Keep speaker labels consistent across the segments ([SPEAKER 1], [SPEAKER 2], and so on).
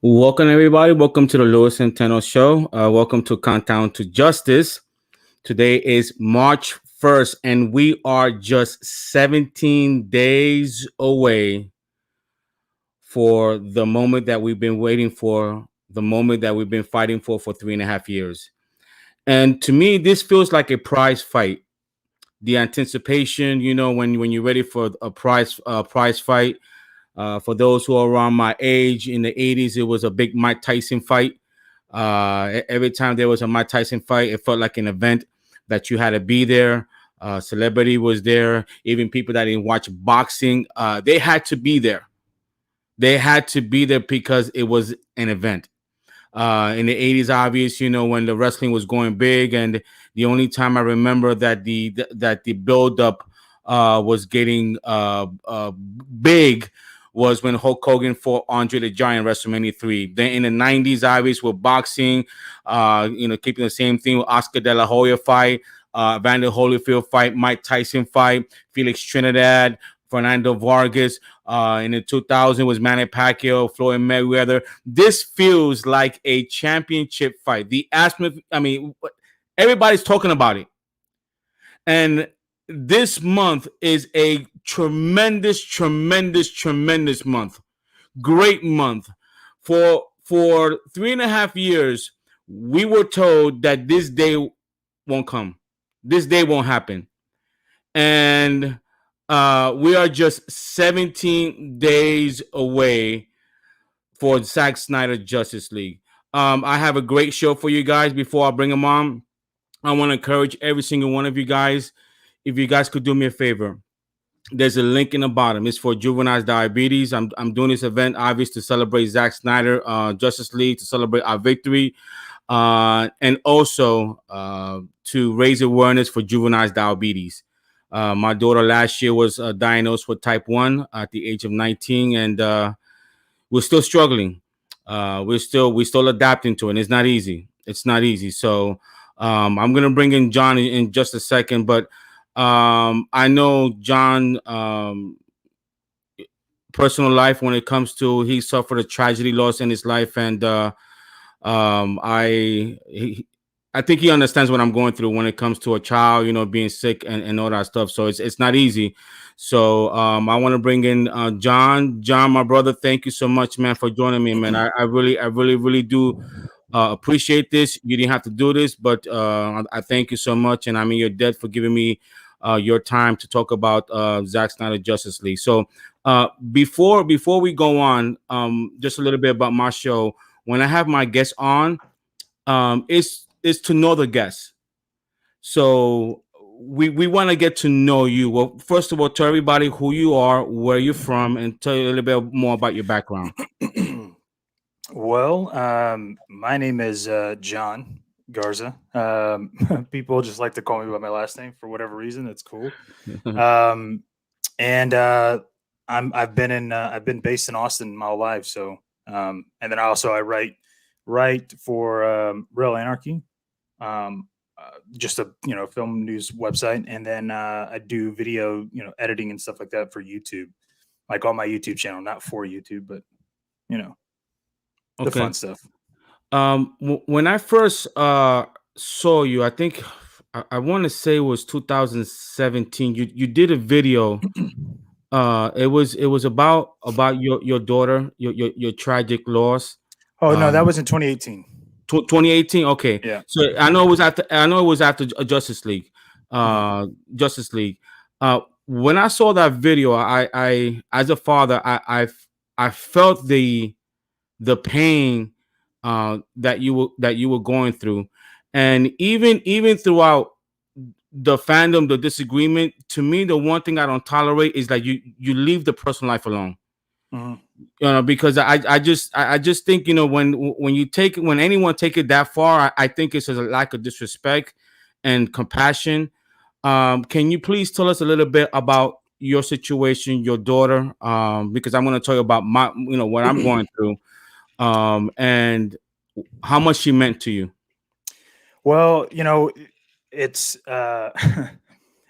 [SPEAKER 1] Welcome, everybody. Welcome to the Lewis Centeno Show. Welcome to Countdown to Justice. Today is March 1st, and we are just 17 days away for the moment that we've been waiting for, the moment that we've been fighting for 3.5 years. And to me, this feels like a prize fight. The anticipation, when you're ready for a prize fight. For those who are around my age, in the 80s, it was a big Mike Tyson fight. Every time there was a Mike Tyson fight, it felt like an event that you had to be there. Celebrity was there. Even people that didn't watch boxing, they had to be there. They had to be there because it was an event. In the 80s, obvious, when the wrestling was going big, and the only time I remember that the build up was getting big was when Hulk Hogan fought Andre the Giant WrestleMania 3. Then in the 90s, obvious, with boxing, keeping the same thing with Oscar De La Hoya fight, Vander Holyfield fight, Mike Tyson fight, Felix Trinidad, Fernando Vargas. In the 2000 was Manny Pacquiao, Floyd Mayweather. This feels like a championship fight. Everybody's talking about it. And this month is a tremendous month. Great month. For 3.5 years, we were told that this day won't come. This day won't happen. And we are just 17 days away for Zack Snyder Justice League. I have a great show for you guys. Before I bring them on, I want to encourage every single one of you guys, if you guys could do me a favor, there's a link in the bottom. It's for juvenile diabetes. I'm doing this event, obviously, to celebrate Zack Snyder Justice League, to celebrate our victory, and also to raise awareness for juvenile diabetes. My daughter last year was diagnosed with type 1 at the age of 19, and we're still struggling. We're still adapting to it. It's not easy. It's not easy. So I'm gonna bring in John in just a second, but I know John personal life when it comes to he suffered a tragedy loss in his life, and I think he understands what I'm going through when it comes to a child, being sick and all that stuff. So it's not easy. So I want to bring in John. John, my brother, thank you so much, man, for joining me, man. I really do appreciate this. You didn't have to do this, but I thank you so much, and I'm in your debt for giving me your time to talk about Zack Snyder Justice League. So before we go on, just a little bit about my show. When I have my guests on, is to know the guests. So we want to get to know you. Well, first of all, tell everybody who you are, where you're from, and tell you a little bit more about your background.
[SPEAKER 2] Well, my name is John Garza. People just like to call me by my last name for whatever reason. It's cool. And I've been based in Austin my whole life. So and then I write for Real Anarchy, just a film news website, and then I do video editing and stuff like that for YouTube, like on my YouTube channel, not for YouTube, but the
[SPEAKER 1] Okay.
[SPEAKER 2] fun stuff.
[SPEAKER 1] When I first saw you, I think I want to say it was 2017. You did a video. It was about your daughter, your tragic loss.
[SPEAKER 2] Oh no, that
[SPEAKER 1] Um,
[SPEAKER 2] was in 2018.
[SPEAKER 1] 2018. Okay,
[SPEAKER 2] Yeah.
[SPEAKER 1] so I know it was after Justice League.
[SPEAKER 2] Mhm.
[SPEAKER 1] Justice League. When I saw that video, I as a father, I felt the pain that you were going through, and even throughout the fandom, the disagreement. To me, the one thing I don't tolerate is that you leave the personal life alone.
[SPEAKER 2] Mhm.
[SPEAKER 1] Because I just think when anyone take it that far, I think it's a lack of disrespect and compassion. Can you please tell us a little bit about your situation, your daughter? Because I'm going to tell you about what I'm going through, and how much she meant to you.
[SPEAKER 2] Well, it's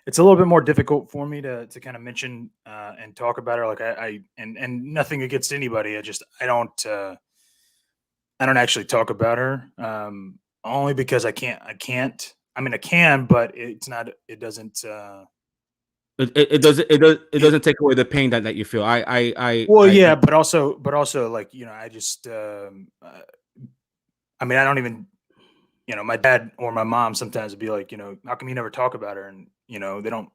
[SPEAKER 2] it's a little bit more difficult for me to kind of mention and talk about her. Like I and nothing against anybody. I don't. I don't actually talk about her, only because I can't. I mean, I can, but it's not. It doesn't.
[SPEAKER 1] It
[SPEAKER 2] It
[SPEAKER 1] doesn't take away the pain that you feel.
[SPEAKER 2] Well, yeah, but also, like, I just. I mean, I don't even. My dad or my mom sometimes would be like, how come you never talk about her? And they don't.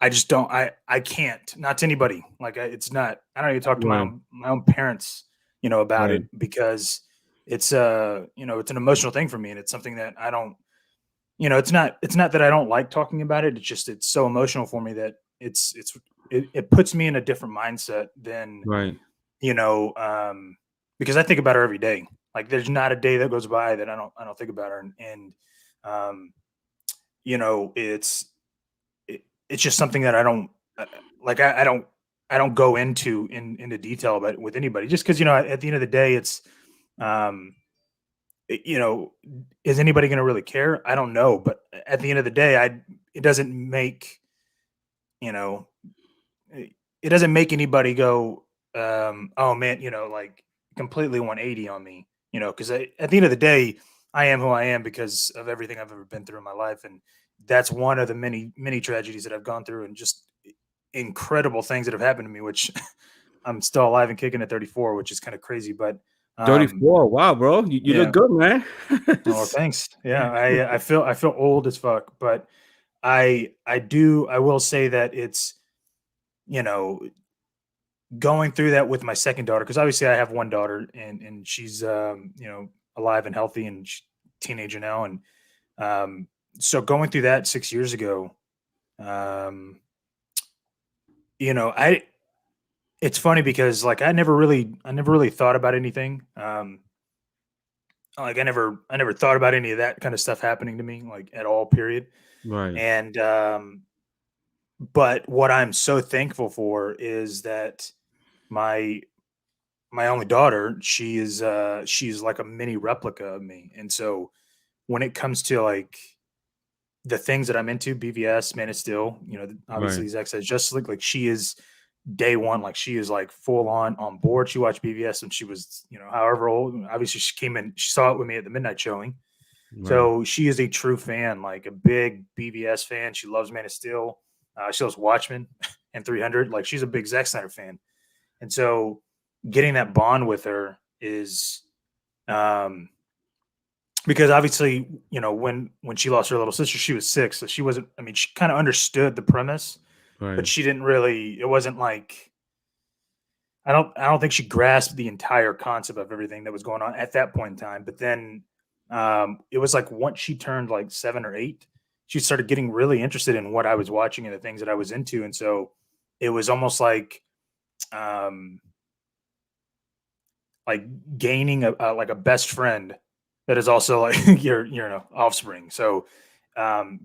[SPEAKER 2] I just don't. I can't. Not to anybody. Like, it's not. I don't even talk to
[SPEAKER 1] right,
[SPEAKER 2] my own parents. About
[SPEAKER 1] right,
[SPEAKER 2] it, because it's it's an emotional thing for me, and it's something that I don't. It's not that I don't like talking about it. It's just it's so emotional for me that it puts me in a different mindset than
[SPEAKER 1] right,
[SPEAKER 2] you know, because I think about her every day. Like, there's not a day that goes by that I don't think about her, and um, it's it's just something that I don't like. I don't go into detail about it with anybody, just because at the end of the day, it's um, it- you know, is anybody going to really care? I don't know, but at the end of the day, it doesn't make you know it doesn't make anybody go, oh man, like, completely 180 on me, because at the end of the day, I am who I am because of everything I've ever been through in my life. And that's one of the many, many tragedies that I've gone through, and just incredible things that have happened to me, which I'm still alive and kicking at 34, which is kind of crazy. But, um,
[SPEAKER 1] 34. Wow, bro, you look
[SPEAKER 2] yeah.
[SPEAKER 1] good, man.
[SPEAKER 2] Oh, thanks. Yeah. I feel old as fuck, but I will say that it's, you know, going through that with my second daughter, because obviously I have one daughter, and she's alive and healthy, and she's a teenager now. And um so going through that 6 years ago, um I it's funny because, like, I never really thought about anything. Like, I never thought about any of that kind of stuff happening to me, like, at all, period.
[SPEAKER 1] Right,
[SPEAKER 2] And but what I'm so thankful for is that my my only daughter, she's like a mini replica of me. And so when it comes to, like, the things that I'm into, BVS, Man of Steel,
[SPEAKER 1] right,
[SPEAKER 2] obviously Zack says Justice League, like, she is day one, like, she is, like, full on board. She watched BVS when she was, however old. And obviously she came in, she saw it with me at the midnight showing.
[SPEAKER 1] right,
[SPEAKER 2] So she is a true fan, like a big BVS fan. She loves Man of Steel. She loves Watchmen and 300. Like, she's a big Zack Snyder fan. And so getting that bond with her is, um, because obviously, when she lost her little sister, she was 6, so she wasn't. I mean, she kind of understood the premise, but
[SPEAKER 1] right,
[SPEAKER 2] she didn't really. It wasn't like, I don't think she grasped the entire concept of everything that was going on at that point in time. But then, it was like once she turned like 7 or 8, she started getting really interested in what I was watching and the things that I was into. And so it was almost um, like gaining a best friend that is also like your offspring. So,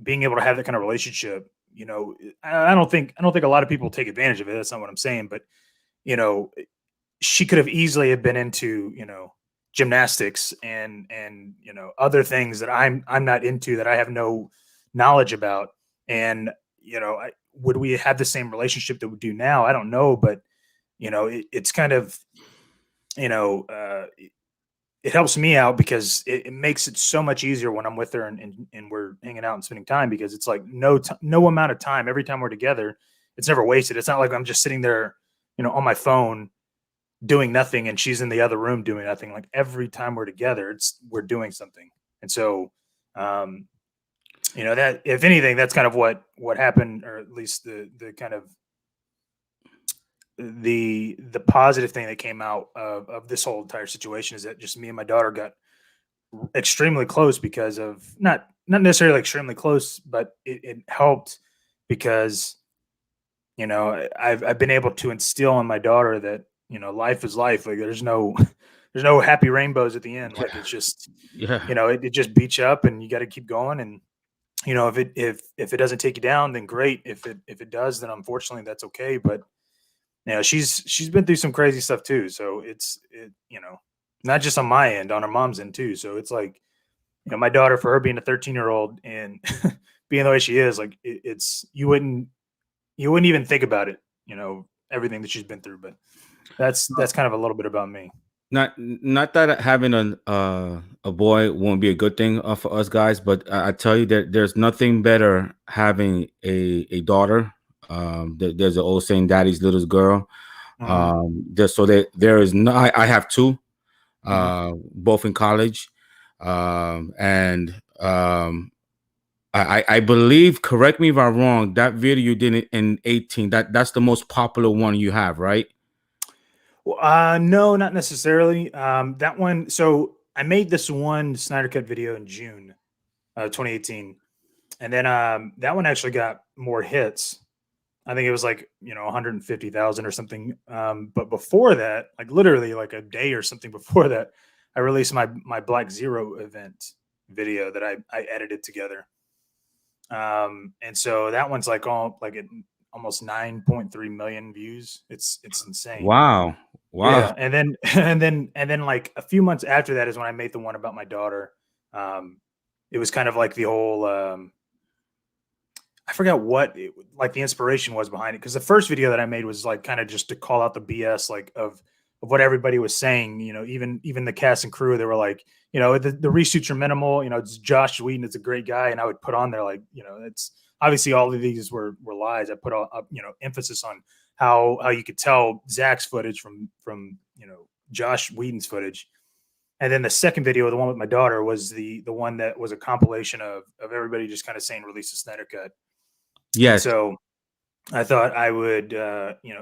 [SPEAKER 2] being able to have that kind of relationship, I don't think a lot of people take advantage of it. That's not what I'm saying. But, you know, she could have easily have been into, gymnastics and other things that I'm not into, that I have no knowledge about. And, would we have the same relationship that we do now? I don't know. But, it's kind of, you know uh it helps me out, because it makes it so much easier when I'm with her, and we're hanging out and spending time, because it's like no amount of time, every time we're together, it's never wasted. It's not like I'm just sitting there, on my phone doing nothing, and she's in the other room doing nothing. Like, every time we're together, we're doing something. And so, um, that, if anything, that's kind of what happened, or at least the kind of the positive thing that came out of this whole entire situation, is that just me and my daughter got extremely close, because of, not necessarily extremely close, but it helped, because I've been able to instill in my daughter that, life is life. Like, there's no there's no happy rainbows at the end. Like, it's just,
[SPEAKER 1] yeah.
[SPEAKER 2] it just beats you up, and you got to keep going. And, if it doesn't take you down, then great. If it does, then unfortunately that's okay. But, she's been through some crazy stuff too. So not just on my end, on her mom's end too. So it's like, my daughter, for her being a 13-year-old and being the way she is, like, it's you wouldn't even think about it, everything that she's been through. But that's kind of a little bit about me.
[SPEAKER 1] Not that having a boy won't be a good thing for us guys, but I tell you that there's nothing better having a daughter. There's an old saying, "Daddy's little girl."
[SPEAKER 2] Hmm.
[SPEAKER 1] Just so that there is no, I have two,
[SPEAKER 2] Hmm.
[SPEAKER 1] both in college, and I believe. Correct me if I'm wrong. That video you did in 18. That's the most popular one you have, right?
[SPEAKER 2] Well, no, not necessarily. That one. So I made this one Snyder Cut video in June, 2018, and then that one actually got more hits. I think it was like 150,000 or something. But before that, like literally like a day or something before that, I released my Black Zero event video that I edited together. And so that one's like almost 9.3 million views. It's insane.
[SPEAKER 1] Wow, wow.
[SPEAKER 2] Yeah, and then and then like a few months after that is when I made the one about my daughter. Um, it was kind of like the whole I forgot what like the inspiration was behind it because the first video that I made was like kind of just to call out the BS like of what everybody was saying. Even the cast and crew, they were like, the reshoots are minimal. It's Josh Whedon, it's a great guy, and I would put on there like, it's obviously all of these were lies. I put all up, emphasis on how you could tell Zack's footage from Josh Whedon's footage. And then the second video, the one with my daughter, was the one that was a compilation of everybody just kind of saying release a Snyder Cut. And
[SPEAKER 1] Yes.
[SPEAKER 2] so I thought I would,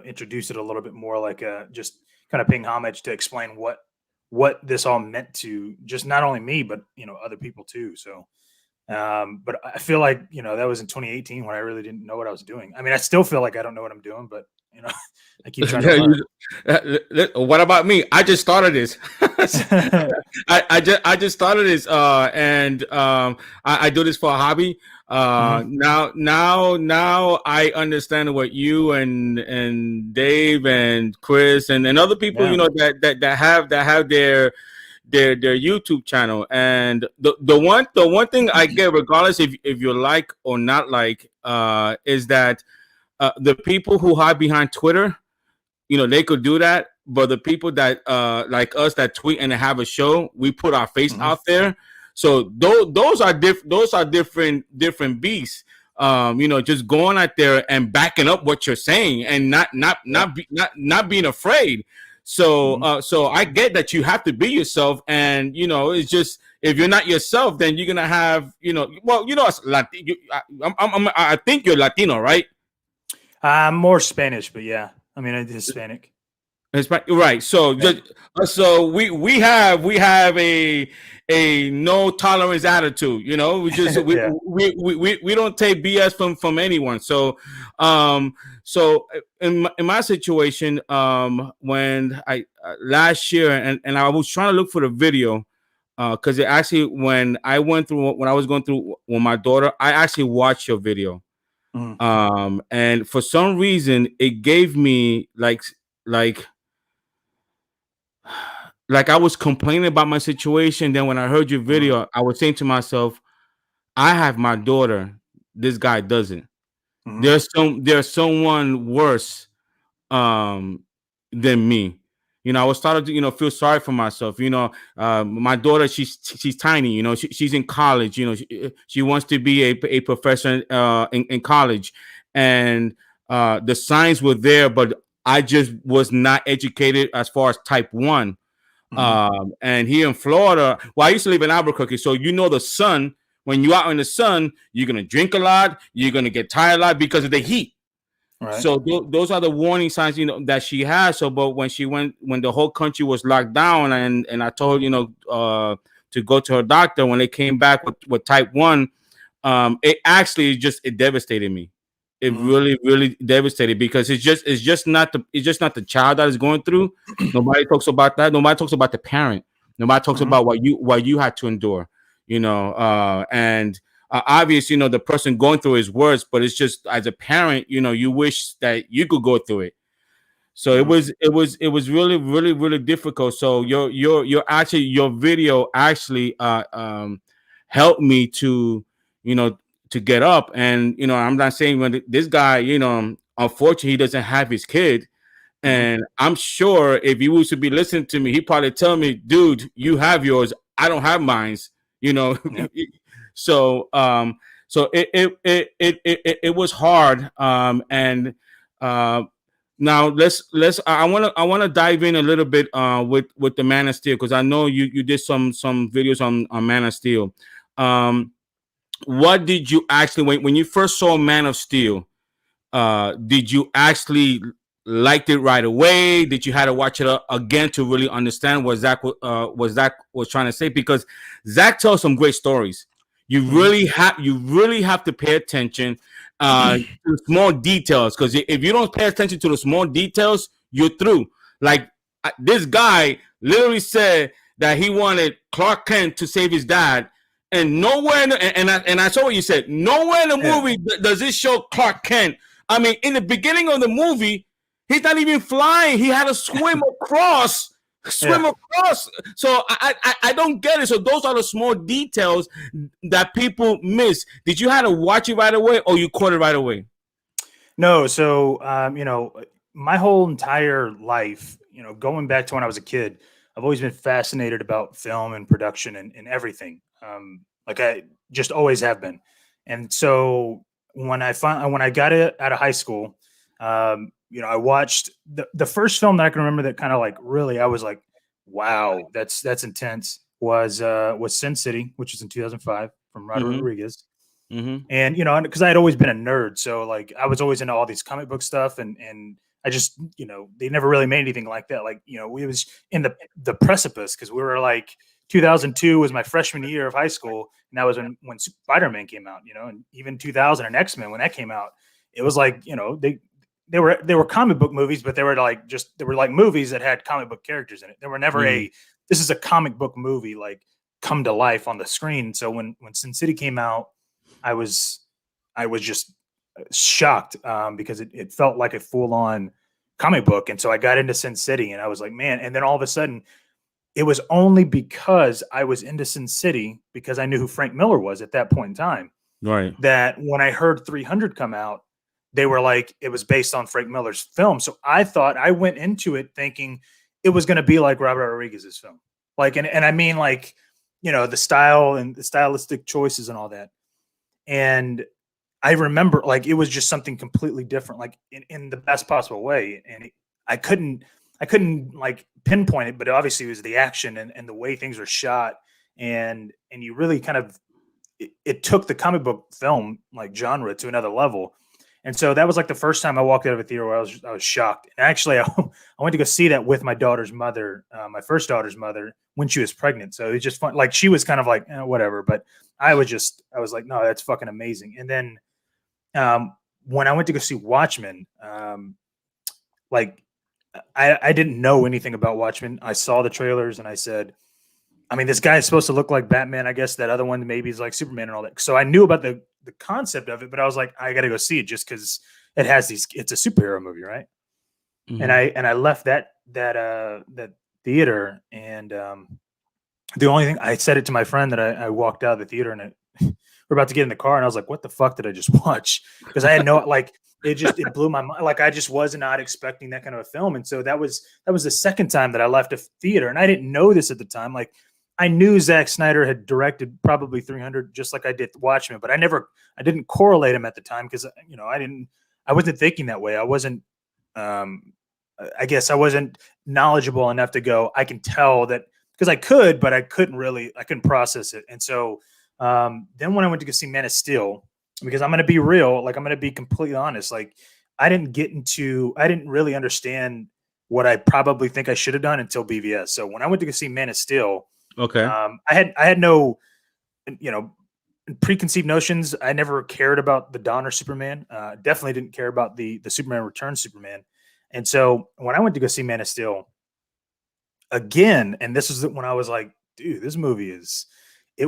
[SPEAKER 2] introduce it a little bit more, like just kind of paying homage to explain what this all meant to just not only me, but other people too. So, but I feel like that was in 2018 when I really didn't know what I was doing. I mean, I still feel like I don't know what I'm doing, but I keep trying to learn.
[SPEAKER 1] What about me? I just started this. I just started this, and I do this for a hobby.
[SPEAKER 2] Hmm.
[SPEAKER 1] Now I understand what you and Dave and Chris and other people,
[SPEAKER 2] Yeah.
[SPEAKER 1] that have their YouTube channel. And the one thing I get, regardless if you like or not like, is that the people who hide behind Twitter, they could do that. But the people that like us, that tweet and have a show, we put our face
[SPEAKER 2] Hmm.
[SPEAKER 1] out there. So those are different beasts. Just going out there and backing up what you're saying, and not not
[SPEAKER 2] Yeah.
[SPEAKER 1] not be, not not being afraid. So
[SPEAKER 2] Hmm.
[SPEAKER 1] so I get that you have to be yourself, and it's just, if you're not yourself, then you're gonna have, well, as I think you're Latino, right?
[SPEAKER 2] More Spanish, but yeah, I mean, it's Hispanic.
[SPEAKER 1] Right. So
[SPEAKER 2] Yeah.
[SPEAKER 1] so we have a no tolerance attitude. We just
[SPEAKER 2] Yeah.
[SPEAKER 1] we don't take BS from anyone. So in my situation, when I last year, and I was trying to look for the video, because it actually, when I was going through with my daughter, I actually watched your video.
[SPEAKER 2] Mhm.
[SPEAKER 1] And for some reason it gave me like like I was complaining about my situation. Then when I heard your
[SPEAKER 2] Mhm.
[SPEAKER 1] video, I was saying to myself, I have my daughter. This guy doesn't.
[SPEAKER 2] Mhm.
[SPEAKER 1] There's someone worse than me. I was starting to feel sorry for myself. My daughter, she's tiny. She's in college. She wants to be a professor in college, and the signs were there, but I just was not educated as far as type 1.
[SPEAKER 2] Mhm.
[SPEAKER 1] And here in Florida, well, I used to live in Albuquerque, so the sun. When you're out in the sun, you're gonna drink a lot. You're gonna get tired a lot because of the heat.
[SPEAKER 2] Right.
[SPEAKER 1] So those are the warning signs, that she has. So, but when the whole country was locked down, and I told to go to her doctor, when they came back with type 1, it actually it devastated me. It
[SPEAKER 2] Mhm.
[SPEAKER 1] really, really devastated, because it's just not the child that is going through. Nobody talks about that. Nobody talks about the parent. Nobody talks
[SPEAKER 2] Mhm.
[SPEAKER 1] about what you had to endure. And obviously, the person going through is worse, but it's just, as a parent, you wish that you could go through it. So it
[SPEAKER 2] Mhm.
[SPEAKER 1] was it was it was really, really, really difficult. So your video actually helped me you know to get up. And I'm not saying, when this guy, unfortunately, he doesn't have his kid.
[SPEAKER 2] Mhm.
[SPEAKER 1] And I'm sure if he was to be listening to me, he'd probably tell me, dude, you have yours. I don't have mines, you know.
[SPEAKER 2] Yeah.
[SPEAKER 1] so so it was hard. Uh now let's I want to dive in a little bit with the Man of Steel, because I know you did some videos on Man of Steel. Um what did you actually, when you first saw Man of Steel, did you actually liked it right away? Did you had to watch it again to really understand what Zach was trying to say? Because Zach tells some great stories.
[SPEAKER 2] Mhm.
[SPEAKER 1] You really have to pay attention to small details, because if you don't pay attention to the small details, you're through. Like this guy literally said that he wanted Clark Kent to save his dad, and nowhere and I saw what you said. Nowhere in the
[SPEAKER 2] Yeah.
[SPEAKER 1] movie does this show Clark Kent. I mean, in the beginning of the movie, he's not even flying. He had to swim across. Swim
[SPEAKER 2] Yeah.
[SPEAKER 1] across. So I don't get it. So those are the small details that people miss. Did you have to watch it right away, or you caught it right away?
[SPEAKER 2] No, so my whole entire life, going back to when I was a kid, I've always been fascinated about film and production and everything. Like I just always have been. And so when I got it out of high school, I watched the first film that I can remember that kind of like really I was like, wow, that's intense. Was Sin City, which was in 2005 from Robert
[SPEAKER 1] Mm-hmm.
[SPEAKER 2] Rodriguez.
[SPEAKER 1] Mm-hmm.
[SPEAKER 2] And because I had always been a nerd, so like I was always into all these comic book stuff, and I just they never really made anything like that. Like we was in the precipice because we were like 2002 was my freshman year of high school, and that was when Spider-Man came out. And even 2000 and X-Men when that came out, it was like they were comic book movies, but they were like movies that had comic book characters in it. There were never
[SPEAKER 1] Mm-hmm.
[SPEAKER 2] this is a comic book movie like come to life on the screen. So when Sin City came out, I was I was just shocked because it felt like a full on comic book, and so I got into Sin City, and I was like, man. And then all of a sudden, it was only because I was into Sin City because I knew who Frank Miller was at that point in time
[SPEAKER 1] Right.
[SPEAKER 2] that when I heard 300 come out, they were like it was based on Frank Miller's film. So I went into it thinking it was going to be like Robert Rodriguez's film, like and I mean like the style and the stylistic choices and all that. And I remember like it was just something completely different, like in the best possible way. And I couldn't like pinpoint it, but obviously it was the action and the way things were shot. And you really kind of it took the comic book film like genre to another level. And so that was like the first time I walked out of a theater where I was shocked. And actually, I went to go see that with my daughter's mother, my first daughter's mother, when she was pregnant. So it was just fun. Like she was kind of like whatever, but I was like, no, that's fucking amazing. And then when I went to go see Watchmen, like I didn't know anything about Watchmen. I saw the trailers and I said, I mean, this guy is supposed to look like Batman. I guess that other one maybe is like Superman and all that. So I knew about the concept of it, but I was like, I got to go see it just because it has these. It's a superhero movie, right? And
[SPEAKER 1] Mm-hmm.
[SPEAKER 2] I left that theater, and the only thing I said it to my friend that I walked out of the theater, and we're about to get in the car, and I was like, what the fuck did I just watch? Because I had no like. It blew my mind. Like I just was not expecting that kind of a film, and so that was the second time that I left a theater, and I didn't know this at the time. Like I knew Zack Snyder had directed probably 300, just like I did Watchmen, but I didn't correlate him at the time because I wasn't thinking that way. I wasn't, I guess I wasn't knowledgeable enough to go. I can tell that because I could, but I couldn't process it. And so then when I went to go see Man of Steel, because I'm going to be real, like I'm going to be completely honest, like I didn't really understand what I probably think I should have done until BVS. So when I went to go see Man of Steel,
[SPEAKER 1] Okay.
[SPEAKER 2] I had no, you know, preconceived notions. I never cared about the Donner Superman. Definitely didn't care about the Superman Returns Superman. And so when I went to go see Man of Steel again, and this is when I was like, dude, this movie is it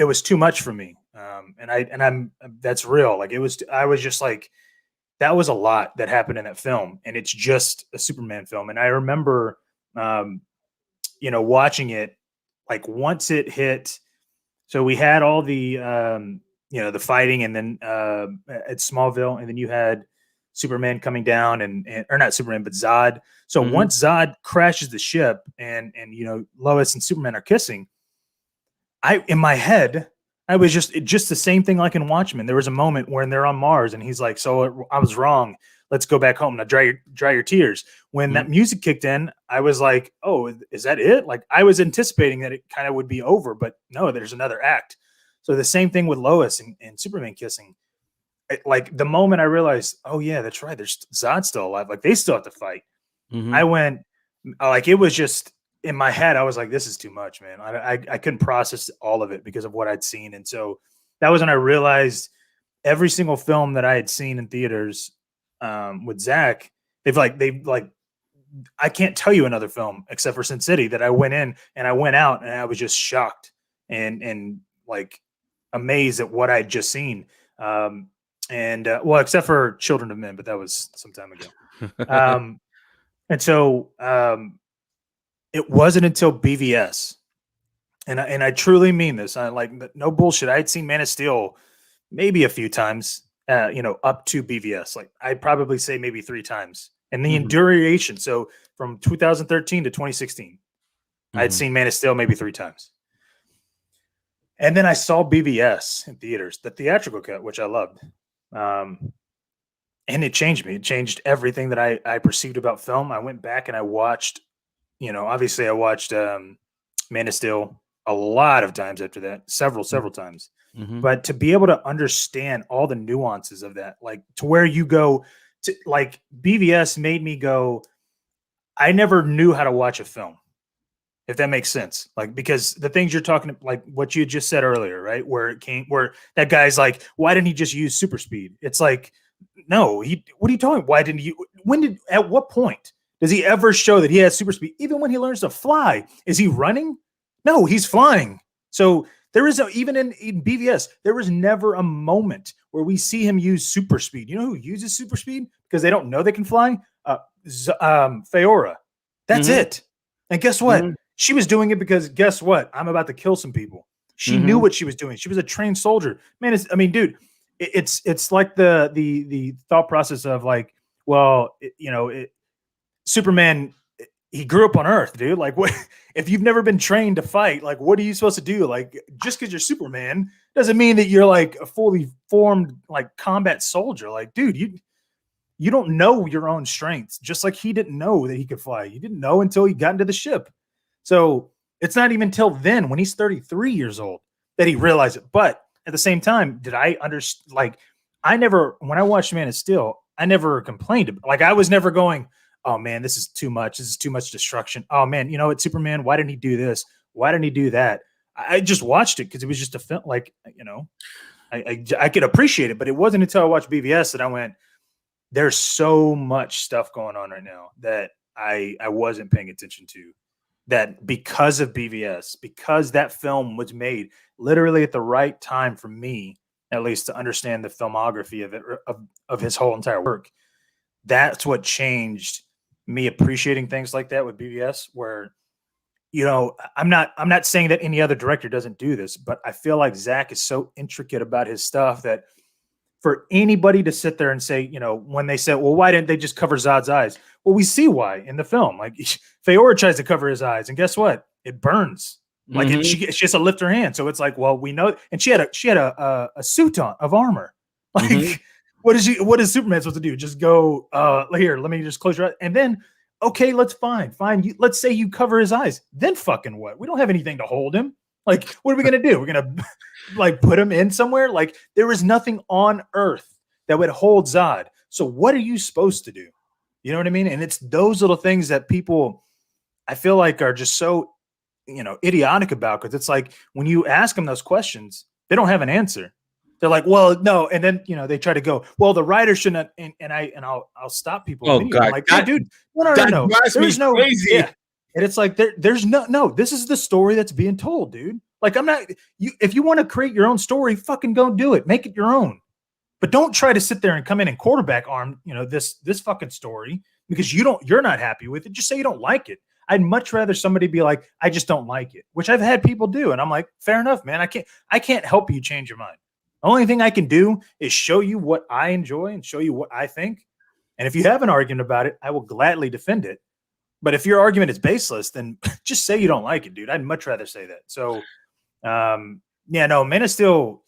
[SPEAKER 2] was too much for me. I'm that's real. Like I was just like that was a lot that happened in that film, and it's just a Superman film. And I remember, um, watching it like once it hit. So we had all the the fighting, and then at Smallville, and then you had Superman coming down and or not Superman, but Zod. So once Zod crashes the ship and Lois and Superman are kissing, in my head, I was just the same thing like in Watchmen. There was a moment when they're on Mars and he's like, "So I was wrong. Let's go back home. Now dry your tears." When that music kicked in, I was like, "Oh, is that it?" Like I was anticipating that it kind of would be over, but no, there's another act. So the same thing with Lois and Superman kissing. Like the moment I realized, oh yeah, that's right. There's Zod's still alive. Like they still have to fight. I went like it was just in my head. I was like, this is too much, man. I couldn't process all of it because of what I'd seen, and so that was when I realized every single film that I had seen in theaters with Zack, they've like I can't tell you another film except for Sin City that I went in and I went out and I was just shocked and like amazed at what I'd just seen. Well, except for Children of Men, but that was some time ago. And so it wasn't until BVS, and I truly mean this. I like no bullshit. I had seen Man of Steel maybe a few times, up to BVS. Like I'd probably say maybe 3 times, and the duration. So from 2013 to 2016, I'd seen Man of Steel maybe 3 times. And then I saw BVS in theaters, the theatrical cut, which I loved. And it changed me. It changed everything that I perceived about film. I went back and I watched, obviously I watched Man of Steel a lot of times after that, several times. But to be able to understand all the nuances of that, like to where you go to, like BVS made me go, I never knew how to watch a film. If that makes sense, like, because the things you're talking, like what you just said earlier, right? Where that guy's like, why didn't he just use super speed? It's like, no, what are you talking? Why didn't you, at what point does he ever show that he has super speed? Even when he learns to fly, is he running? No, he's flying. So there is even in BVS, there was never a moment where we see him use super speed. You know who uses super speed? Because they don't know they can fly? Feora. That's it. And guess what? She was doing it because guess what? I'm about to kill some people. She knew what she was doing. She was a trained soldier. Man, dude, it's like the thought process of like, well, Superman, he grew up on Earth, dude. Like, what if you've never been trained to fight? Like, what are you supposed to do? Like, just because you're Superman doesn't mean that you're like a fully formed like combat soldier. Like, dude, you don't know your own strengths. Just like he didn't know that he could fly. You didn't know until he got into the ship. So it's not even till then, when he's 33 years old, that he realized it. But at the same time, did I understand? Like, when I watched Man of Steel, I never complained. Like, I was never going, oh man, this is too much. This is too much destruction. Oh man, it's Superman. Why didn't he do this? Why didn't he do that? I just watched it because it was just a film. Like, I could appreciate it, but it wasn't until I watched BVS that I went, there's so much stuff going on right now that I wasn't paying attention to. That because of BVS, because that film was made literally at the right time for me, at least to understand the filmography of it, of his whole entire work. That's what changed me appreciating things like that with BVS, where, I'm not saying that any other director doesn't do this, but I feel like Zack is so intricate about his stuff that for anybody to sit there and say, when they said, well, why didn't they just cover Zod's eyes? Well, we see why in the film. Like, Feora tries to cover his eyes, and guess what? It burns. Like, she has to lift her hand. So it's like, well, we know. And she had a suit on of armor. Like, what is Superman supposed to do? Just go here. Let me just close your eyes, and then okay, fine. Let's say you cover his eyes. Then fucking what? We don't have anything to hold him. Like, what are we gonna do? We're gonna like put him in somewhere? Like, there is nothing on Earth that would hold Zod. So what are you supposed to do? You know what I mean? And it's those little things that people, I feel like, are just so, idiotic about, because it's like when you ask them those questions, they don't have an answer. They're like, well, no. And then, they try to go, well, the writer shouldn't. I'll stop people.
[SPEAKER 1] Oh God,
[SPEAKER 2] I'm like, hey, dude, no. There's no crazy. Yeah. And it's like, there's no, this is the story that's being told, dude. Like, if you want to create your own story, fucking go do it. Make it your own. But don't try to sit there and come in and quarterback arm, this fucking story, because you're not happy with it. Just say you don't like it. I'd much rather somebody be like, I just don't like it, which I've had people do. And I'm like, fair enough, man. I can't help you change your mind. The only thing I can do is show you what I enjoy and show you what I think. And if you have an argument about it, I will gladly defend it. But if your argument is baseless, then just say you don't like it, dude. I'd much rather say that. So, yeah, no, Man of Steel,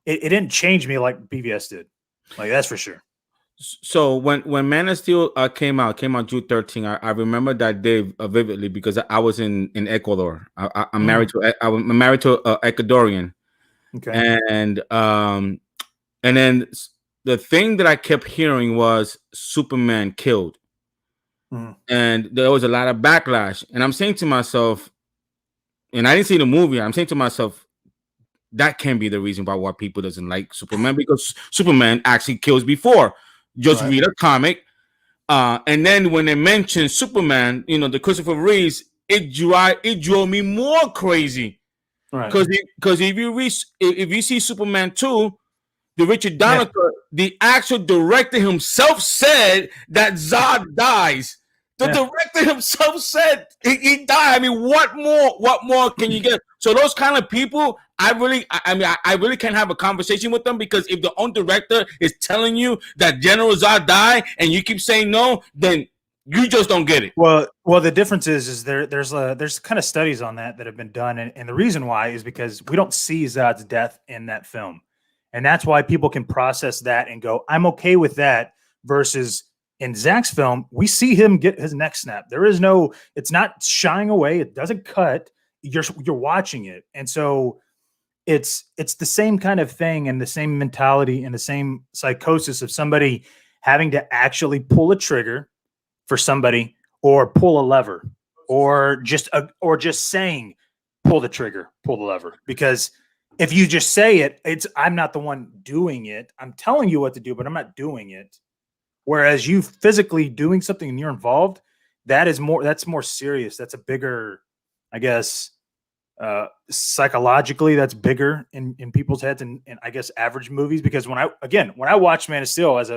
[SPEAKER 2] it didn't change me like BVS did. Like, that's for sure.
[SPEAKER 1] So when Man of Steel came out June 13th, I remember that day vividly because I was in Ecuador. I'm married to I'm married to Ecuadorian,
[SPEAKER 2] Okay.
[SPEAKER 1] and then the thing that I kept hearing was Superman killed, and there was a lot of backlash. And I'm saying to myself, and I didn't see the movie. I'm saying to myself, that can be the reason why people doesn't like Superman, because Superman actually kills before. Just read a comic. And then when they mentioned Superman, the Christopher Reeves, it drove me more crazy.
[SPEAKER 2] Right.
[SPEAKER 1] Because if you see Superman 2, the Richard Donner, the actual director himself said that Zod dies. The director himself said he died. I mean, what more can you get? So those kind of people, I really can't have a conversation with them, because if the own director is telling you that General Zod died and you keep saying no, then you just don't get it.
[SPEAKER 2] Well, the difference is there's kind of studies on that have been done, and the reason why is because we don't see Zod's death in that film, and that's why people can process that and go, I'm okay with that, versus in Zack's film, we see him get his neck snapped. There is no, it's not shying away. It doesn't cut. You're watching it. And so it's the same kind of thing, and the same mentality and the same psychosis of somebody having to actually pull a trigger for somebody, or pull a lever, or just saying, pull the trigger, pull the lever. Because if you just say it, I'm not the one doing it. I'm telling you what to do, but I'm not doing it. Whereas you physically doing something and you're involved, that's more serious. That's a bigger, I guess, psychologically, that's bigger in people's heads and I guess average movies. Because when I watched Man of Steel as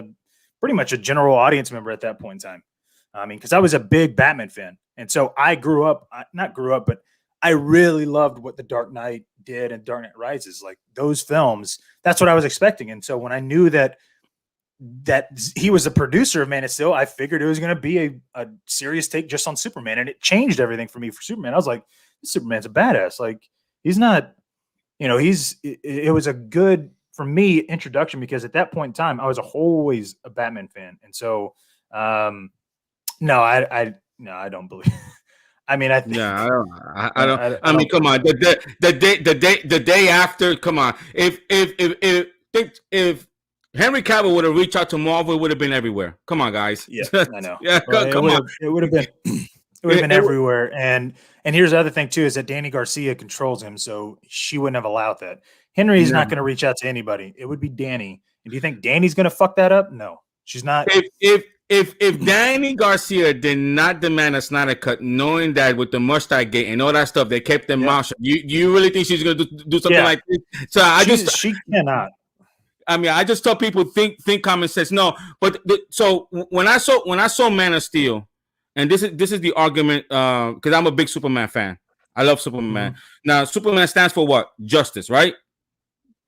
[SPEAKER 2] pretty much a general audience member at that point in time, I mean, because I was a big Batman fan. And so I but I really loved what The Dark Knight did and Dark Knight Rises. Like, those films, that's what I was expecting. And so when I knew that he was a producer of Man of Steel, I figured it was going to be a serious take just on Superman. And it changed everything for me for Superman. I was like, Superman's a badass. Like, he's not, it was a good, for me, introduction, because at that point in time, I was always a Batman fan. And so, no, I don't believe. I mean, I think,
[SPEAKER 1] I don't. I mean, come on. The day after, come on. If Henry Cavill would have reached out to Marvel, it would have been everywhere. Come on, guys.
[SPEAKER 2] Yeah, I know.
[SPEAKER 1] Come on.
[SPEAKER 2] It would have been everywhere. And here's the other thing too, is that Danny Garcia controls him, so she wouldn't have allowed that. Henry's not going to reach out to anybody. It would be Danny. And do you think Danny's going to fuck that up? No, she's not.
[SPEAKER 1] If Danny Garcia did not demand a Snyder Cut, knowing that with the mustache gate and all that stuff, they kept them mouth shut, you really think she's going to do something like this? So
[SPEAKER 2] she cannot.
[SPEAKER 1] I mean, I just tell people think common sense. No, but so when I saw Man of Steel, and this is the argument, because I'm a big Superman fan. I love Superman. Now, Superman stands for what? Justice, right?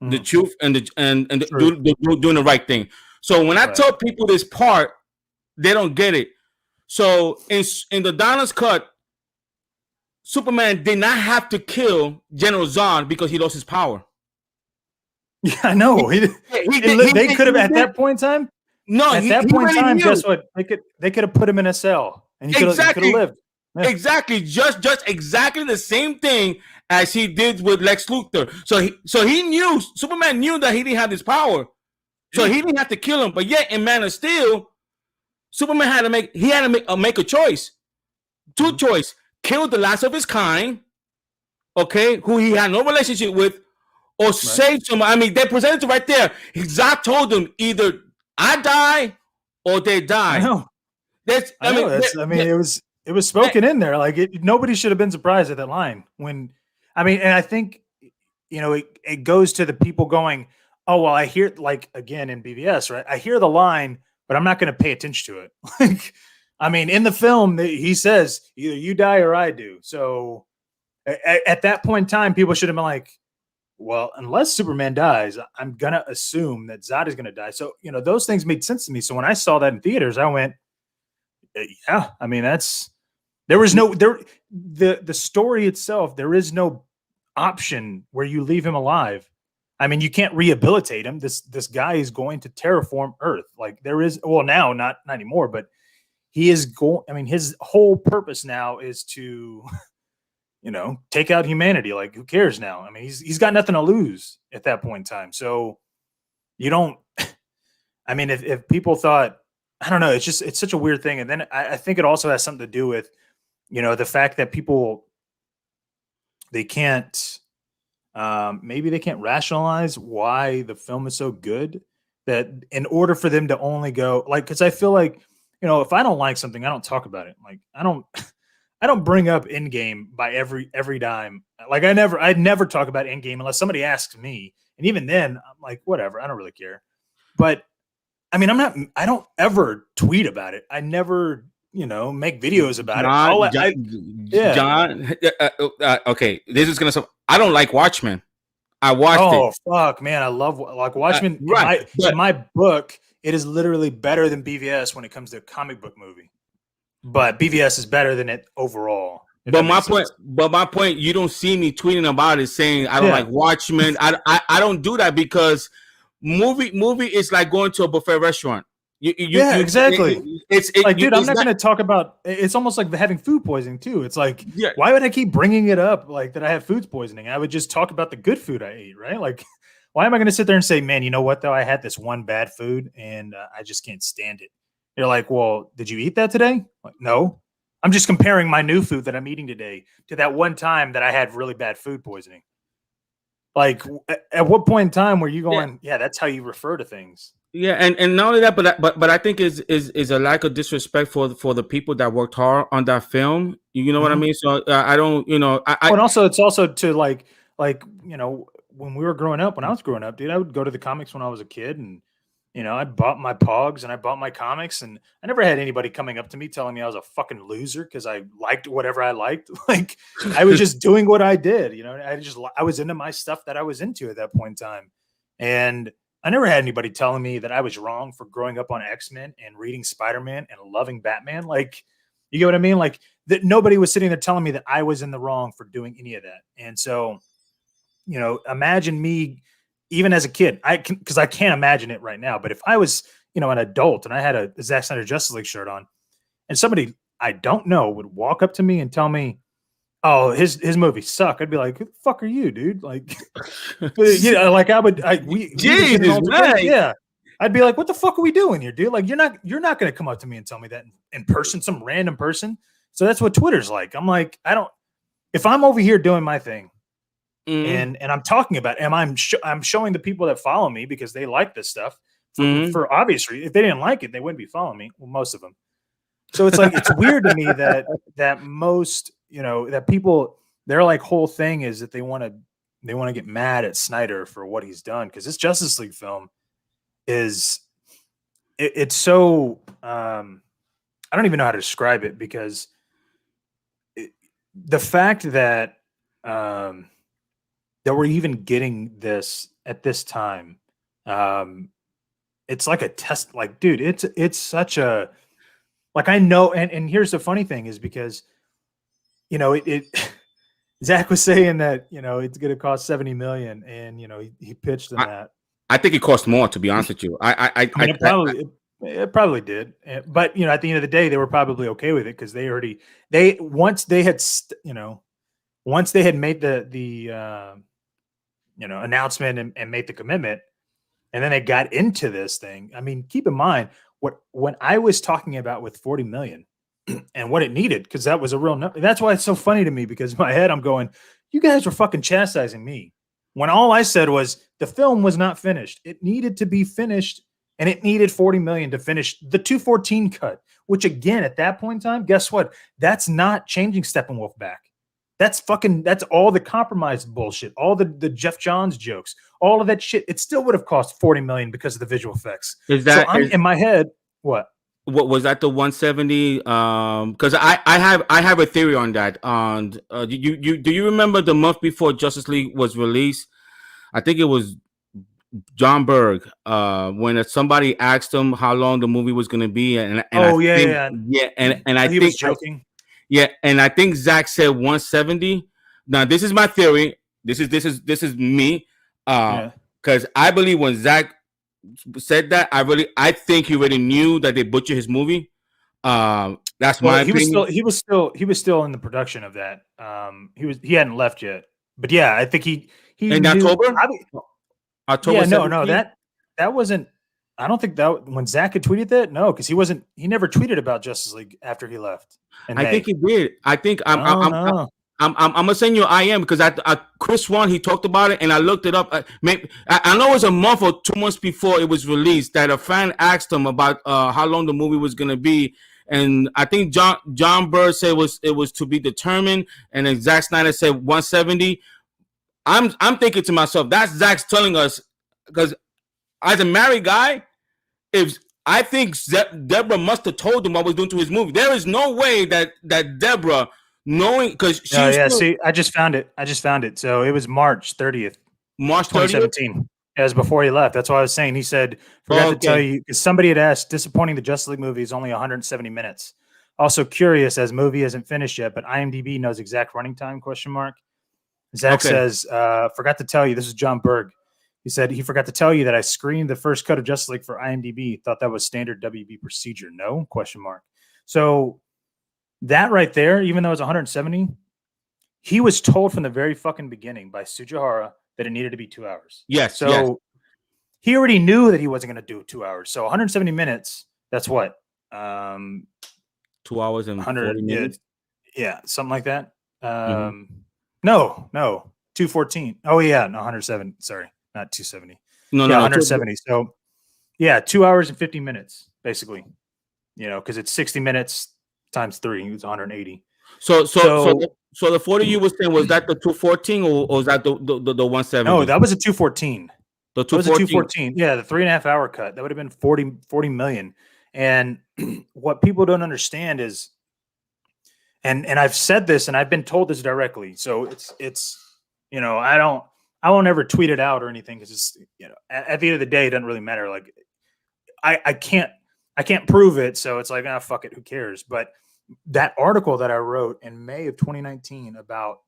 [SPEAKER 1] The truth and doing the right thing. So when I tell people this part, they don't get it. So in the Donner's cut, Superman did not have to kill General Zod because he lost his power.
[SPEAKER 2] Yeah, I know. They could have at that point in time.
[SPEAKER 1] No,
[SPEAKER 2] at that point in time, guess what? They could have put him in a cell, and he could have lived. Yeah.
[SPEAKER 1] Exactly, just exactly the same thing as he did with Lex Luthor. So he knew, Superman knew that he didn't have this power, so he didn't have to kill him. But yet in Man of Steel, Superman had to make a choice, two choice: kill the last of his kind, okay, who he had no relationship with, or save someone. I mean, they presented it right there. Zack told them, either I die or they die.
[SPEAKER 2] I know. It was spoken in there. Like, nobody should have been surprised at that line. And I think, it goes to the people going, oh, well, I hear, like, again, in BVS, right? I hear the line, but I'm not going to pay attention to it. Like, I mean, in the film, he says, either you die or I do. So at that point in time, people should have been like, well, unless Superman dies, I'm gonna assume that Zod is gonna die. So those things made sense to me. So when I saw that in theaters, I went, yeah. I mean, there was no there the story itself. There is no option where you leave him alive. I mean, you can't rehabilitate him. This guy is going to terraform Earth. Like there is, well, now not anymore, but he is going. I mean, his whole purpose now is to, take out humanity. Like, who cares now? I mean, he's got nothing to lose at that point in time. So you don't. I mean, if people thought, I don't know, it's such a weird thing. And then I think it also has something to do with, the fact that people they can't. Maybe they can't rationalize why the film is so good, that in order for them to only go like, because I feel like, if I don't like something, I don't talk about it. Like I don't I don't bring up Endgame by every dime. Like I'd never talk about Endgame unless somebody asks me, and even then I'm like, whatever, I don't really care. But I mean, I don't ever tweet about it. I never make videos about
[SPEAKER 1] John. Okay, this is gonna. I don't like Watchmen. I watched it.
[SPEAKER 2] Oh fuck, man! I love like Watchmen.
[SPEAKER 1] Right,
[SPEAKER 2] in my book, it is literally better than BVS when it comes to a comic book movie. But BVS is better than it overall.
[SPEAKER 1] But my point, you don't see me tweeting about it saying I don't like Watchmen. I don't do that because movie is like going to a buffet restaurant.
[SPEAKER 2] Exactly. It's like, dude, I'm not going to talk about. It's almost like having food poisoning too. It's like, why would I keep bringing it up? Like that I have food poisoning. I would just talk about the good food I ate, right? Like, why am I going to sit there and say, man, you know what though? I had this one bad food and I just can't stand it. You're like, well, did you eat that today? Like, no. I'm just comparing my new food that I'm eating today to that one time that I had really bad food poisoning. Like, at what point in time were you going? Yeah, that's how you refer to things.
[SPEAKER 1] Yeah, and not only that, but I think is a lack of disrespect for the people that worked hard on that film. You know what I mean? So I don't, and
[SPEAKER 2] also it's also to like when we were growing up, when I was growing up, dude, I would go to the comics when I was a kid, and I bought my Pogs and I bought my comics, and I never had anybody coming up to me telling me I was a fucking loser because I liked whatever I liked. Like I was just doing what I did. I was into my stuff that I was into at that point in time, and I never had anybody telling me that I was wrong for growing up on X-Men and reading Spider-Man and loving Batman. Like, you get what I mean? Like that nobody was sitting there telling me that I was in the wrong for doing any of that. And so, imagine me even as a kid, because I can't imagine it right now. But if I was, an adult and I had a Zack Snyder Justice League shirt on, and somebody I don't know would walk up to me and tell me, oh, his movie suck, I'd be like, who the fuck are you, dude? Like, like yeah. I'd be like, what the fuck are we doing here, dude? Like, you're not going to come up to me and tell me that in person, some random person. So that's what Twitter's like. I'm like, if I'm over here doing my thing and I'm talking about, I'm showing the people that follow me because they like this stuff for obvious reasons. If they didn't like it, they wouldn't be following me. Well, most of them. So it's like, it's weird to me that most, that people, their like whole thing is that they want to get mad at Snyder for what he's done. Cause this Justice League film it's so, I don't even know how to describe it, because the fact that we're even getting this at this time, it's like a test, like, dude, it's such a, like, I know. And here's the funny thing is because, Zack was saying that, it's going to cost 70 million, and, he pitched in that.
[SPEAKER 1] I think it cost more, to be honest with you. I
[SPEAKER 2] mean, it probably did. But, at the end of the day, they were probably okay with it because once they had made the announcement and made the commitment, and then they got into this thing. I mean, keep in mind when I was talking about with 40 million and what it needed, because that was a real number. That's why it's so funny to me, because in my head I'm going, you guys were fucking chastising me when all I said was the film was not finished. It needed to be finished, and it needed 40 million to finish the 214 cut, which again, at that point in time, guess what? That's not changing Steppenwolf back. That's all the compromise bullshit, all the Jeff Johns jokes, all of that shit. It still would have cost 40 million because of the visual effects. In my head, what
[SPEAKER 1] was that, the 170? Because I have a theory on that. Do you remember the month before Justice League was released? I think it was John Berg, when somebody asked him how long the movie was going to be, and I
[SPEAKER 2] Oh yeah,
[SPEAKER 1] think,
[SPEAKER 2] yeah.
[SPEAKER 1] yeah, and I
[SPEAKER 2] He was
[SPEAKER 1] think
[SPEAKER 2] joking.
[SPEAKER 1] yeah, and I think Zack said 170. Now this is my theory. This is me,
[SPEAKER 2] Yeah.
[SPEAKER 1] because I believe when Zack said that, I think he already knew that they butchered his movie. That's
[SPEAKER 2] Well,
[SPEAKER 1] my opinion.
[SPEAKER 2] he was still in the production of that. He hadn't left yet. But yeah, I think he
[SPEAKER 1] In
[SPEAKER 2] knew.
[SPEAKER 1] October, October
[SPEAKER 2] Yeah, no,
[SPEAKER 1] 17th.
[SPEAKER 2] that wasn't. I don't think that when Zach had tweeted that. No, because he wasn't. He never tweeted about Justice League after he left in
[SPEAKER 1] I think
[SPEAKER 2] May.
[SPEAKER 1] he did. I think
[SPEAKER 2] No, no.
[SPEAKER 1] I'm gonna send you IM because Chris One he talked about it and I looked it up. Maybe I know it was a month or 2 months before it was released that a fan asked him about how long the movie was gonna be, and I think John Bird said it was to be determined, and then Zack Snyder said 170. I'm thinking to myself that's Zack's telling us because as a married guy, if I think Deborah must have told him what was doing to his movie. There is no way that Deborah, knowing because she
[SPEAKER 2] Oh
[SPEAKER 1] used
[SPEAKER 2] yeah,
[SPEAKER 1] to
[SPEAKER 2] see, I just found it. I just found it. So it was March 30th,
[SPEAKER 1] March 30th.
[SPEAKER 2] 2017. It was before he left. That's why I was saying. He said, "Forgot
[SPEAKER 1] Oh,
[SPEAKER 2] to tell
[SPEAKER 1] okay,
[SPEAKER 2] you." Because somebody had asked, disappointing. The Justice League movie is only 170 minutes. Also curious, as movie isn't finished yet, but IMDb knows exact running time? Question mark. Zach
[SPEAKER 1] okay.
[SPEAKER 2] says, "Forgot to tell you." This is John Berg. He said he forgot to tell you that I screened the first cut of Justice League for IMDb. Thought that was standard WB procedure. No? Question mark. So that right there, even though it's 170, he was told from the very fucking beginning by Sujihara that it needed to be 2 hours.
[SPEAKER 1] Yes, yes.
[SPEAKER 2] So he already knew that he wasn't going to do 2 hours. So 170 minutes. That's what?
[SPEAKER 1] 2 hours and 40
[SPEAKER 2] 100. Yeah,
[SPEAKER 1] minutes.
[SPEAKER 2] yeah, something like that.
[SPEAKER 1] Mm-hmm.
[SPEAKER 2] No, 214. Oh yeah, no, 107. Sorry, not 270.
[SPEAKER 1] No, no,
[SPEAKER 2] Yeah,
[SPEAKER 1] no.
[SPEAKER 2] 170. So yeah, 2 hours and 50 minutes, basically. Because it's 60 minutes times three. It's 180.
[SPEAKER 1] So, so, so,
[SPEAKER 2] So
[SPEAKER 1] the, so the 40 you were saying was that the 214 or was that the
[SPEAKER 2] no,
[SPEAKER 1] 170?
[SPEAKER 2] that was a 214.
[SPEAKER 1] The
[SPEAKER 2] That was a
[SPEAKER 1] 214.
[SPEAKER 2] 214. Yeah, the 3.5 hour cut. That would have been 40 million. And what people don't understand is, and I've said this and I've been told this directly. So it's I won't ever tweet it out or anything because it's at the end of the day it doesn't really matter. Like I can't prove it, so it's like fuck it, who cares? But that article that I wrote in May of 2019 about,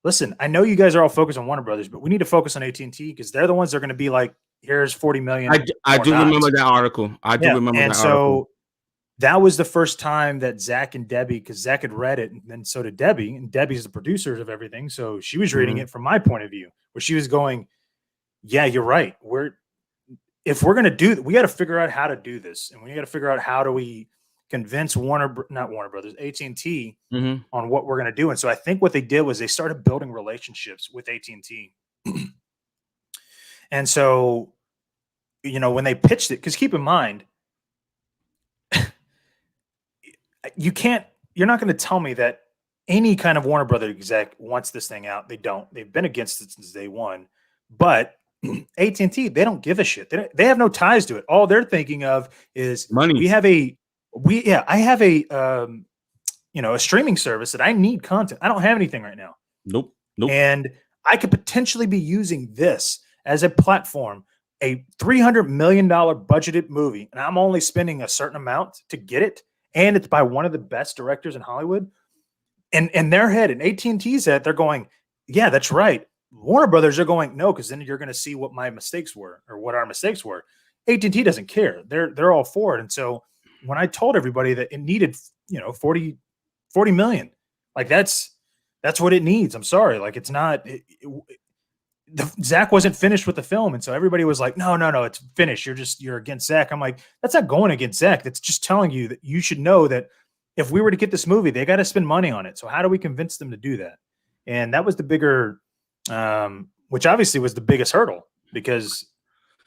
[SPEAKER 2] listen, I know you guys are all focused on Warner Brothers, but we need to focus on AT&T because they're the ones that are going to be like, here's 40 million.
[SPEAKER 1] I
[SPEAKER 2] Or
[SPEAKER 1] do
[SPEAKER 2] not.
[SPEAKER 1] remember that article. I do
[SPEAKER 2] Yeah,
[SPEAKER 1] remember
[SPEAKER 2] and
[SPEAKER 1] that article.
[SPEAKER 2] so that was the first time that Zach and Debbie, because Zach had read it, and then so did Debbie, and Debbie's the producer of everything, so she was reading
[SPEAKER 1] Mhm.
[SPEAKER 2] it from my point of view, where she was going, "Yeah, you're right. If we're gonna do, we got to figure out how to do this, and we got to figure out how do we convince not Warner Brothers, AT&T
[SPEAKER 1] Mhm.
[SPEAKER 2] on what we're gonna do." And so I think what they did was they started building relationships with AT&T, and so when they pitched it, because keep in mind, you're not going to tell me that any kind of Warner Brother exec wants this thing out. They don't. They've been against it since day one. But AT&T, they don't give a shit. They have no ties to it. All they're thinking of is
[SPEAKER 1] Money.
[SPEAKER 2] I have a streaming service that I need content. I don't have anything right now.
[SPEAKER 1] Nope. Nope.
[SPEAKER 2] And I could potentially be using this as a platform, a $300 million budgeted movie, and I'm only spending a certain amount to get it. And it's by one of the best directors in Hollywood. And in their head, and AT&T's head, they're going, yeah, that's right. Warner Brothers are going, no, because then you're going to see what my mistakes were or what our mistakes were. AT&T doesn't care. They're all for it. And so when I told everybody that it needed, 40 million, like that's what it needs. I'm sorry. Like it's not, Zach wasn't finished with the film. And so everybody was like, no, it's finished. You're against Zach. I'm like, that's not going against Zach. That's just telling you that you should know that if we were to get this movie, they got to spend money on it. So how do we convince them to do that? And that was the bigger, which obviously was the biggest hurdle, because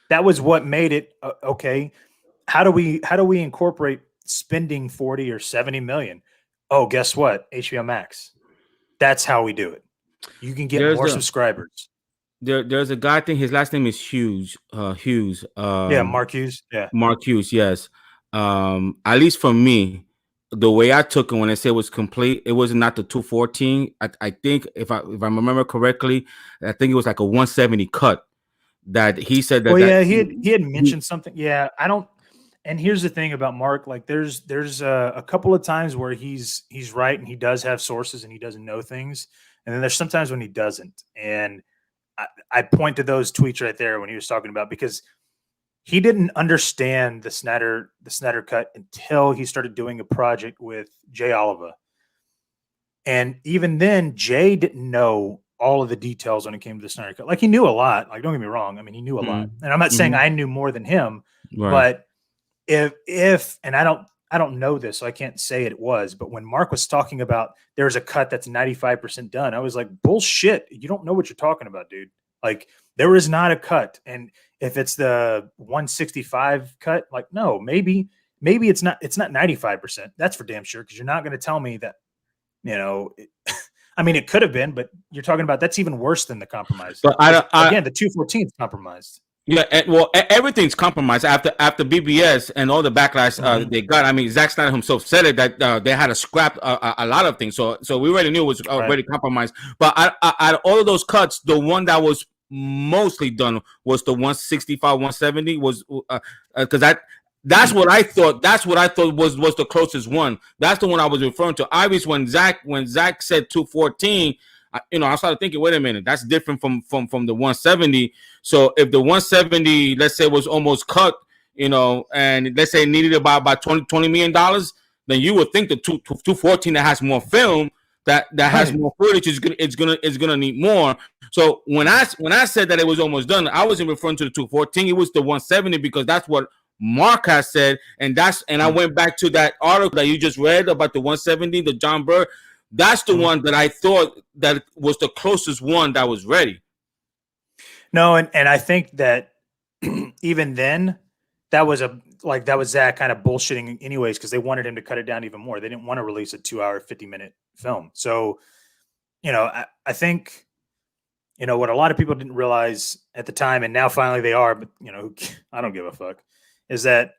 [SPEAKER 2] that was what made it okay. How do we incorporate spending 40 or 70 million? Oh, guess what? HBO Max. That's how we do it. You can get more subscribers.
[SPEAKER 1] There's a guy. I think his last name is Hughes. Hughes.
[SPEAKER 2] Yeah, Mark Hughes. Yeah,
[SPEAKER 1] Mark Hughes. Yes. At least for me, the way I took it when I say it was complete, it was not the 214. I think if I remember correctly, I think it was like a 170 cut that he said
[SPEAKER 2] Well,
[SPEAKER 1] that
[SPEAKER 2] yeah, he had mentioned something. Yeah, I don't. And here's the thing about Mark. Like, there's a couple of times where he's right and he does have sources and he doesn't know things, and then there's sometimes when he doesn't. And I point to those tweets right there when he was talking about, because he didn't understand the Snyder cut until he started doing a project with Jay Oliva. And even then, Jay didn't know all of the details when it came to the Snyder Cut. Like, he knew a lot. Like, don't get me wrong. I mean, he knew a lot. And I'm not saying I knew more than him,
[SPEAKER 1] right.
[SPEAKER 2] but if and I don't know this, so I can't say it was, but when Mark was talking about there's a cut that's 95% done, I was like, bullshit. You don't know what you're talking about, dude. Like, there is not a cut. And if it's the 165 cut, like, no, maybe it's not 95%. That's for damn sure, because you're not going to tell me that, I mean, it could have been, but you're talking about that's even worse than the compromise.
[SPEAKER 1] But
[SPEAKER 2] again, the 214 is compromised.
[SPEAKER 1] Yeah, everything's compromised after BBS and all the backlash they got. I mean, Zack Snyder himself said it that they had to scrap a lot of things. So we already knew it was already compromised. But out of all of those cuts, the one that was mostly done was the 165, 170 was because that's what I thought. That's what I thought was the closest one. That's the one I was referring to. Obviously, when Zack said 214. I started thinking, wait a minute, that's different from the 170. So if the 170, let's say, was almost cut, and let's say it needed about $20 million, then you would think the 214 that has more film, that has more footage is gonna need more. So when I said that it was almost done, I wasn't referring to the 214. It was the 170, because that's what Mark has said, and I went back to that article that you just read about the 170, the John Burr. That's the one that I thought that was the closest one that was ready.
[SPEAKER 2] No, and I think that even then, that was Zack kind of bullshitting anyways, because they wanted him to cut it down even more. They didn't want to release a 2-hour, 50-minute film. So, I think, what a lot of people didn't realize at the time, and now finally they are, but, I don't give a fuck, is that,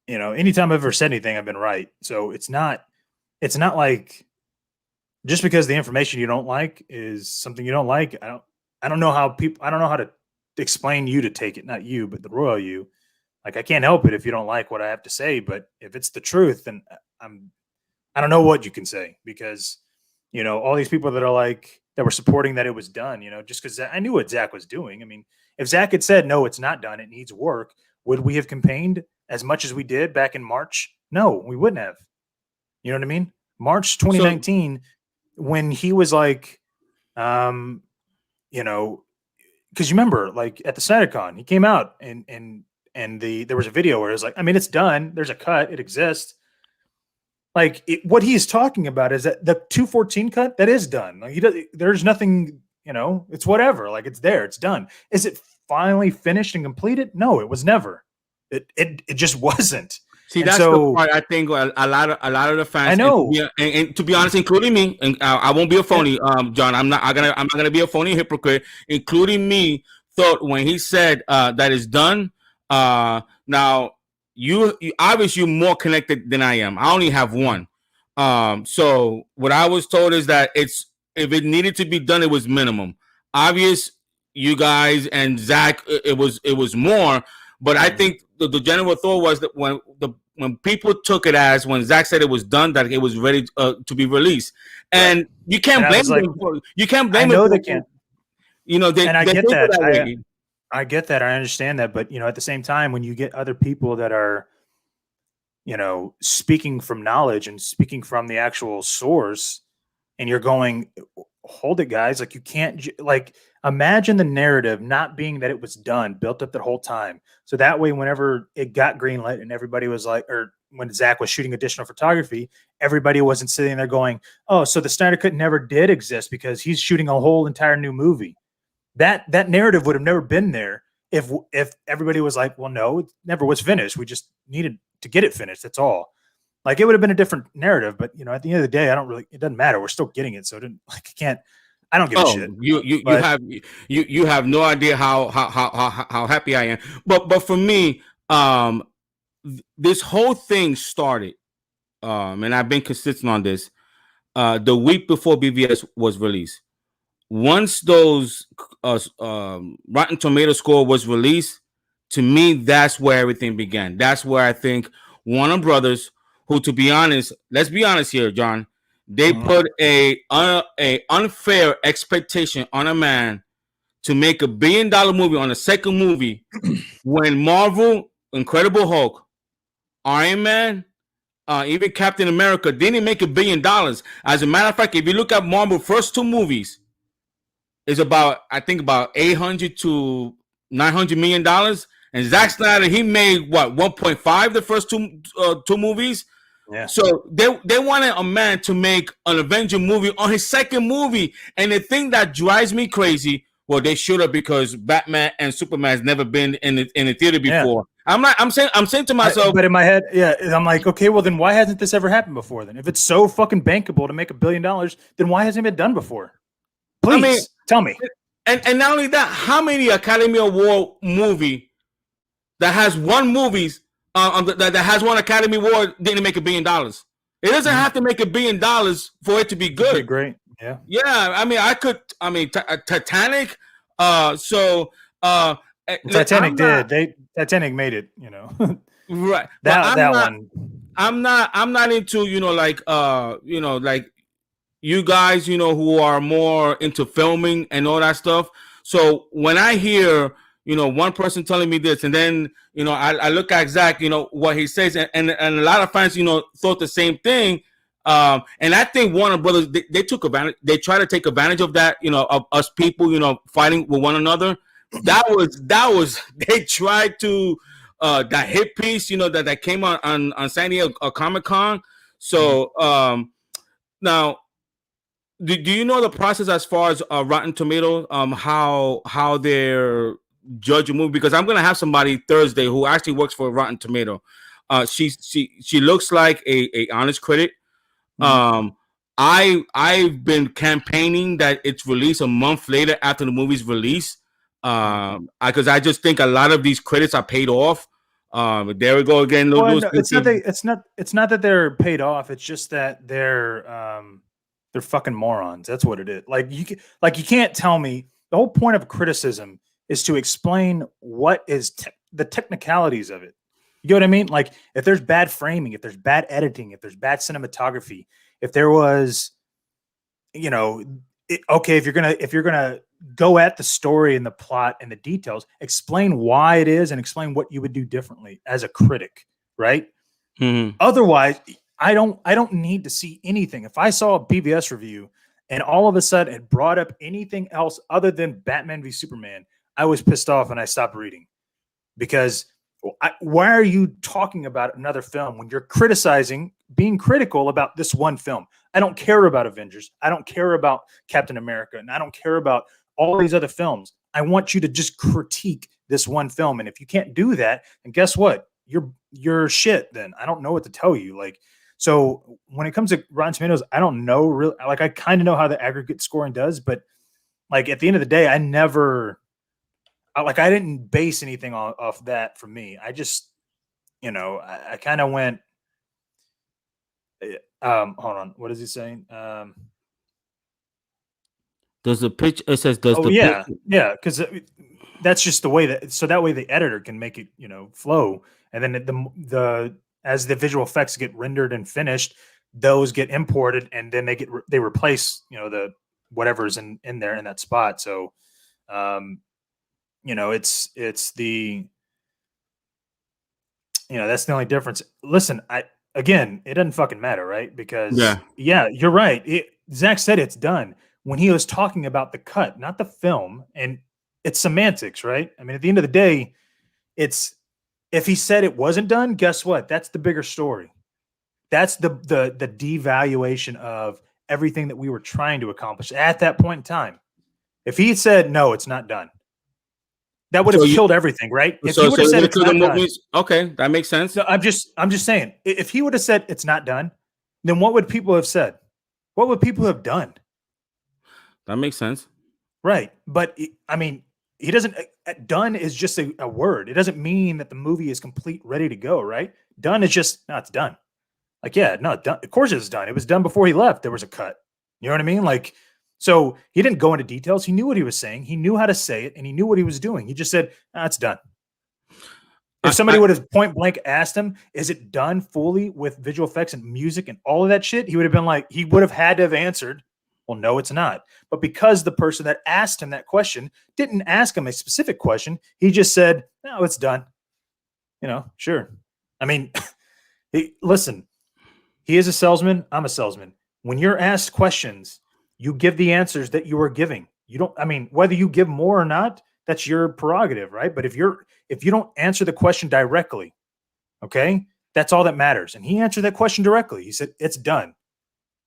[SPEAKER 2] anytime I've ever said anything, I've been right. So it's not like, just because the information you don't like is something you don't like, I don't know how to explain you to take it, not you, but the royal you. Like, I can't help it if you don't like what I have to say, but if it's the truth, then I don't know what you can say, because, all these people that were supporting that it was done, just because I knew what Zack was doing. I mean, if Zack had said, no, it's not done, it needs work, would we have campaigned as much as we did back in March? No, we wouldn't have. You know what I mean? March 2019. When he was like, because you remember, like, at the SnyderCon, he came out and there was a video where it was like, I mean, it's done. There's a cut. It exists. Like, what he's talking about is that the 214 cut, that is done. Like, there's nothing, it's whatever. Like, it's there. It's done. Is it finally finished and completed? No, it was never. It just wasn't.
[SPEAKER 1] See, that's the part I think a lot of the fans.
[SPEAKER 2] I know,
[SPEAKER 1] and to be honest, including me, and I won't be a phony, John. I'm not gonna be a phony hypocrite. Including me, thought when he said that it's done. Now you obviously you're more connected than I am. I only have one. So what I was told is that if it needed to be done, it was minimum. Obvious, you guys and Zack, it was more. But I think the general thought was that when people took it as when Zack said it was done, that it was ready to be released, and you can't blame them. You can't blame them.
[SPEAKER 2] I know they can't. I get
[SPEAKER 1] that.
[SPEAKER 2] I get that. I understand that. But at the same time, when you get other people that are, speaking from knowledge and speaking from the actual source, and you're going, hold it, guys. Like, you can't imagine the narrative not being that it was done, built up the whole time. So that way, whenever it got greenlit and everybody was like, or when Zack was shooting additional photography, everybody wasn't sitting there going, oh, so the Snyder Cut never did exist because he's shooting a whole entire new movie. That narrative would have never been there if everybody was like, well, no, it never was finished. We just needed to get it finished. That's all. Like, it would have been a different narrative, but at the end of the day, it doesn't matter. We're still getting it. So I don't give a shit.
[SPEAKER 1] You have no idea how happy I am. But for me, this whole thing started and I've been consistent on this. The week before BVS was released, once those Rotten Tomato score was released, to me, that's where everything began. That's where I think Warner Brothers, who, to be honest, let's be honest here, John, they put a unfair expectation on a man to make $1 billion movie on a second movie when Marvel, Incredible Hulk, Iron Man, even Captain America didn't make $1 billion. As a matter of fact, if you look at Marvel first two movies, is about, I think, about 800 to 900 million dollars, and Zack Snyder, he made what, 1.5 the first two movies.
[SPEAKER 2] Yeah.
[SPEAKER 1] So they wanted a man to make an Avenger movie on his second movie, and the thing that drives me crazy, well, they should have, because Batman and Superman has never been in the theater before. Yeah. I'm saying to myself,
[SPEAKER 2] but in my head, I'm like, okay, well then why hasn't this ever happened before? Then, if it's so fucking bankable to make $1 billion, then why hasn't it been done before? Please tell me.
[SPEAKER 1] And not only that, how many Academy Award movie that has won movies that has won Academy Award didn't make $1 billion? It doesn't have to make $1 billion for it to be good.
[SPEAKER 2] It'd be great. Yeah.
[SPEAKER 1] Yeah. Titanic.
[SPEAKER 2] Titanic did. Titanic made it.
[SPEAKER 1] Right.
[SPEAKER 2] That one.
[SPEAKER 1] I'm not into like you guys, who are more into filming and all that stuff. So when I hear, one person telling me this, and then, I look at Zack, what he says, and a lot of fans, thought the same thing. And I think Warner Brothers, they took advantage. They try to take advantage of that, of us people, fighting with one another. That was they tried to that hit piece, that came on San Diego Comic-Con. So now, do you know the process as far as Rotten Tomatoes, how they're judge a movie? Because I'm gonna have somebody Thursday who actually works for Rotten Tomato. She looks like a honest critic. I've been campaigning that it's released a month later after the movie's release, because I just think a lot of these critics are paid off. There we go again.
[SPEAKER 2] It's not that they're paid off. It's just that they're fucking morons. That's what it is. Like you can't tell me the whole point of criticism is to explain what is the technicalities of it. You know what I mean? Like, if there's bad framing, if there's bad editing, if there's bad cinematography, if there was, if you're gonna go at the story and the plot and the details, explain why it is and explain what you would do differently as a critic, right?
[SPEAKER 1] Mm-hmm.
[SPEAKER 2] Otherwise, I don't need to see anything. If I saw a BVS review and all of a sudden it brought up anything else other than Batman v Superman, I was pissed off and I stopped reading. Because why are you talking about another film when you're being critical about this one film? I don't care about Avengers. I don't care about Captain America. And I don't care about all these other films. I want you to just critique this one film. And if you can't do that, then guess what? You're shit then. I don't know what to tell you. Like, so when it comes to Rotten Tomatoes, I don't know really. Like, I kind of know how the aggregate scoring does, but like at the end of the day, I didn't base anything off that for me. I just, I kind of went, hold on. What is he saying?
[SPEAKER 1] Does the pitch, it says, does the
[SPEAKER 2] pitch? Yeah. Cause that's just the way that way the editor can make it, flow. And then as the visual effects get rendered and finished, those get imported and then they replace, the whatever's in there in that spot. So, it's the, that's the only difference. Listen, it doesn't fucking matter, right? Because yeah, you're right. Zack said it's done when he was talking about the cut, not the film, and it's semantics, right? I mean, at the end of the day, if he said it wasn't done, guess what? That's the bigger story. That's the devaluation of everything that we were trying to accomplish at that point in time. If he had said no, it's not done, that would have killed everything, right? If he would have said it's not done,
[SPEAKER 1] okay, that makes sense.
[SPEAKER 2] No, I'm just saying, if he would have said it's not done, then what would people have said? What would people have done?
[SPEAKER 1] That makes sense,
[SPEAKER 2] right? But I mean, he doesn't. Done is just a word. It doesn't mean that the movie is complete, ready to go, right? Done is just, no, it's done. Like, yeah, no, of course it's done. It was done before he left. There was a cut. You know what I mean? Like, so he didn't go into details. He knew what he was saying. He knew how to say it, and he knew what he was doing. He just said, it's done. If somebody would have point blank asked him, is it done fully with visual effects and music and all of that shit? He would have been like, he would have had to have answered, well, no, it's not. But because the person that asked him that question didn't ask him a specific question, he just said, no, it's done. You know, sure. I mean, listen, he is a salesman. I'm a salesman. When you're asked questions, you give the answers that you are giving. You don't, I mean, whether you give more or not, that's your prerogative, right? But if you don't answer the question directly, okay, that's all that matters. And he answered that question directly. He said, it's done.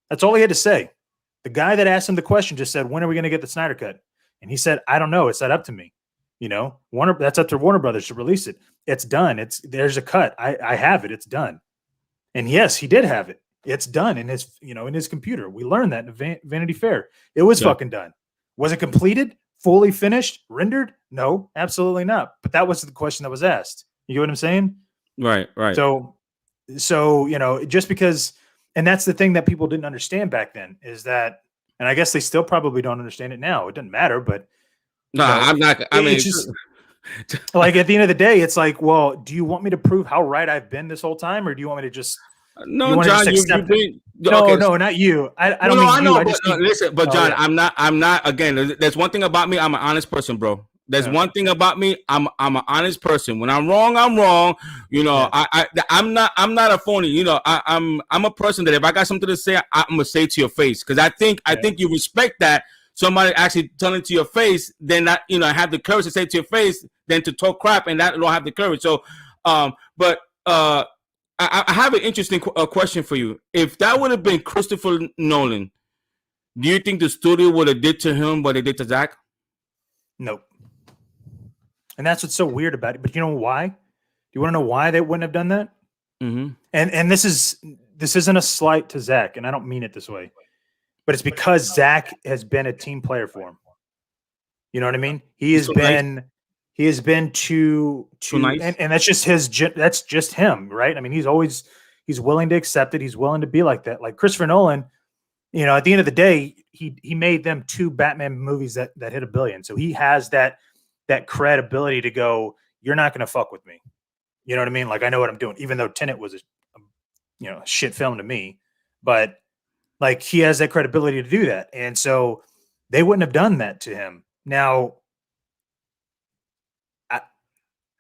[SPEAKER 2] That's all he had to say. The guy that asked him the question just said, when are we going to get the Snyder Cut? And he said, I don't know. It's not up to me. You know, that's up to Warner Brothers to release it. It's done. There's a cut. I have it. It's done. And yes, he did have it. It's done in his computer. We learned that in Vanity Fair. It was fucking done. Was it completed? Fully finished? Rendered? No, absolutely not. But that was the question that was asked. You get what I'm saying?
[SPEAKER 1] Right.
[SPEAKER 2] So, just because, and that's the thing that people didn't understand back then is that, and I guess they still probably don't understand it now. It doesn't matter, but
[SPEAKER 1] no, I'm not. I mean,
[SPEAKER 2] it's just like at the end of the day, it's like, well, do you want me to prove how right I've been this whole time, or do you want me to just?
[SPEAKER 1] No, John,
[SPEAKER 2] no, not you. I don't mean you.
[SPEAKER 1] Listen, but John, yeah. I'm not. Again, there's one thing about me. I'm an honest person, bro. There's one thing about me. I'm an honest person. When I'm wrong, I'm wrong. You know, I'm not a phony. You know, I'm a person that if I got something to say, I'm gonna say it to your face because I think you respect that. Somebody actually telling to your face, then that have the courage to say it to your face, than to talk crap and that don't have the courage. So, I have an interesting question for you. If that would have been Christopher Nolan, do you think the studio would have did to him what they did to Zack?
[SPEAKER 2] Nope. And that's what's so weird about it. But you know why? Do you want to know why they wouldn't have done that?
[SPEAKER 1] Mm-hmm.
[SPEAKER 2] And this isn't a slight to Zack, and I don't mean it this way, but it's because Zack has been a team player for him. You know what I mean? He has been too nice. And that's just him, right? I mean, he's willing to accept it. He's willing to be like that. Like Christopher Nolan, at the end of the day, he made them 2 Batman movies that hit $1 billion. So he has that credibility to go, you're not going to fuck with me. You know what I mean? Like, I know what I'm doing, even though Tenet was a shit film to me, but like he has that credibility to do that. And so they wouldn't have done that to him. Now,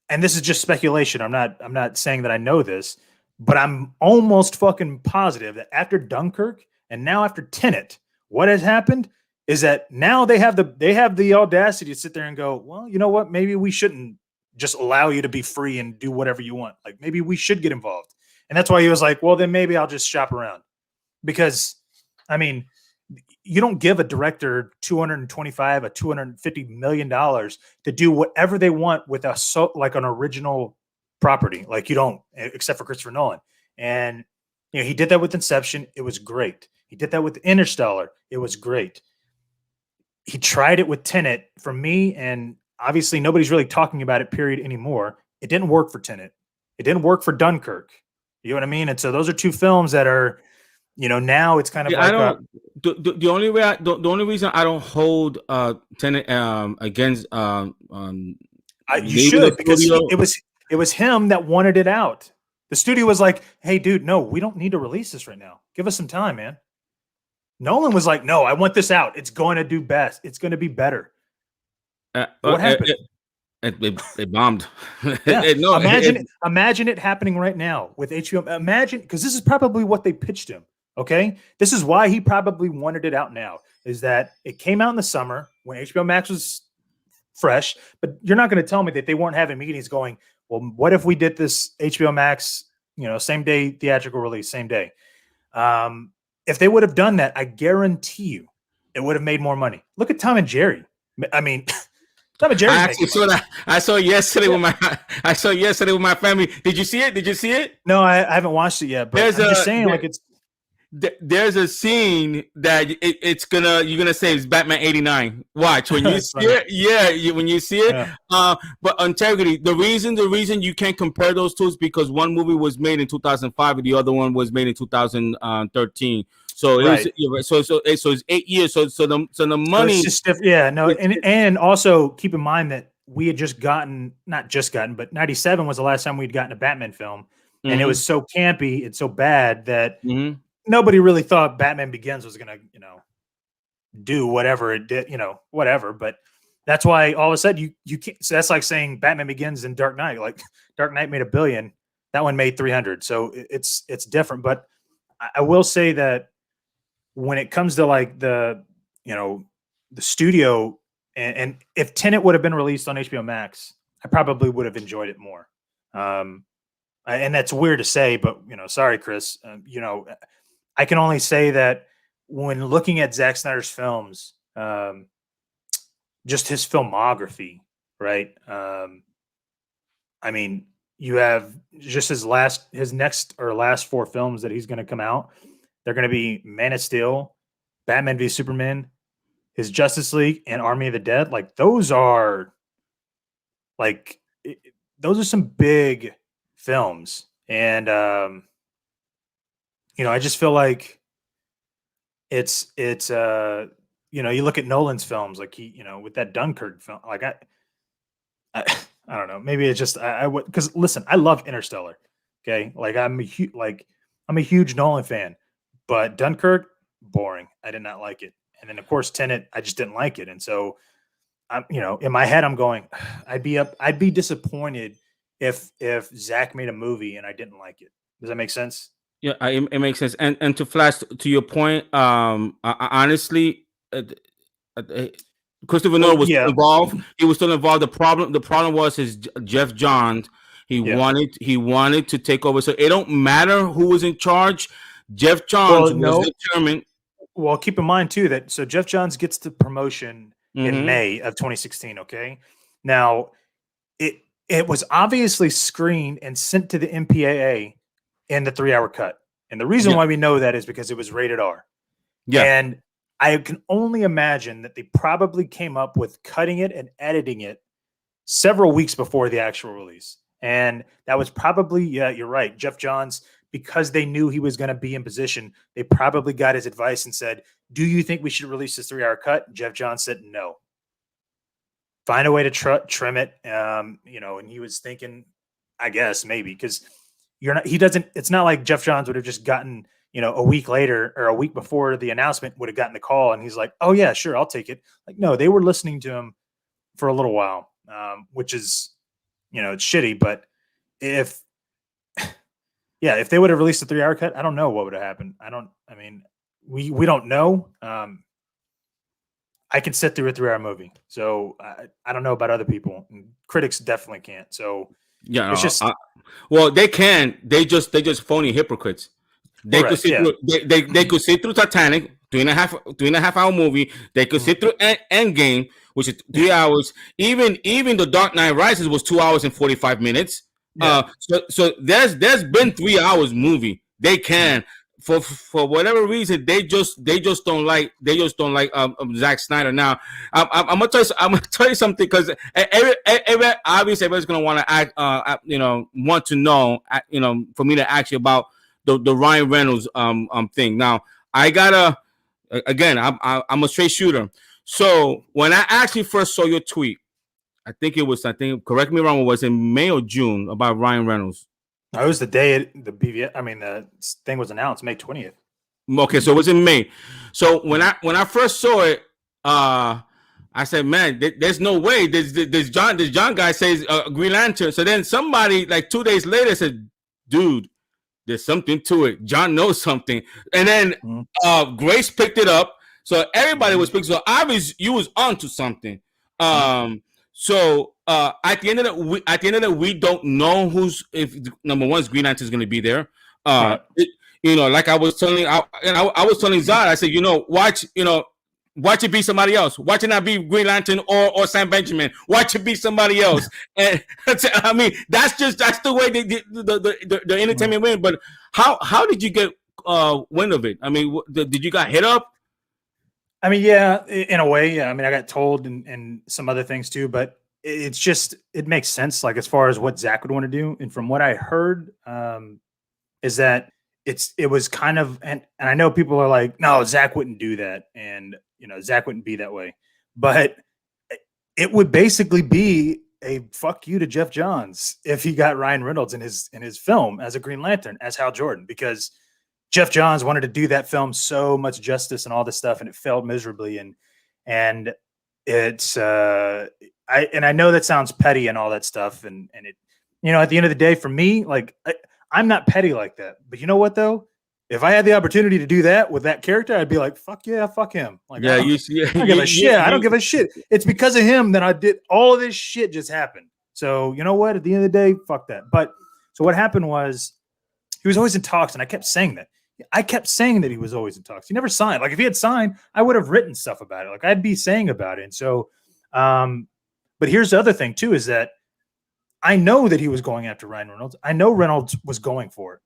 [SPEAKER 2] and this is just speculation. I'm not saying that I know this, but I'm almost fucking positive that after Dunkirk and now after Tenet, what has happened is that now they have the audacity to sit there and go, well, you know what? Maybe we shouldn't just allow you to be free and do whatever you want. Like maybe we should get involved. And that's why he was like, well, then maybe I'll just shop around. Because I mean, you don't give a director $225 or $250 million to do whatever they want with like an original property. Like you don't, except for Christopher Nolan. And he did that with Inception. It was great. He did that with Interstellar. It was great. He tried it with Tenet for me, and obviously nobody's really talking about it, period, anymore. It didn't work for Tenet. It didn't work for Dunkirk. You know what I mean? And so those are 2 films that are, now it's kind of like
[SPEAKER 1] the only reason I don't hold Tenet against
[SPEAKER 2] you should, because it was him that wanted it out. The studio was like, hey dude, no, we don't need to release this right now. Give us some time, man. Nolan was like, no, I want this out. It's going to do best. It's going to be better. What happened?
[SPEAKER 1] It bombed.
[SPEAKER 2] Yeah. Imagine it happening right now with HBO. Imagine, because this is probably what they pitched him. Okay, this is why he probably wanted it out now. Is that it came out in the summer when HBO Max was fresh, but you're not going to tell me that they weren't having meetings going, well, what if we did this HBO Max, same day theatrical release, same day. If they would have done that, I guarantee you it would have made more money. Look at Tom and Jerry. I mean, Tom and Jerry.
[SPEAKER 1] I saw yesterday with my family. Did you see it?
[SPEAKER 2] No, I haven't watched it yet. But I'm just saying, like it's.
[SPEAKER 1] there's a scene that you're gonna say it's Batman '89. Watch when you
[SPEAKER 2] It's
[SPEAKER 1] see
[SPEAKER 2] funny.
[SPEAKER 1] it. Yeah, when you see it.
[SPEAKER 2] Yeah.
[SPEAKER 1] But integrity. The reason you can't compare those two is because one movie was made in 2005 and the other one was made in 2013. So it was
[SPEAKER 2] Right.
[SPEAKER 1] so it's 8 years. So the
[SPEAKER 2] So it's
[SPEAKER 1] money.
[SPEAKER 2] just different. Yeah. No. And also keep in mind that we had just gotten, not just gotten, but 97 was the last time we'd gotten a Batman film. And it
[SPEAKER 1] Mm-hmm,
[SPEAKER 2] was so campy and so bad that
[SPEAKER 1] mm-hmm.
[SPEAKER 2] nobody really thought Batman Begins was going to, do whatever it did, whatever. But that's why all of a sudden you can't. So that's like saying Batman Begins and Dark Knight. Like Dark Knight made $1 billion, that one made 300. So it's different. But I will say that when it comes to like the studio, and if Tenet would have been released on HBO Max, I probably would have enjoyed it more. Um, and that's weird to say, but sorry, Chris. I can only say that when looking at Zack Snyder's films, just his filmography, right? I mean, you have just his next or last four films that he's going to come out. They're going to be Man of Steel, Batman v Superman, his Justice League, and Army of the Dead. Like like those are some big films, and I just feel like it's you look at Nolan's films, like he with that Dunkirk film, like I, I don't know, maybe it's just I would, because listen, I love Interstellar, okay, like I'm a huge Nolan fan, but Dunkirk, boring, I did not like it, and then of course Tenet, I just didn't like it, and so I'm in my head I'm going, I'd be disappointed if Zach made a movie and I didn't like it. Does that make sense?
[SPEAKER 1] Yeah, it makes sense. And to flash to your point, honestly, uh, Christopher
[SPEAKER 2] Well,
[SPEAKER 1] Nolan was still
[SPEAKER 2] yeah,
[SPEAKER 1] involved. He was still involved. The problem was his Jeff Johns.
[SPEAKER 2] yeah.
[SPEAKER 1] He wanted to take over. So it don't matter who was in charge. Jeff Johns
[SPEAKER 2] Well,
[SPEAKER 1] was
[SPEAKER 2] no.
[SPEAKER 1] determined.
[SPEAKER 2] Well, keep in mind too that so Jeff Johns gets the promotion in
[SPEAKER 1] Hmm.
[SPEAKER 2] May of 2016. Okay, now it was obviously screened and sent to the MPAA in the 3 hour cut, and the reason
[SPEAKER 1] Yeah,
[SPEAKER 2] why we know that is because it was rated R.
[SPEAKER 1] yeah,
[SPEAKER 2] And I can only imagine that they probably came up with cutting it and editing it several weeks before the actual release. And that was probably, yeah, you're right. Jeff Johns, because they knew he was going to be in position, they probably got his advice and said, "Do you think we should release this 3 hour cut?" Jeff Johns said, "No. Find a way to trim it." And he was thinking, I guess maybe because he doesn't, it's not like Jeff Johns would have just gotten, a week later or a week before the announcement would have gotten the call and he's like, "Oh yeah, sure, I'll take it." Like, no, they were listening to him for a little while, which is, it's shitty. But if, yeah, if they would have released a 3 hour cut, I don't know what would have happened. I mean, we don't know. I can sit through a 3 hour movie. So I don't know about other people. Critics definitely can't. So
[SPEAKER 1] yeah.
[SPEAKER 2] it's just,
[SPEAKER 1] Well, they can. They just phony hypocrites. They could
[SPEAKER 2] correct.
[SPEAKER 1] sit
[SPEAKER 2] Yeah.
[SPEAKER 1] through. They could sit through Titanic, 3.5 hour movie. They could
[SPEAKER 2] Mhm.
[SPEAKER 1] sit through Endgame, which is 3 hours. Even the Dark Knight Rises was 2 hours and 45 minutes.
[SPEAKER 2] Yeah.
[SPEAKER 1] So there's been 3 hours movie. They can for whatever reason they just don't like Zack Snyder. Now I'm gonna tell you something because obviously everybody's gonna want to want to know for me to ask you about the Ryan Reynolds thing. Now I gotta again I'm a straight shooter. So when I actually first saw your tweet, I think correct me wrong, was in May or June about Ryan Reynolds.
[SPEAKER 2] That was the day the BVS, I mean, the thing was announced, May 20th.
[SPEAKER 1] Okay, so it was in May. So when I first saw it, I said, "Man, there's no way." This John guy says Green Lantern. So then somebody like 2 days later said, "Dude, there's something to it. John knows something." And then
[SPEAKER 2] Mhm.
[SPEAKER 1] Grace picked it up. So everybody
[SPEAKER 2] Mhm.
[SPEAKER 1] was picking. So obviously you was onto something.
[SPEAKER 2] Mhm.
[SPEAKER 1] So at the end of we don't know who's if number one is Green Lantern is going to be there.
[SPEAKER 2] Right.
[SPEAKER 1] Like I was telling Zod, I said, watch it be somebody else. Watch it not be Green Lantern or Sam Benjamin. Watch it be somebody else. And I mean, that's the way the
[SPEAKER 2] Mhm.
[SPEAKER 1] entertainment went. But how did you get win of it? I mean, did you got hit up?
[SPEAKER 2] I mean, yeah, in a way, yeah. I mean, I got told and some other things too, but it's just it makes sense. Like as far as what Zach would want to do, and from what I heard, is that it was kind of and I know people are like, no, Zach wouldn't do that, and Zach wouldn't be that way, but it would basically be a fuck you to Jeff Johns if he got Ryan Reynolds in his film as a Green Lantern as Hal Jordan, because Jeff Johns wanted to do that film so much justice and all this stuff, and it failed miserably. And it's I know that sounds petty and all that stuff, and it at the end of the day, for me, like I'm not petty like that. But you know what though? If I had the opportunity to do that with that character, I'd be like, fuck yeah, fuck him. Like,
[SPEAKER 1] Yeah,
[SPEAKER 2] I don't give a shit. I don't give a shit. It's because of him that I did all of this shit just happened. So you know what? At the end of the day, fuck that. But so what happened was he was always in talks, and I kept saying that. I kept saying that he was always in talks. He never signed. Like if he had signed, I would have written stuff about it. Like I'd be saying about it. And so, but here's the other thing too, is that I know that he was going after Ryan Reynolds. I know Reynolds was going for it.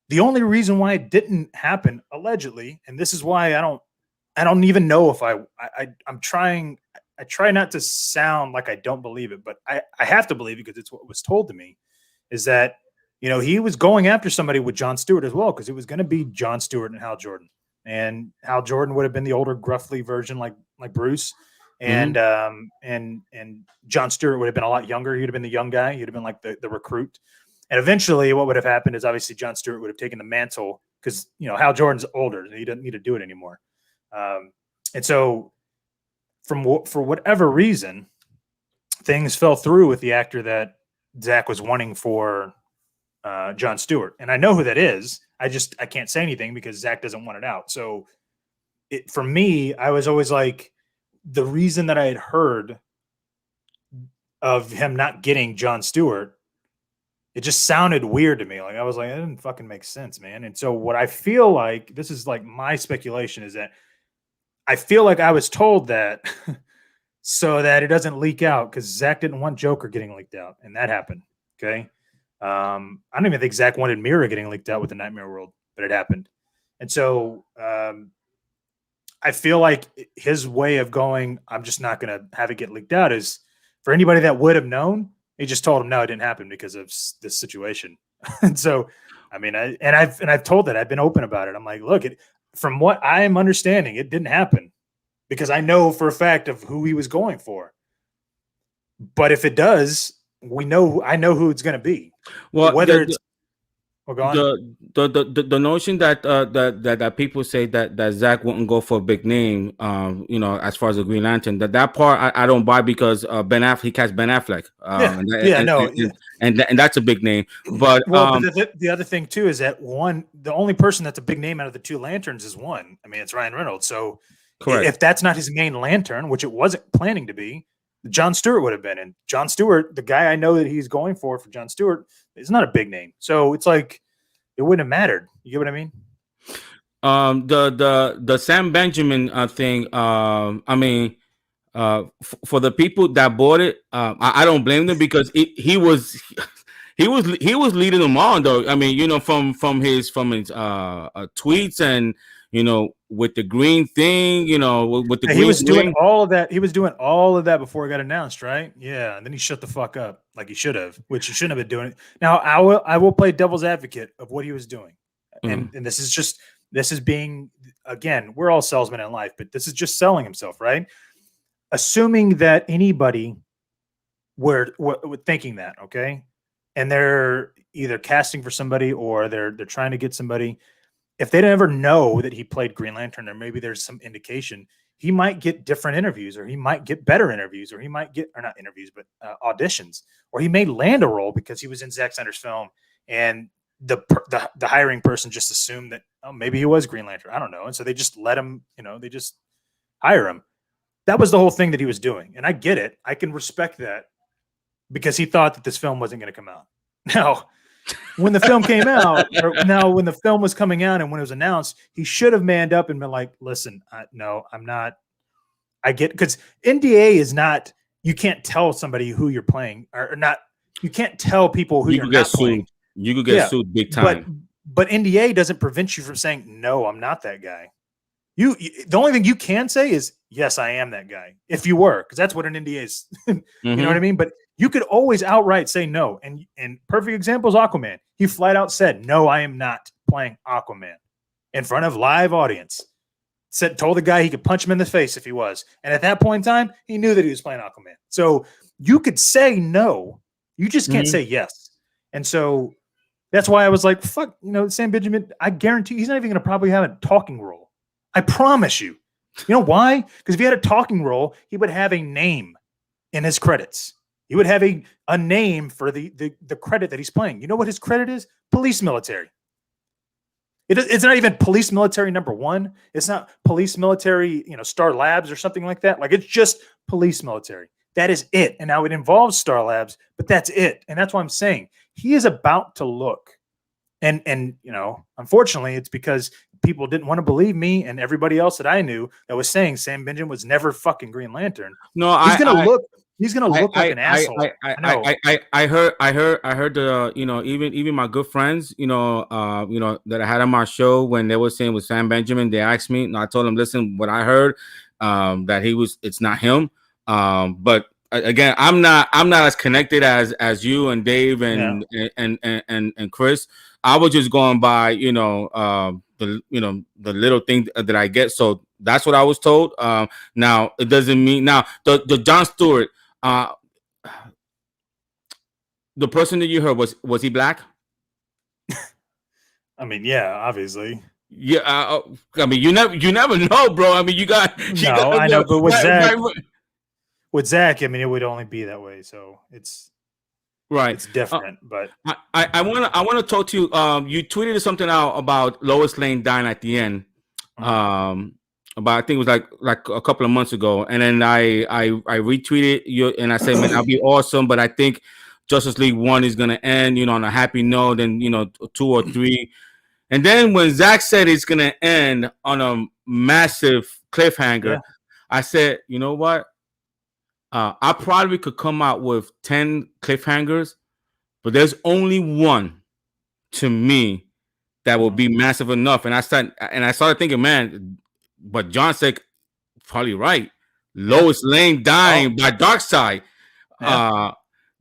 [SPEAKER 2] The only reason why it didn't happen, allegedly, and this is why I don't even know if I'm trying. I try not to sound like I don't believe it, but I have to believe it because it's what was told to me, is that he was going after somebody with Jon Stewart as well, because it was going to be Jon Stewart and Hal Jordan, and Hal Jordan would have been the older, gruffly version like Bruce, and and Jon Stewart would have been a lot younger. He would have been the young guy. He'd have been like the recruit. And eventually what would have happened is obviously Jon Stewart would have taken the mantle because, Hal Jordan's older. He doesn't need to do it anymore. And so for whatever reason, things fell through with the actor that Zach was wanting for Jon Stewart. And I know who that is. I can't say anything because Zach doesn't want it out. So for me, I was always like, the reason that I had heard of him not getting Jon Stewart, it just sounded weird to me. Like I was like, it didn't fucking make sense, man. And so what I feel like, this is like my speculation, is that I feel like I was told that so that it doesn't leak out, because Zach didn't want Joker getting leaked out, and that happened. Okay. I don't even think Zach wanted Mira getting leaked out with the Nightmare World, but it happened. And so I feel like his way of going, I'm just not going to have it get leaked out, is for anybody that would have known, he just told him, no, it didn't happen because of this situation. And so, I mean, I've told that. I've been open about it. I'm like, look, from what I am understanding, it didn't happen because I know for a fact of who he was going for. But if it does, I know who it's going to be.
[SPEAKER 1] Well,
[SPEAKER 2] whether it's
[SPEAKER 1] the notion that that people say that Zach wouldn't go for a big name, as far as the Green Lantern, that part I don't buy, because Ben Affleck, he cast Ben Affleck, and that's a big name. But
[SPEAKER 2] but the other thing too is that the only person that's a big name out of the two Lanterns is one. I mean, it's Ryan Reynolds. So correct. If that's not his main Lantern, which it wasn't planning to be, Jon Stewart would have been. And Jon Stewart, the guy I know that he's going for Jon Stewart, is not a big name. So it's like it wouldn't have mattered. You get what I mean?
[SPEAKER 1] The Sam Benjamin thing. I mean, for the people that bought it, I don't blame them, because he was leading them on, though. I mean, from his tweets, and with the green thing, with the green,
[SPEAKER 2] he was doing all of that. He was doing all of that before it got announced, right? Yeah, and then he shut the fuck up, like he should have, which he shouldn't have been doing. Now I will play devil's advocate of what he was doing, and this is being, again, we're all salesmen in life, but this is just selling himself, right? Assuming that anybody were thinking that, okay, and they're either casting for somebody or they're trying to get somebody. If they never know that he played Green Lantern, or maybe there's some indication, he might get different interviews, or he might get better interviews, or he might get, or not interviews, but auditions, or he may land a role because he was in Zack Snyder's film, and the hiring person just assumed that, oh, maybe he was Green Lantern. I don't know. And so they just let him, they just hire him. That was the whole thing that he was doing. And I get it. I can respect that, because he thought that this film wasn't going to come out. Now, when the film came out, when the film was coming out and when it was announced, he should have manned up and been like, listen, no, I'm not. I get, because NDA is not, you can't tell somebody who you're playing, or not. You can't tell people who you're not playing.
[SPEAKER 1] You could get sued big time.
[SPEAKER 2] But NDA doesn't prevent you from saying, no, I'm not that guy. The only thing you can say is, yes, I am that guy. If you were, because that's what an NDA is. You know what I mean? But you could always outright say no. And perfect example is Aquaman. He flat out said, no, I am not playing Aquaman in front of live audience. Told the guy he could punch him in the face if he was. And at that point in time, he knew that he was playing Aquaman. So you could say no. You just can't say yes. And so that's why I was like, fuck, Sam Benjamin, I guarantee he's not even going to probably have a talking role. I promise you. You know why? Because if he had a talking role, he would have a name in his credits. He would have a name for the credit that he's playing. You know what his credit is? Police military. It's not even police military #1. It's not police military, Star Labs or something like that. Like, it's just police military. That is it. And now it involves Star Labs, but that's it. And that's what I'm saying. He is about to look. And unfortunately, it's because people didn't want to believe me and everybody else that I knew that was saying Sam Benjamin was never fucking Green Lantern.
[SPEAKER 1] No,
[SPEAKER 2] he's gonna look like an asshole.
[SPEAKER 1] I heard the even my good friends that I had on my show when they were saying with Sam Benjamin, they asked me, and I told them, listen, what I heard that it's not him. But again, I'm not as connected as you and Dave and Chris. I was just going by the little thing that I get. So that's what I was told. Now it doesn't mean now the John Stewart, the person that you heard, was he black?
[SPEAKER 2] I mean, yeah, obviously.
[SPEAKER 1] Yeah, I mean, you never know, bro. I mean,
[SPEAKER 2] I know, but with Zack, I mean, it would only be that way. So it's
[SPEAKER 1] right.
[SPEAKER 2] It's different, but
[SPEAKER 1] I want to talk to you. You tweeted something out about Lois Lane dying at the end. About, I think it was like a couple of months ago, and then I retweeted you, and I said, man, that'll be awesome. But I think Justice League 1 is gonna end, on a happy note, and 2 or 3. And then when Zack said it's gonna end on a massive cliffhanger, I said, you know what? I probably could come out with 10 cliffhangers, but there's only one to me that will be massive enough. And I started thinking, man, but John said probably right. Lois Lane dying by Darkseid.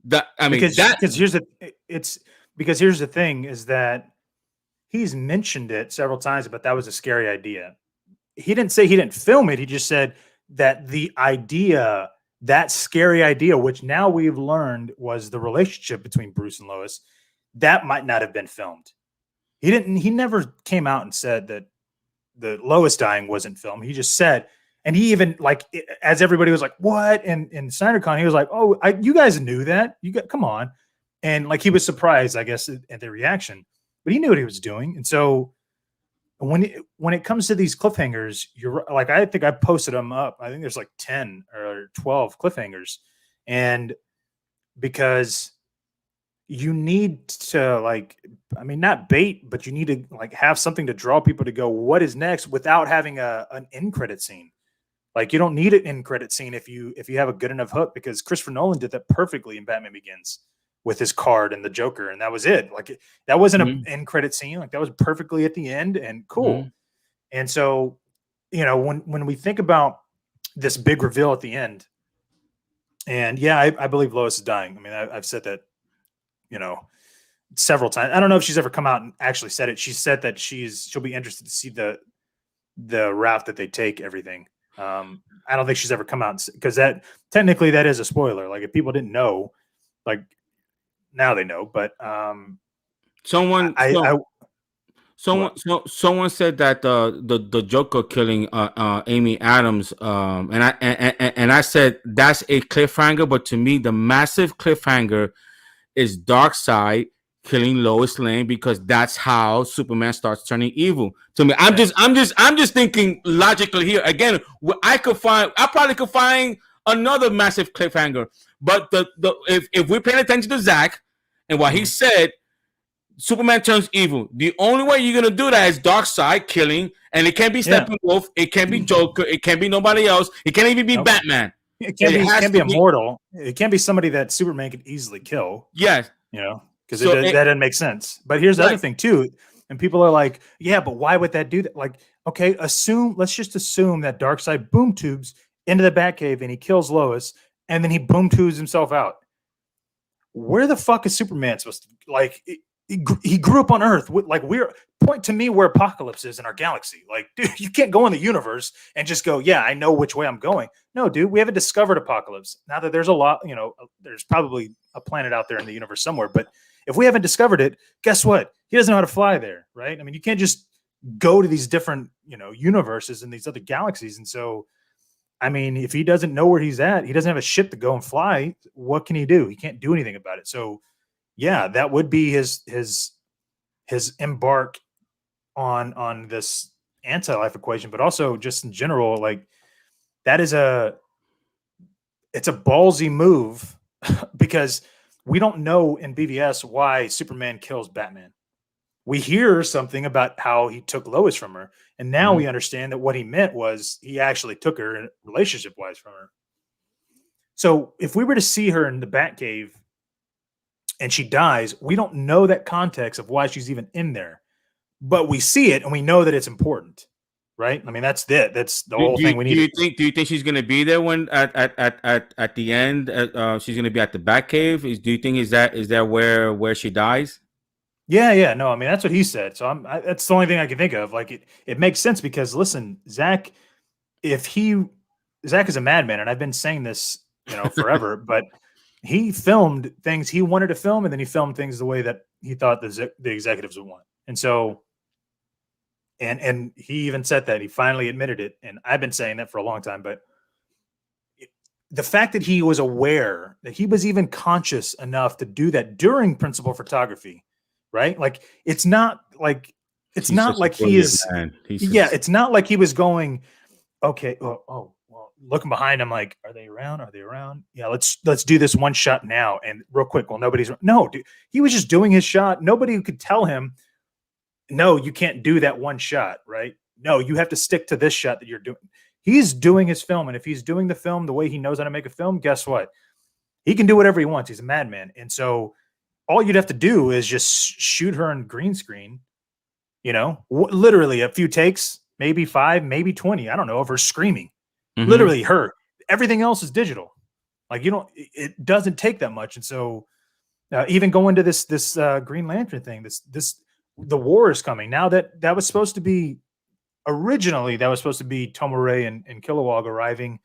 [SPEAKER 2] Because here's the thing is that he's mentioned it several times, but that was a scary idea. He didn't say he didn't film it. He just said that the idea, that scary idea, which now we've learned was the relationship between Bruce and Lois, that might not have been filmed. He never came out and said that the Lois dying wasn't filmed. He just said, and he even, like, as everybody was like, what? And in Snyder Con, he was like, oh, you guys knew that? Come on. And like, he was surprised, I guess, at the reaction, but he knew what he was doing. And so when it comes to these cliffhangers, you're like, I think I posted them up. I think there's like 10 or 12 cliffhangers. And because you need to, like, I mean, not bait, but you need to, like, have something to draw people to go, what is next, without having an end credit scene. Like, you don't need an end credit scene if you have a good enough hook, because Christopher Nolan did that perfectly in Batman Begins with his card and the Joker, and that was it. Like, that wasn't an end credit scene. Like, that was perfectly at the end and cool. And so, when we think about this big reveal at the end, and I believe Lois is dying. I mean, I've said that, several times. I don't know if she's ever come out and actually said it. She said that she'll be interested to see the route that they take everything. I don't think she's ever come out, because that technically that is a spoiler. Like, if people didn't know, like, now they know. But
[SPEAKER 1] someone said that the Joker killing Amy Adams, and I said that's a cliffhanger, but to me the massive cliffhanger is Darkseid killing Lois Lane, because that's how Superman starts turning evil. To me, I'm just thinking logically here. Again, I probably could find another massive cliffhanger, but if we're paying attention to Zack and what he said, Superman turns evil. The only way you're gonna do that is Darkseid killing, and it can't be Steppenwolf, it can't be Joker, it can't be nobody else, it can't even be Batman.
[SPEAKER 2] It can't be a mortal. It can't be somebody that Superman could easily kill.
[SPEAKER 1] Yes.
[SPEAKER 2] Because that doesn't make sense. But here's the other thing too. And people are like, yeah, but why would that do that? Like, okay, let's just assume that Darkseid boom tubes into the Batcave and he kills Lois and then he boom tubes himself out. Where the fuck is Superman supposed to, like, he grew up on Earth. Like, point to me where Apocalypse is in our galaxy. Like, dude, you can't go in the universe and just go, yeah, I know which way I'm going. No, dude, we haven't discovered Apocalypse. Now that there's a lot, there's probably a planet out there in the universe somewhere. But if we haven't discovered it, guess what? He doesn't know how to fly there, right? I mean, you can't just go to these different, universes and these other galaxies. And so, I mean, if he doesn't know where he's at, he doesn't have a ship to go and fly. What can he do? He can't do anything about it. So, yeah, that would be his embark on this anti-life equation, but also just in general, like it's a ballsy move because we don't know in BVS why Superman kills Batman. We hear something about how he took Lois from her, and now we understand that what he meant was he actually took her relationship-wise from her. So if we were to see her in the Batcave and she dies, we don't know that context of why she's even in there, but we see it and we know that it's important, right? I mean, that's it. That's the whole thing we need.
[SPEAKER 1] Do you think she's going to be there when at the end? She's going to be at the Batcave. Do you think is that where she dies?
[SPEAKER 2] Yeah, no, I mean that's what he said. So that's the only thing I can think of. Like it makes sense because listen, Zack is a madman, and I've been saying this, forever, but he filmed things he wanted to film, and then he filmed things the way that he thought the executives would want. And so, and he even said that he finally admitted it, and I've been saying that for a long time, but the fact that he was aware that he was even conscious enough to do that during principal photography, right? Like it's not like he is. It's not like he was going, okay. Well, looking behind him, like, are they around? Are they around? Yeah, let's do this one shot now and real quick. Well, nobody's. No, dude, he was just doing his shot. Nobody could tell him, no, you can't do that one shot, right? No, you have to stick to this shot that you're doing. He's doing his film, and if he's doing the film the way he knows how to make a film, guess what? He can do whatever he wants. He's a madman, and so all you'd have to do is just shoot her in green screen, literally a few takes, maybe 5, maybe 20. I don't know, of her screaming. Mm-hmm. Literally her. Everything else is digital. Like, it doesn't take that much. And so even going to this Green Lantern thing, the war is coming. Now that was supposed to be, originally, that was supposed to be Tomare and Kilowog arriving,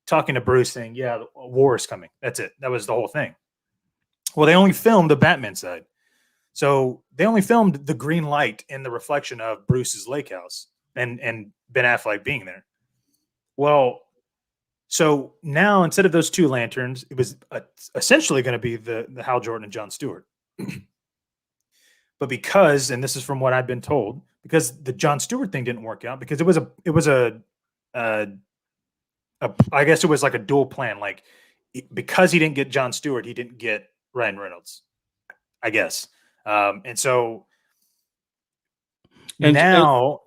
[SPEAKER 2] talking to Bruce saying, yeah, the war is coming. That's it. That was the whole thing. Well, they only filmed the Batman side. So they only filmed the green light in the reflection of Bruce's lake house and Ben Affleck being there. Well, so now instead of those two lanterns, it was essentially going to be the Hal Jordan and John Stewart. But because, and this is from what I've been told, because the John Stewart thing didn't work out, because it was I guess it was like a dual plan. Like, because he didn't get John Stewart, he didn't get Ryan Reynolds, I guess. And so now,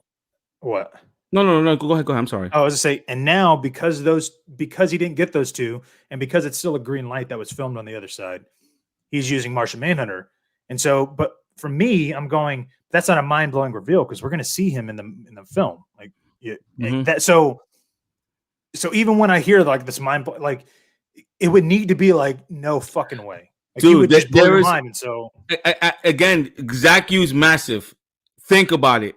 [SPEAKER 2] what?
[SPEAKER 1] No. Go ahead. I'm sorry.
[SPEAKER 2] I was to say, and now because he didn't get those two, and because it's still a green light that was filmed on the other side, he's using Martian Manhunter. And so, but for me, I'm going, that's not a mind blowing reveal because we're going to see him in the film. Like that. So even when I hear like this like it would need to be like, no fucking way. Like,
[SPEAKER 1] dude, there is mind, and so again, Zack used massive. Think about it.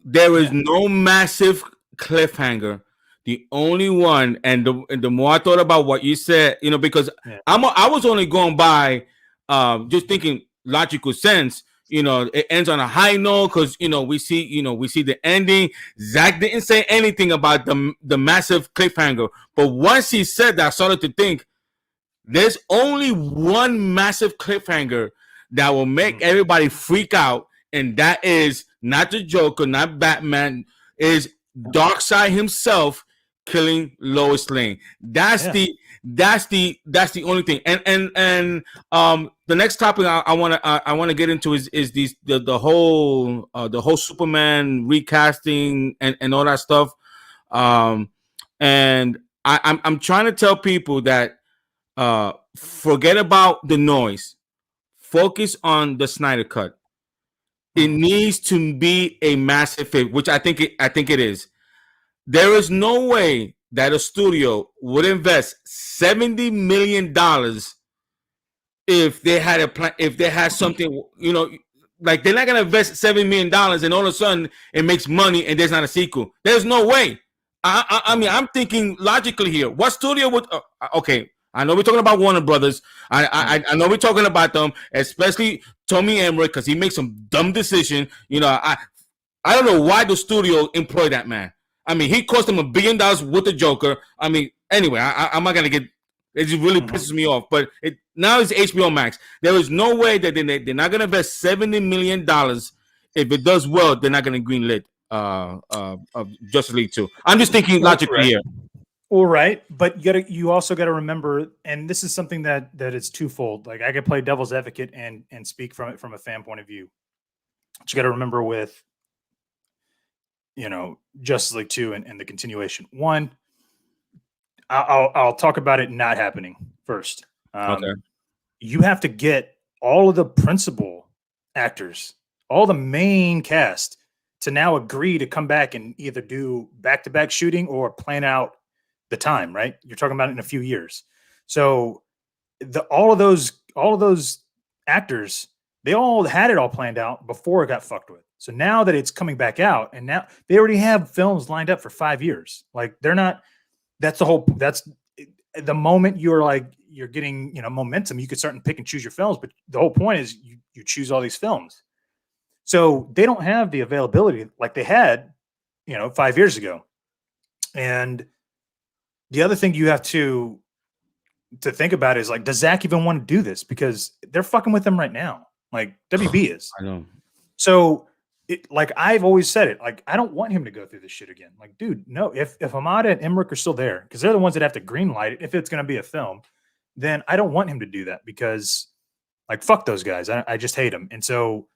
[SPEAKER 1] There is no massive cliffhanger. The only one, and the more I thought about what you said, because I was only going by just thinking logical sense. It ends on a high note because we see the ending. Zack didn't say anything about the massive cliffhanger, but once he said that, I started to think there's only one massive cliffhanger that will make everybody freak out, and that is not the Joker, not Batman, is Darkseid himself killing Lois Lane. That's the only thing. And the next topic I want to get into is the whole Superman recasting and all that stuff. And I'm trying to tell people that forget about the noise. Focus on the Snyder Cut. It needs to be a massive hit, which I think it is. There is no way that a studio would invest $70 million if they had a plan, if they had something, like they're not gonna invest $7 million and all of a sudden it makes money and there's not a sequel. There's no way. I mean, I'm thinking logically here. What studio would? Okay, I know we're talking about Warner Brothers. I know we're talking about them, especially Tommy Emmerich, because he makes some dumb decision. I don't know why the studio employed that man. I mean, he cost them $1 billion with the Joker. I mean, anyway, I'm not gonna get. It just really pisses me off. But now it's HBO Max. There is no way that they're not gonna invest $70 million. If it does well, they're not gonna greenlit Justice League 2. I'm just thinking logically here.
[SPEAKER 2] All right, but you also got to remember, and this is something that is twofold. Like I could play devil's advocate and speak from it from a fan point of view. But you got to remember with Justice League 2 and the continuation. One, I'll talk about it not happening first.
[SPEAKER 1] Okay.
[SPEAKER 2] You have to get all of the principal actors, all the main cast, to now agree to come back and either do back-to-back shooting or plan out the time, right? You're talking about it in a few years. So all of those actors, they all had it all planned out before it got fucked with. So now that it's coming back out, and now they already have films lined up for 5 years. Like that's the moment you're getting, momentum, you could start and pick and choose your films. But the whole point is you choose all these films. So they don't have the availability like they had, 5 years ago. And the other thing you have to think about is, like, does Zack even want to do this? Because they're fucking with him right now. Like WB is.
[SPEAKER 1] I know.
[SPEAKER 2] So like I've always said it, like, I don't want him to go through this shit again. Like, dude, no, if Hamada and Emmerich are still there, because they're the ones that have to green light it if it's going to be a film, then I don't want him to do that, because like, fuck those guys. I just hate them. And so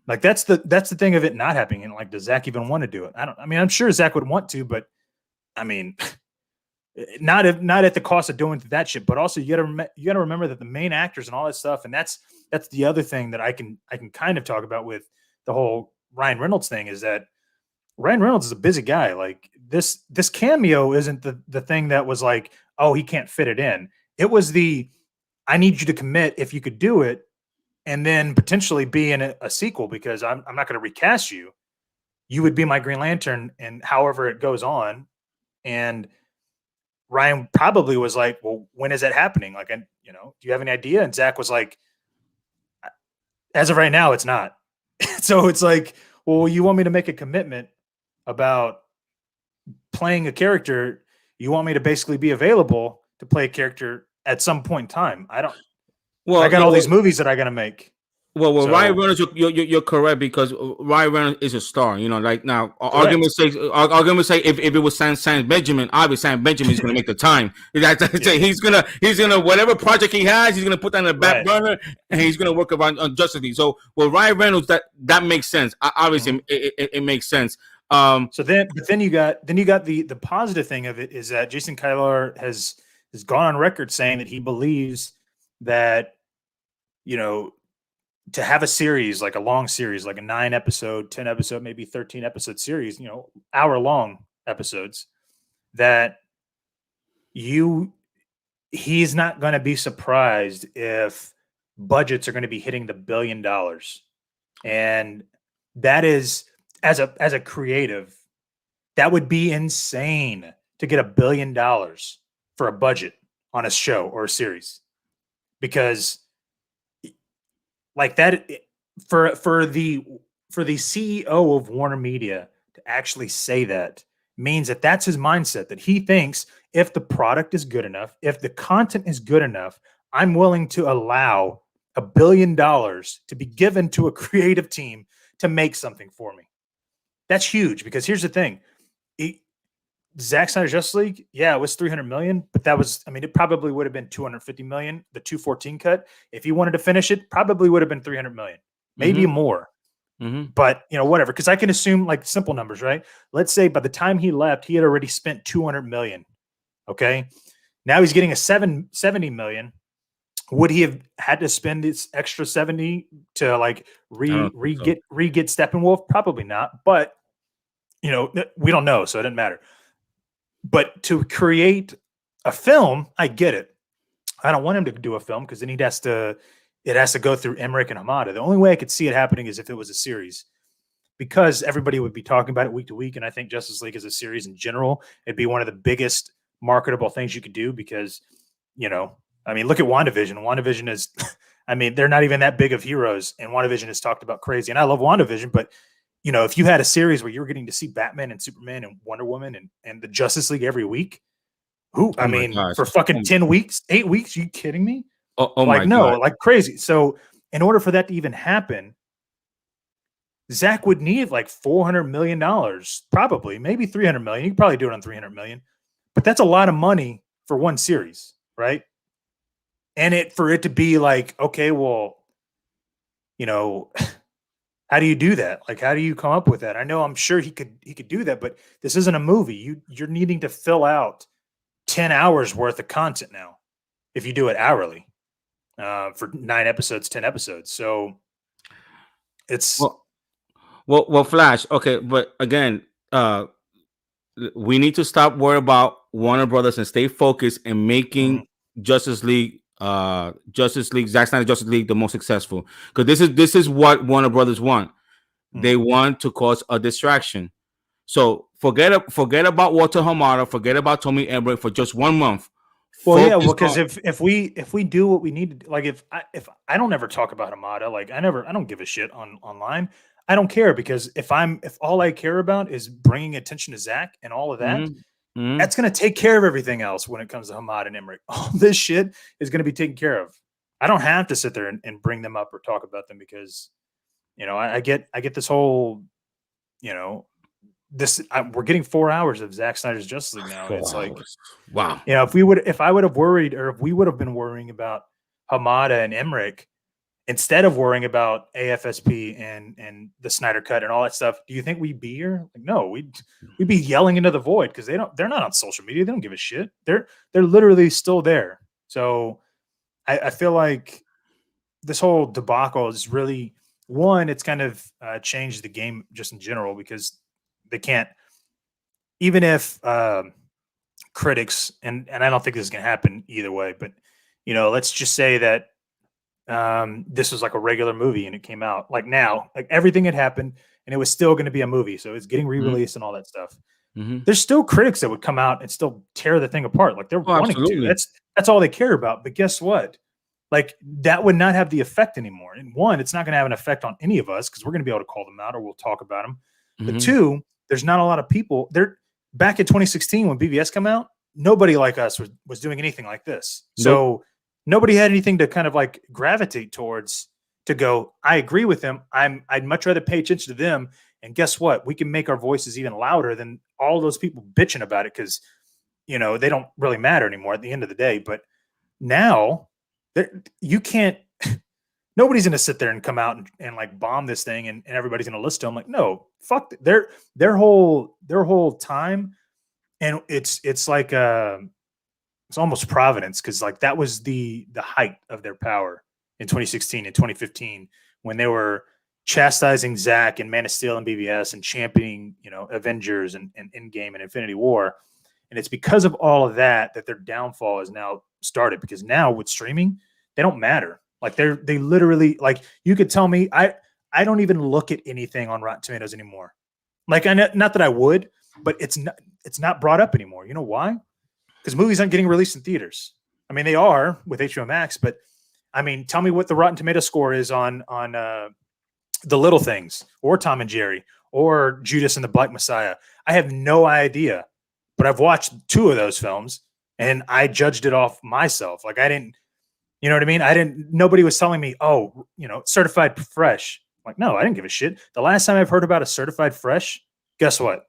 [SPEAKER 2] like, that's the thing of it not happening. And like, does Zack even want to do it? I'm sure Zack would want to, but I mean, not at the cost of doing that shit. But also you gotta remember that the main actors and all that stuff, and that's the other thing that I can kind of talk about with the whole Ryan Reynolds thing, is that Ryan Reynolds is a busy guy. Like this cameo isn't the thing that was like, oh, he can't fit it in. It was I need you to commit if you could do it, and then potentially be in a sequel, because I'm not going to recast you. You would be my Green Lantern, and however it goes on. And Ryan probably was like, well, when is that happening? Like, do you have any idea? And Zack was like, as of right now, it's not. So it's like, well, you want me to make a commitment about playing a character? You want me to basically be available to play a character at some point in time? I got all these movies that I got to make.
[SPEAKER 1] Well, Ryan Reynolds, you're correct, because Ryan Reynolds is a star. Like now, argument say if it was Sam Benjamin, obviously Sam Benjamin is going to make the time. He's gonna whatever project he has, he's gonna put that in the back burner, and he's gonna work on Justice League. So, Ryan Reynolds, that makes sense. Obviously, it makes sense.
[SPEAKER 2] So then you got the positive thing of it is that Jason Kylar has gone on record saying that he believes that, to have a series, like a long series, like a 9-episode, 10-episode, maybe 13-episode series, hour-long episodes, that he's not going to be surprised if budgets are going to be hitting the $1 billion. And that is, as a creative, that would be insane to get $1 billion for a budget on a show or a series, because like that, for the CEO of Warner Media to actually say that means that that's his mindset, that he thinks if the product is good enough, if the content is good enough, I'm willing to allow $1 billion to be given to a creative team to make something for me. That's huge, because here's the thing. Zack Snyder's Justice League, yeah, it was $300 million, but that was, it probably would have been $250 million, the 214 cut. If he wanted to finish it, probably would have been $300 million, maybe more. But, whatever, because I can assume, like, simple numbers, right? Let's say by the time he left, he had already spent $200 million. Okay. Now he's getting a $70 million. would he have had to spend this extra 70 to like
[SPEAKER 1] I don't think so.
[SPEAKER 2] re-get Steppenwolf? Probably not. But we don't know, so it doesn't matter. But to create a film, I get it. I don't want him to do a film because then it has to go through Emmerich and Hamada. The only way I could see it happening is if it was a series, because everybody would be talking about it week to week. And I think Justice League as a series in general, it'd be one of the biggest marketable things you could do because, look at WandaVision. WandaVision is, they're not even that big of heroes, and WandaVision is talked about crazy. And I love WandaVision, but if you had a series where you were getting to see Batman and Superman and Wonder Woman and the Justice League every week, for fucking 10 weeks, 8 weeks, are you kidding me?
[SPEAKER 1] Oh
[SPEAKER 2] like,
[SPEAKER 1] my
[SPEAKER 2] no,
[SPEAKER 1] God.
[SPEAKER 2] like crazy. So in order for that to even happen, Zack would need like $400 million, probably, maybe 300 million. You could probably do it on 300 million, but that's a lot of money for one series, right? And for it to be like, okay, well, how do you do that? Like, how do you come up with that? I know, I'm sure he could do that, but this isn't a movie. You're needing to fill out 10 hours worth of content now if you do it hourly for 9 episodes, 10 episodes. So it's
[SPEAKER 1] well, Flash. Okay, but again, we need to stop worrying about Warner Brothers and stay focused in making Justice League, Zack Snyder Justice League the most successful. Because this is what Warner Brothers want. They want to cause a distraction. So forget about Walter Hamada, forget about Tommy Emmerich for just 1 month.
[SPEAKER 2] Well, because if we do what we need to, like if I don't ever talk about Hamada, like I don't give a shit online. I don't care, because if all I care about is bringing attention to Zack and all of that, that's going to take care of everything else when it comes to Hamada and Emmerich. All this shit is going to be taken care of. I don't have to sit there and bring them up or talk about them because, I get this whole, we're getting 4 hours of Zack Snyder's Justice League now. It's like,
[SPEAKER 1] wow.
[SPEAKER 2] If I would have worried, or if we would have been worrying about Hamada and Emmerich instead of worrying about AFSP and the Snyder Cut and all that stuff, do you think we'd be here? Like, no, we'd be yelling into the void, because they're not on social media. They don't give a shit. They're literally still there. So I feel like this whole debacle is really, one, it's kind of changed the game just in general, because they can't, even if critics, and I don't think this is going to happen either way, but let's just say that this was like a regular movie and it came out like now, like everything had happened and it was still going to be a movie, so it's getting re-released and all that stuff. There's still critics that would come out and still tear the thing apart, like they're wanting
[SPEAKER 1] absolutely.
[SPEAKER 2] to. That's all they care about. But guess what? Like, that would not have the effect anymore. And one, it's not going to have an effect on any of us because we're going to be able to call them out or we'll talk about them. But two, there's not a lot of people there. Back in 2016 when BVS came out, nobody like us was doing anything like this. So nobody had anything to kind of like gravitate towards to go, I agree with them. I'd much rather pay attention to them. And guess what? We can make our voices even louder than all those people bitching about it, because they don't really matter anymore at the end of the day. But now you can't, nobody's going to sit there and come out and like bomb this thing and everybody's going to listen to them. Like, no, fuck their whole time. And it's like, it's almost Providence, because like that was the height of their power in 2016 and 2015 when they were chastising Zack and Man of Steel and BVS and championing, Avengers and Endgame and Infinity War. And it's because of all of that their downfall has now started, because now with streaming, they don't matter. Like they literally, like, you could tell me, I don't even look at anything on Rotten Tomatoes anymore. Like, not that I would, but it's not brought up anymore. You know why? Because movies aren't getting released in theaters. I mean, they are with HBO Max, but I mean, tell me what the Rotten Tomato score is on The Little Things or Tom and Jerry or Judas and the Black Messiah. I have no idea, but I've watched 2 of those films and I judged it off myself. Like, I didn't, you know what I mean? Nobody was telling me, oh, certified fresh. Like, no, I didn't give a shit. The last time I've heard about a certified fresh, guess what?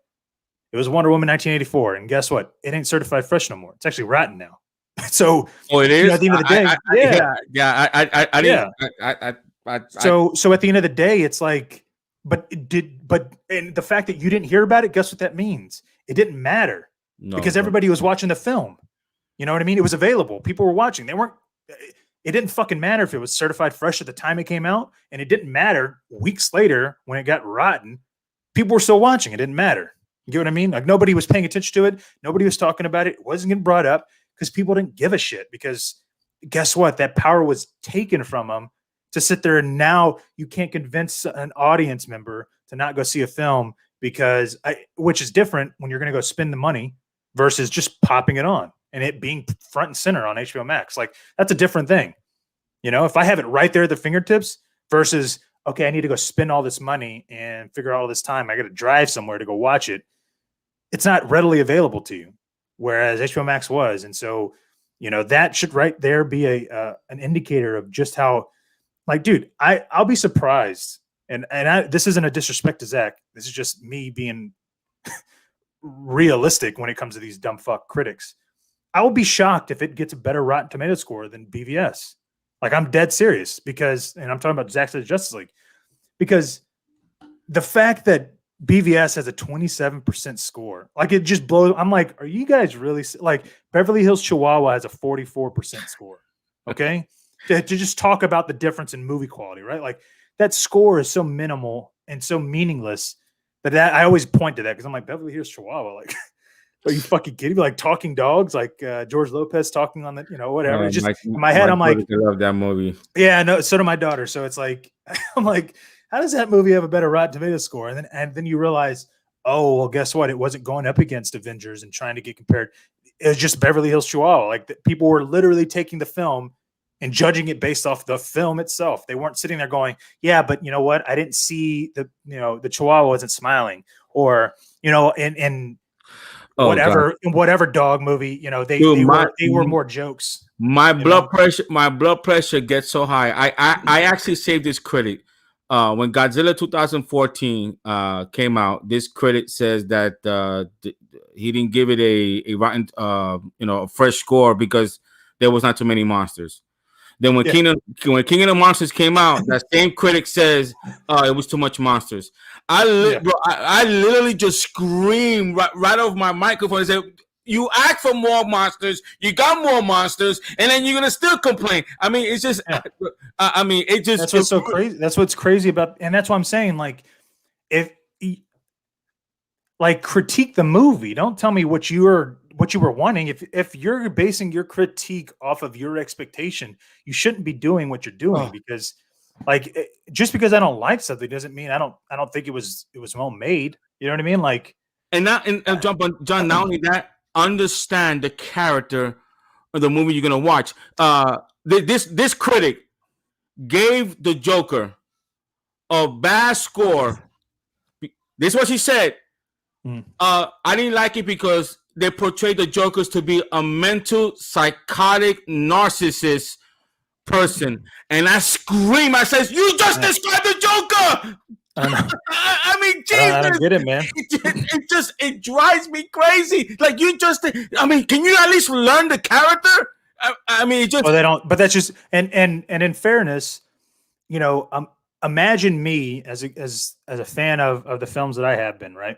[SPEAKER 2] It was Wonder Woman 1984. And guess what? It ain't certified fresh no more. It's actually rotten now. So,
[SPEAKER 1] it is?
[SPEAKER 2] At the end of the day, So at the end of the day, it's like, and the fact that you didn't hear about it, guess what that means? It didn't matter, because everybody was watching the film. You know what I mean? It was available. People were watching. They weren't. it didn't fucking matter if it was certified fresh at the time it came out, and it didn't matter weeks later when it got rotten. People were still watching. It didn't matter. You get what I mean? Like nobody was paying attention to it. Nobody was talking about it. It wasn't getting brought up because people didn't give a shit. Because guess what? That power was taken from them to sit there, and now you can't convince an audience member to not go see a film because which is different when you're going to go spend the money versus just popping it on and it being front and center on HBO Max. Like that's a different thing. You know, if I have it right there at the fingertips versus, okay, I need to go spend all this money and figure out all this time. I got to drive somewhere to go watch it. It's not readily available to you, whereas HBO Max was. And so, you know, that should right there be an indicator of just how, like, dude, I'll be surprised. And this isn't a disrespect to Zack. This is just me being realistic when it comes to these dumb fuck critics. I will be shocked if it gets a better Rotten Tomato score than BVS. Like, I'm dead serious because, and I'm talking about Zack Snyder Justice League, because the fact that BVS has a 27% score, like it just blows. I'm like, are you guys really like Beverly Hills Chihuahua has a 44% score? Okay. to just talk about the difference in movie quality, right? Like that score is so minimal and so meaningless that I always point to that because I'm like, Beverly Hills Chihuahua, like, are you fucking kidding me? Like Talking Dogs, like George Lopez talking on the, you know, whatever. Just in my head, I'm like,
[SPEAKER 1] I love that movie.
[SPEAKER 2] Yeah, no, so do my daughter. So it's like, I'm like, how does that movie have a better Rotten Tomatoes score? And then you realize, oh, well, guess what? It wasn't going up against Avengers and trying to get compared. It was just Beverly Hills Chihuahua. Like people were literally taking the film and judging it based off the film itself. They weren't sitting there going, yeah, but you know what? I didn't see the Chihuahua wasn't smiling, or in whatever dog movie, they were more jokes.
[SPEAKER 1] My blood pressure gets so high. I actually saved this credit. When Godzilla 2014 came out, this credit says that he didn't give it a rotten a fresh score because there was not too many monsters. Then when King of the Monsters came out, that same critic says it was too much monsters. I literally just screamed right off my microphone and said, you asked for more monsters, you got more monsters, and then you're gonna still complain. I mean, it's just that's
[SPEAKER 2] what's so crazy. That's what's crazy about, and that's why I'm saying, like, critique the movie. Don't tell me what you were wanting. If you're basing your critique off of your expectation, you shouldn't be doing what you're doing because, like, just because I don't like something doesn't mean I don't think it was well made. You know what I mean? Like,
[SPEAKER 1] and John, not only that, understand the character of the movie you're gonna watch. This critic gave the Joker a bad score. This is what she said. I didn't like it because they portrayed the Jokers to be a mental, psychotic, narcissist person. And I scream, I says, you just described the Joker! I mean, Jesus.
[SPEAKER 2] I don't get it, man.
[SPEAKER 1] It drives me crazy. Like, can you at least learn the character? I mean, it just...
[SPEAKER 2] Well, they don't, but that's just, and in fairness, imagine me as a fan of the films that I have been, right?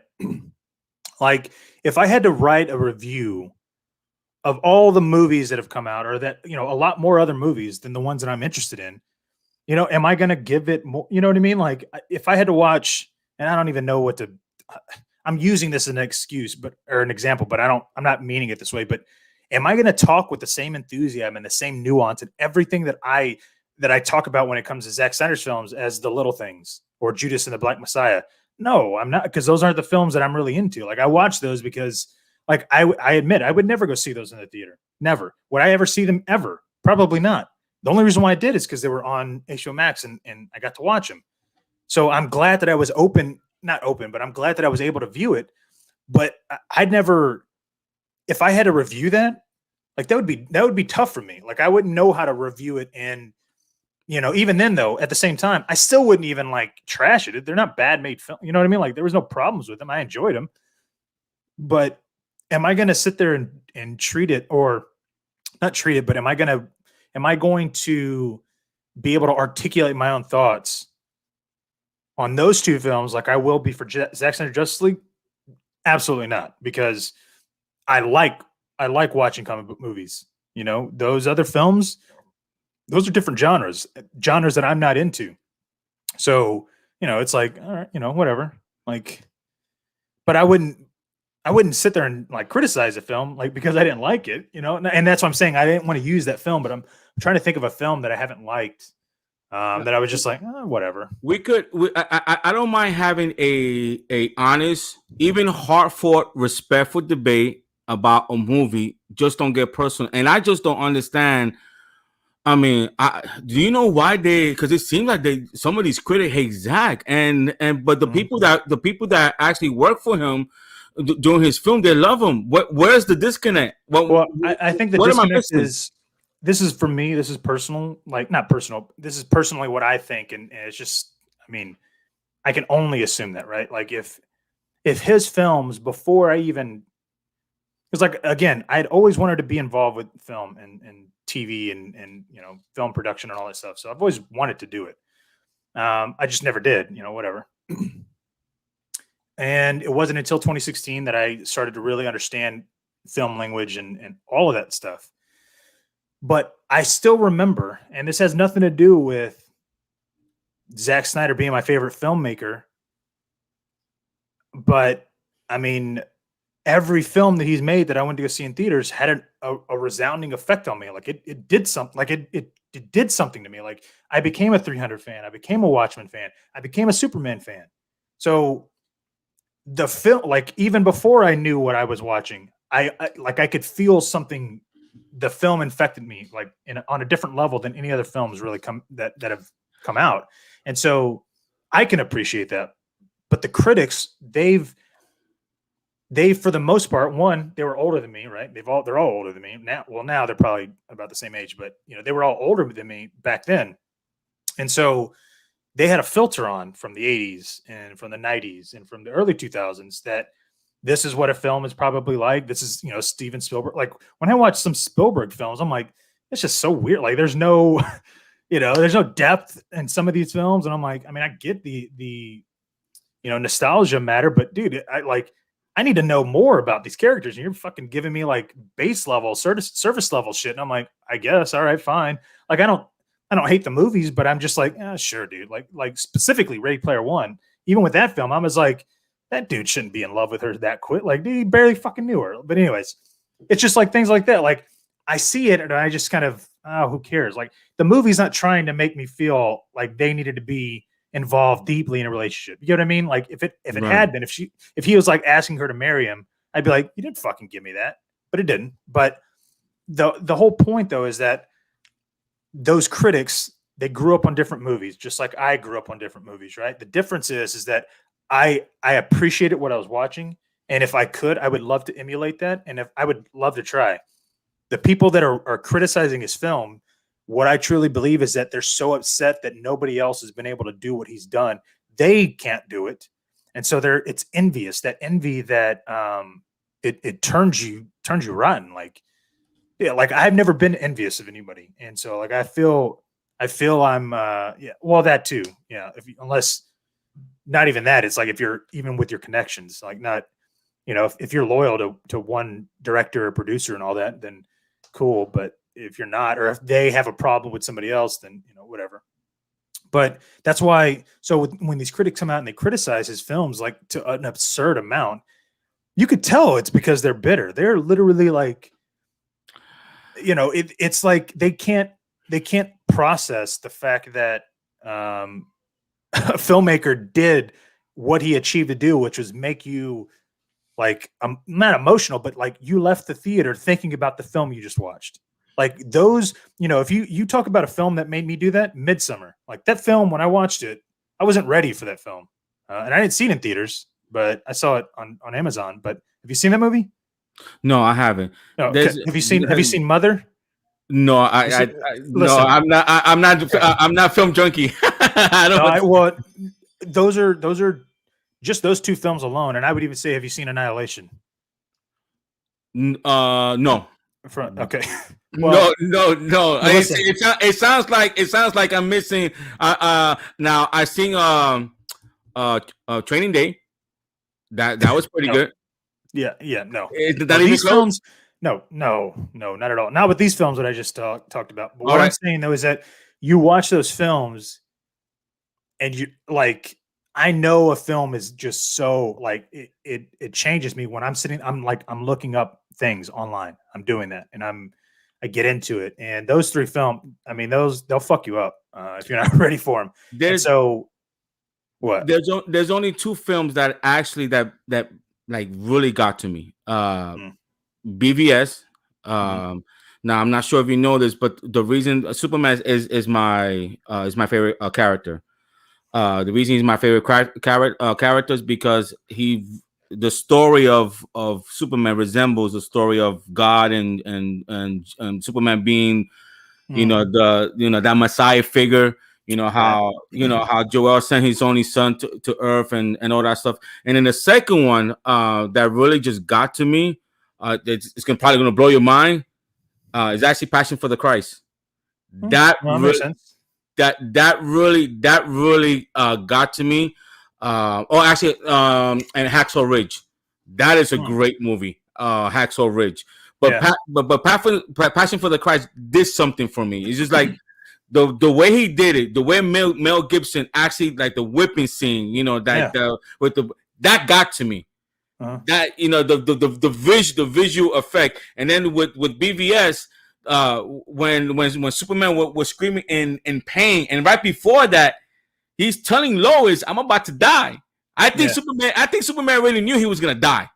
[SPEAKER 2] Like, if I had to write a review of all the movies that have come out, or that, a lot more other movies than the ones that I'm interested in, am I going to give it more? You know what I mean? Like, if I had to watch, and I don't even know what to, I'm using this as an excuse, or an example, but I'm not meaning it this way, but am I going to talk with the same enthusiasm and the same nuance and everything that I talk about when it comes to Zack Snyder's films as The Little Things or Judas and the Black Messiah? No, I'm not, because those aren't the films that I'm really into. Like, I watch those because, like, I admit I would never go see those in the theater. Never. Would I ever see them ever? Probably not. The only reason why I did is because they were on HBO Max and I got to watch them. So I'm glad that I was not open, but I'm glad that I was able to view it. But I'd never, if I had to review that, like, that would be tough for me. Like, I wouldn't know how to review it. And, even then though, at the same time, I still wouldn't even like trash it. They're not bad made film. You know what I mean? Like, there was no problems with them. I enjoyed them. But am I going to sit there and treat it, or not treat it, but am I going to be able to articulate my own thoughts on those two films like I will be for Zack Snyder Justice League? Absolutely not, because I like watching comic book movies. Those other films, those are different genres that I'm not into. So, it's like, all right, whatever. Like, but I wouldn't sit there and like criticize a film like because I didn't like it, and that's what I'm saying. I didn't want to use that film, but I'm trying to think of a film that I haven't liked, that I was just like, whatever.
[SPEAKER 1] We could. I don't mind having a honest, even hard fought, respectful debate about a movie. Just don't get personal, and I just don't understand. I mean, do you know why they? Because it seems like some of these critics hate Zack, but the
[SPEAKER 2] Mhm.
[SPEAKER 1] people that actually work for him during his film, they love him. Where's the disconnect?
[SPEAKER 2] Well, I think the
[SPEAKER 1] What am I
[SPEAKER 2] disconnect
[SPEAKER 1] missing?
[SPEAKER 2] is, this is for me. This is personal, like not personal. This is personally what I think, and it's just, I mean, I can only assume that, right? Like if his films before I even, because like again, I'd always wanted to be involved with film and TV and film production and all that stuff. So I've always wanted to do it. I just never did, whatever. And it wasn't until 2016 that I started to really understand film language and all of that stuff. But I still remember, and this has nothing to do with Zack Snyder being my favorite filmmaker, but I mean, every film that he's made that I went to go see in theaters had a resounding effect on me. Like it did something. Like it did something to me. Like I became a 300 fan. I became a Watchmen fan. I became a Superman fan. So the film, like even before I knew what I was watching, I could feel something. The film infected me like on a different level than any other films really that have come out, and so I can appreciate that. But the critics, they for the most part, one, they were older than me, right? They're all older than me now. Well, now they're probably about the same age, but they were all older than me back then, and so they had a filter on from the 80s and from the 90s and from the early 2000s that this is what a film is probably like. This is, Steven Spielberg. Like when I watch some Spielberg films, I'm like, it's just so weird. Like there's no, there's no depth in some of these films. And I'm like, I mean, I get the nostalgia matter, but dude, I need to know more about these characters. And you're fucking giving me like base level, surface level shit. And I'm like, I guess, all right, fine. Like I don't hate the movies, but I'm just like, sure, dude. Like specifically Ready Player One. Even with that film, I was like, that dude shouldn't be in love with her that quick. Like, dude, he barely fucking knew her. But anyways, it's just like things like that. Like I see it and I just kind of, who cares? Like the movie's not trying to make me feel like they needed to be involved deeply in a relationship. You know what I mean? Like if it
[SPEAKER 1] Right.
[SPEAKER 2] had been, if he was like asking her to marry him, I'd be like, you didn't fucking give me that. But it didn't. But the whole point though is that those critics, they grew up on different movies, just like I grew up on different movies, right? The difference is that I appreciated what I was watching, and if I could, I would love to emulate that, and if I would love to try. The people that are criticizing his film, what I truly believe is that they're so upset that nobody else has been able to do what he's done. They can't do it, and so it's envious. That envy that it turns you rotten. Like yeah, like I've never been envious of anybody, and so like I feel I'm yeah, well that too, yeah. Unless not even that, it's like if you're even with your connections, like not if you're loyal to one director or producer and all that, then cool. But if you're not, or if they have a problem with somebody else, then whatever. But that's why. So when these critics come out and they criticize his films like to an absurd amount, you could tell it's because they're bitter. They're literally like it's like they can't process the fact that a filmmaker did what he achieved to do, which was make you like not emotional, but like you left the theater thinking about the film you just watched. Like those, if you talk about a film that made me do that, Midsummer, like that film when I watched it, I wasn't ready for that film, and I didn't see it in theaters, but I saw it on Amazon. But have you seen that movie?
[SPEAKER 1] No, I haven't.
[SPEAKER 2] No. Okay.
[SPEAKER 1] There's
[SPEAKER 2] Have you seen Mother?
[SPEAKER 1] no, no,
[SPEAKER 2] Listen,
[SPEAKER 1] I'm not film junkie. I
[SPEAKER 2] no,
[SPEAKER 1] don't.
[SPEAKER 2] well, those are just those two films alone, and I would even say, have you seen Annihilation?
[SPEAKER 1] No.
[SPEAKER 2] Okay, well,
[SPEAKER 1] No.
[SPEAKER 2] listen,
[SPEAKER 1] It sounds like I'm missing. Now I seen Training Day. That was pretty
[SPEAKER 2] no,
[SPEAKER 1] good.
[SPEAKER 2] yeah, no.
[SPEAKER 1] Is
[SPEAKER 2] No,
[SPEAKER 1] that even
[SPEAKER 2] these
[SPEAKER 1] close?
[SPEAKER 2] films, No, not at all. Not with these films that I just talked about. But
[SPEAKER 1] All
[SPEAKER 2] what I'm
[SPEAKER 1] right.
[SPEAKER 2] saying though is that you watch those films and you like. I know a film is just so like it changes me when I'm sitting. I'm looking up things online. I'm doing that, and I get into it. And those three films, I mean, they'll fuck you up if you're not ready for them. And
[SPEAKER 1] There's
[SPEAKER 2] so what?
[SPEAKER 1] there's only two films that actually that like really got to me.
[SPEAKER 2] Mm,
[SPEAKER 1] BVS.
[SPEAKER 2] mhm,
[SPEAKER 1] Now I'm not sure if you know this, but the reason Superman is my favorite character. The reason he's my favorite character is because the story of Superman resembles the story of God and Superman being
[SPEAKER 2] mhm.
[SPEAKER 1] that Messiah figure.
[SPEAKER 2] Right.
[SPEAKER 1] How Joel sent his only son to Earth and all that stuff. And then the second one that really just got to me, it's probably gonna blow your mind. Is actually Passion for the Christ. That
[SPEAKER 2] Well, that makes
[SPEAKER 1] really
[SPEAKER 2] sense.
[SPEAKER 1] that really got to me. Actually, and Hacksaw Ridge. That is a
[SPEAKER 2] Hmm.
[SPEAKER 1] great movie. Hacksaw Ridge. But
[SPEAKER 2] Yeah.
[SPEAKER 1] Passion for the Christ did something for me. It's just like the way he did it, the way Mel Gibson actually like the whipping scene,
[SPEAKER 2] Yeah.
[SPEAKER 1] that got to me.
[SPEAKER 2] Uh-huh.
[SPEAKER 1] That the visual effect, and then with BVS, when Superman was screaming in pain, and right before that, he's telling Lois, "I'm about to die."
[SPEAKER 2] Yeah.
[SPEAKER 1] I think Superman really knew he was gonna die.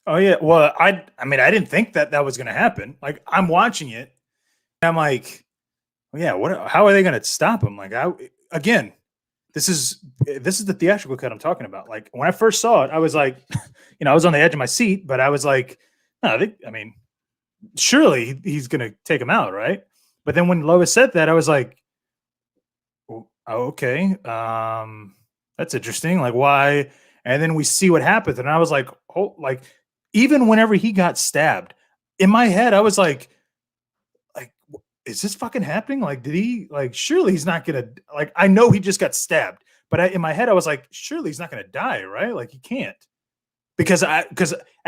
[SPEAKER 2] Oh yeah. Well, I mean, I didn't think that was going to happen. Like I'm watching it, and I'm like, well, yeah. How are they going to stop him? Like, again, this is the theatrical cut I'm talking about. Like when I first saw it, I was like, I was on the edge of my seat, but I was like, no, I mean, surely he's going to take him out, right? But then when Lois said that, I was like, oh, okay, that's interesting. Like why? And then we see what happens, and I was like, oh, like even whenever he got stabbed, in my head, I was like, is this fucking happening? Like, did he like? Surely he's not gonna like. I know he just got stabbed, but in my head, I was like, surely he's not gonna die, right? Like he can't because at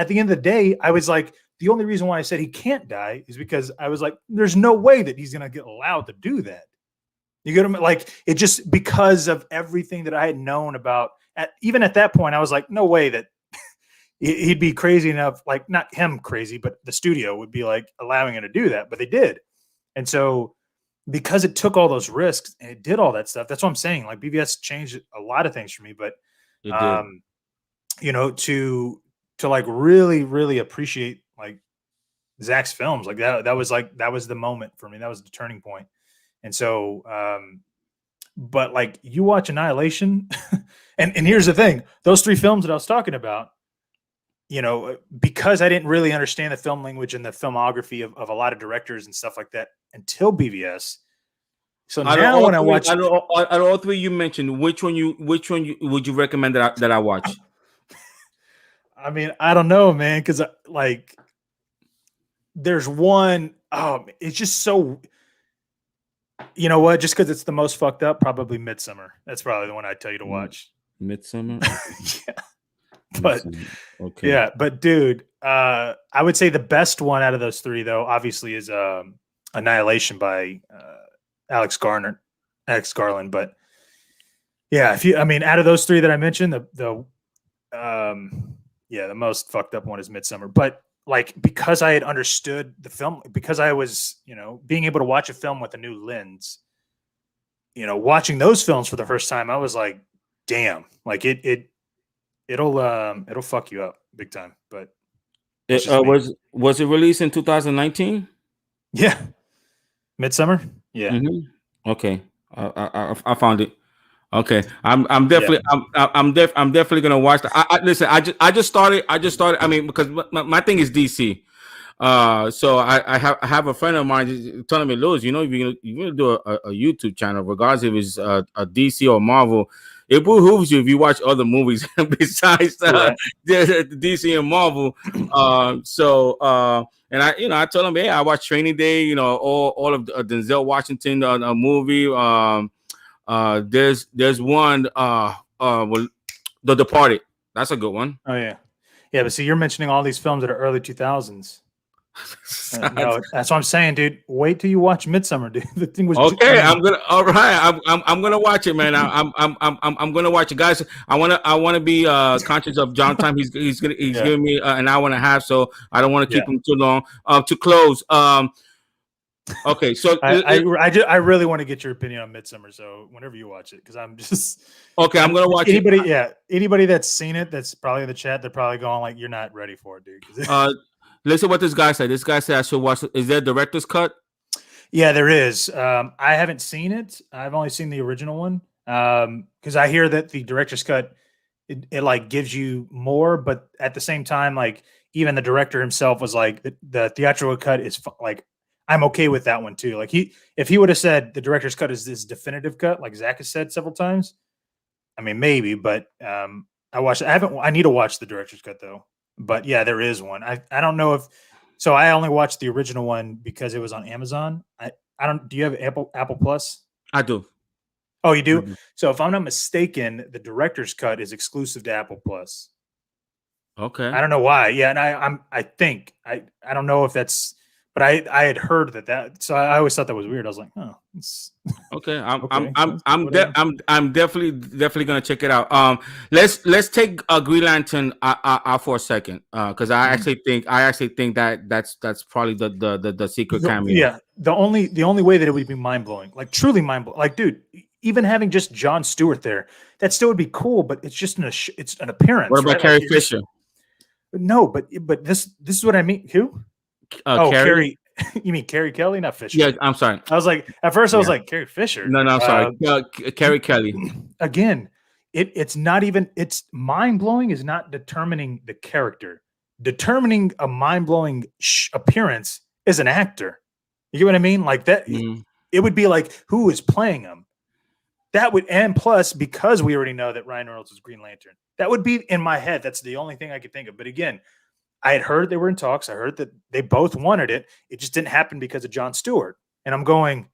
[SPEAKER 2] the end of the day, I was like, the only reason why I said he can't die is because I was like, there's no way that he's gonna get allowed to do that. You get him like it just because of everything that I had known about. Even at that point, I was like, no way that he'd be crazy enough. Like not him crazy, but the studio would be like allowing him to do that. But they did, and so because it took all those risks and it did all that stuff. That's what I'm saying. Like BVS changed a lot of things for me, but
[SPEAKER 1] It did.
[SPEAKER 2] um, to like really really appreciate like Zack's films like that was the moment for me. That was the turning point. And so but like you watch Annihilation and here's the thing, those three films that I was talking about, because I didn't really understand the film language and the filmography of a lot of directors and stuff like that until BVS. So now when I watch
[SPEAKER 1] Out of all three you mentioned, which one would you recommend that I watch?
[SPEAKER 2] I mean, I don't know, man, because like there's one, it's just so, you know what? Just because it's the most fucked up, probably Midsummer. That's probably the one I'd tell you to watch.
[SPEAKER 1] Midsummer.
[SPEAKER 2] Yeah, but
[SPEAKER 1] Midsummer. Okay.
[SPEAKER 2] yeah, but dude, I would say the best one out of those three, though, obviously, is Annihilation by Alex Garland. But yeah, I mean, out of those three that I mentioned, the most fucked up one is Midsummer. But like because I had understood the film, because I was, being able to watch a film with a new lens, watching those films for the first time, I was like, damn, like it'll fuck you up big time. But that's
[SPEAKER 1] It,
[SPEAKER 2] just me.
[SPEAKER 1] was it released in 2019?
[SPEAKER 2] Yeah, Midsummer. Yeah,
[SPEAKER 1] Okay. I found it. Okay, I'm
[SPEAKER 2] yeah,
[SPEAKER 1] definitely I'm definitely gonna watch that. Listen. I just started. I mean, because my thing is DC. So I have a friend of mine just telling me, Louis, you're gonna do a YouTube channel, regardless if it's a DC or Marvel. It behooves you if you watch other movies besides
[SPEAKER 2] right.
[SPEAKER 1] the DC and Marvel. And I told him, hey, I watched Training Day. All of Denzel Washington movie. There's one well, The Departed. That's a good one.
[SPEAKER 2] Oh yeah, yeah. But see, you're mentioning all these films that are early 2000s. No, that's what I'm saying, dude. Wait till you watch Midsummer, dude. The thing was
[SPEAKER 1] Okay, I'm gonna. All right, I'm gonna watch it, man. I'm gonna watch it, guys. I wanna be conscious of John time. He's giving me an hour and a half, so I don't want to keep him too long. To close, okay, so
[SPEAKER 2] I really want to get your opinion on Midsummer. So whenever you watch it, because I'm just
[SPEAKER 1] okay, I'm gonna watch
[SPEAKER 2] anybody.
[SPEAKER 1] it.
[SPEAKER 2] Yeah, anybody that's seen it, that's probably in the chat. They're probably going like, "You're not ready for it, dude."
[SPEAKER 1] Listen, what this guy said. This guy said I should watch. Is there a director's cut?
[SPEAKER 2] Yeah, there is. I haven't seen it. I've only seen the original one. Because I hear that the director's cut it like gives you more, but at the same time, like even the director himself was like the theatrical cut is like I'm okay with that one too. Like if he would have said the director's cut is this definitive cut, like Zack has said several times, I mean maybe, but I need to watch the director's cut though. But yeah, there is one. I don't know if so. I only watched the original one because it was on Amazon. I don't. Do you have Apple Plus?
[SPEAKER 1] I do.
[SPEAKER 2] Oh, you do? Mm-hmm. So if I'm not mistaken, the director's cut is exclusive to Apple Plus.
[SPEAKER 1] Okay.
[SPEAKER 2] I don't know why. Yeah, and I think I don't know if that's, but I had heard that. So I always thought that was weird. I was like, oh, it's
[SPEAKER 1] okay. I'm definitely gonna check it out. Let's take Green Lantern out for a second, because I actually think that's probably the secret cameo.
[SPEAKER 2] Yeah, the only way that it would be mind blowing, like truly mind blowing, like dude, even having just Jon Stewart there, that still would be cool, but it's just it's an appearance.
[SPEAKER 1] What about Carrie Fisher?
[SPEAKER 2] No, but this is what I mean. Who? Carrie. You mean Carrie Kelly, not Fisher?
[SPEAKER 1] Yeah, I'm sorry.
[SPEAKER 2] I was like, at first I was like, Carrie Fisher.
[SPEAKER 1] No, I'm sorry. Carrie Kelly.
[SPEAKER 2] Again, it's not even. It's mind blowing is not determining the character. Determining a mind blowing appearance is an actor. You get what I mean? Like that. It would be like who is playing him. That would, and plus because we already know that Ryan Reynolds is Green Lantern. That would be in my head. That's the only thing I could think of. But again, I had heard they were in talks. I heard that they both wanted it. It just didn't happen because of Jon Stewart. And I'm going,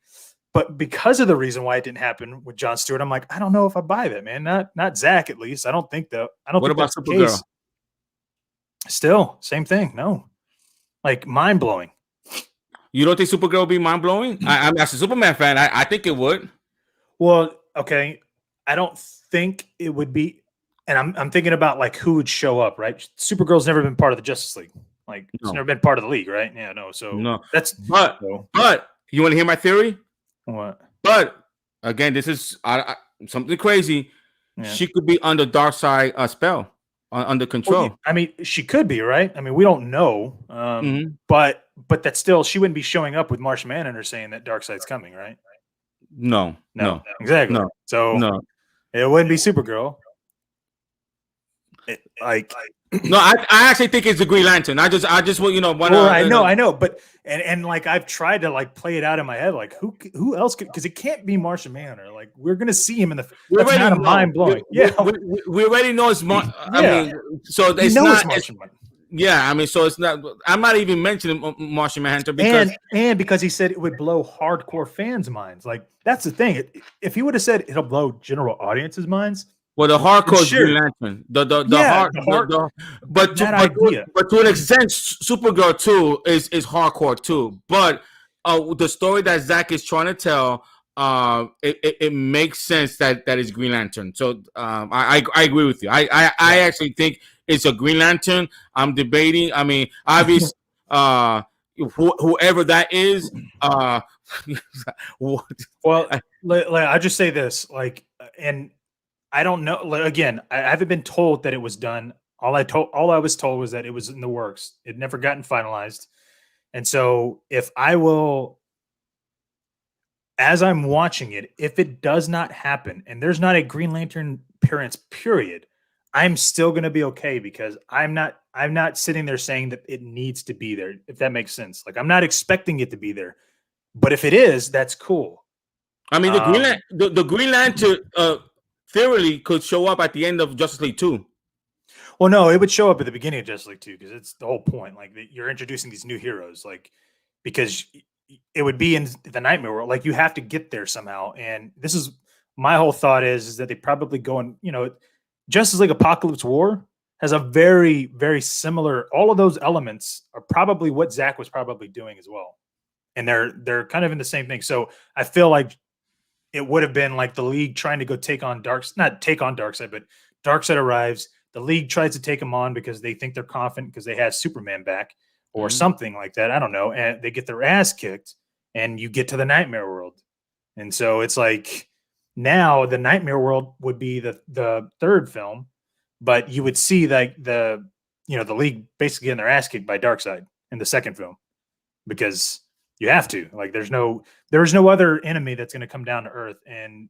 [SPEAKER 2] but because of the reason why it didn't happen with Jon Stewart, I'm like, I don't know if I buy that, man. Not Zack, at least. I don't think though. I don't.
[SPEAKER 1] What
[SPEAKER 2] think
[SPEAKER 1] about
[SPEAKER 2] that's the case. Still, same thing. No, like mind blowing.
[SPEAKER 1] You don't think Supergirl will be mind blowing? I'm as a Superman fan. I think it would.
[SPEAKER 2] Well, okay. I don't think it would be. And I'm thinking about like who would show up, right? Supergirl's never been part of the Justice League. Like it's never been part of the league, right? Yeah, no. So
[SPEAKER 1] no,
[SPEAKER 2] that's
[SPEAKER 1] but you want to hear my theory?
[SPEAKER 2] What?
[SPEAKER 1] But again, this is something crazy. Yeah. She could be under Darkseid spell, under control.
[SPEAKER 2] Well, I mean, she could be, right? I mean, we don't know, but that's still she wouldn't be showing up with Martian Manhunter saying that Darkseid's coming, right?
[SPEAKER 1] No,
[SPEAKER 2] exactly.
[SPEAKER 1] No.
[SPEAKER 2] So no, it wouldn't be Supergirl.
[SPEAKER 1] No, I actually think it's the Green Lantern. I just want
[SPEAKER 2] I know, but and like I've tried to like play it out in my head, like who else could, because it can't be Martian Manhunter. Like we're gonna see him in the. That's not mind blowing.
[SPEAKER 1] Yeah, we already know it's I mean, so it's not.
[SPEAKER 2] Martian Manhunter.
[SPEAKER 1] Yeah, I mean, so it's not. I'm not even mentioning Martian Manhunter because
[SPEAKER 2] and because he said it would blow hardcore fans' minds. Like that's the thing. If he would have said it'll blow general audiences' minds.
[SPEAKER 1] Well, the hardcore Green Lantern, but to an extent, Supergirl too is hardcore too. But the story that Zack is trying to tell, it makes sense that is Green Lantern. So I agree with you. I actually think it's a Green Lantern. I'm debating. I mean, obviously, whoever that is.
[SPEAKER 2] Well, I just say this, like, and. I don't know. Again, I haven't been told that it was done. All I was told was that it was in the works. It never gotten finalized. And so if I will, as I'm watching it, if it does not happen and there's not a Green Lantern appearance, period, I'm still going to be okay because I'm not sitting there saying that it needs to be there. If that makes sense. Like I'm not expecting it to be there, but if it is, that's cool.
[SPEAKER 1] I mean, the Green Lantern, theoretically could show up at the end of Justice League 2.
[SPEAKER 2] Well, no, it would show up at the beginning of Justice League 2 because it's the whole point. Like you're introducing these new heroes, like because it would be in the Nightmare World. Like you have to get there somehow. And this is my whole thought is that they probably go and Justice League Apocalypse War has a very, very similar. All of those elements are probably what Zack was probably doing as well, and they're kind of in the same thing. So I feel like it would have been like the League trying to go take on not take on Darkseid, but Darkseid arrives. The League tries to take him on because they think they're confident because they have Superman back or something like that. I don't know. And they get their ass kicked, and you get to the Nightmare World. And so it's like now the Nightmare World would be the third film, but you would see like the League basically getting their ass kicked by Darkseid in the second film because you have to. Like there's no other enemy that's going to come down to Earth, and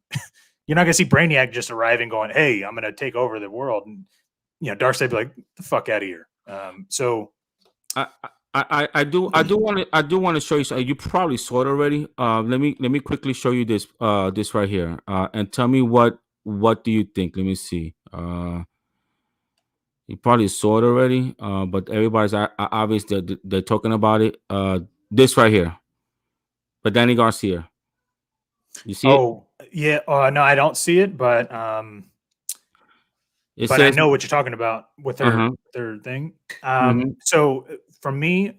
[SPEAKER 2] you're not going to see Brainiac just arriving going, "Hey, I'm going to take over the world," and Darkseid be like, "The fuck out of here." So
[SPEAKER 1] I do want to show you. You probably saw it already. Let me quickly show you this right here, and tell me what do you think. Let me see. You probably saw it already, but everybody's obvious they're talking about it. This right here, but Danny Garcia. You see it?
[SPEAKER 2] Oh yeah, no, I don't see it, but
[SPEAKER 1] It
[SPEAKER 2] but
[SPEAKER 1] says,
[SPEAKER 2] I know what you're talking about with their thing. So for me,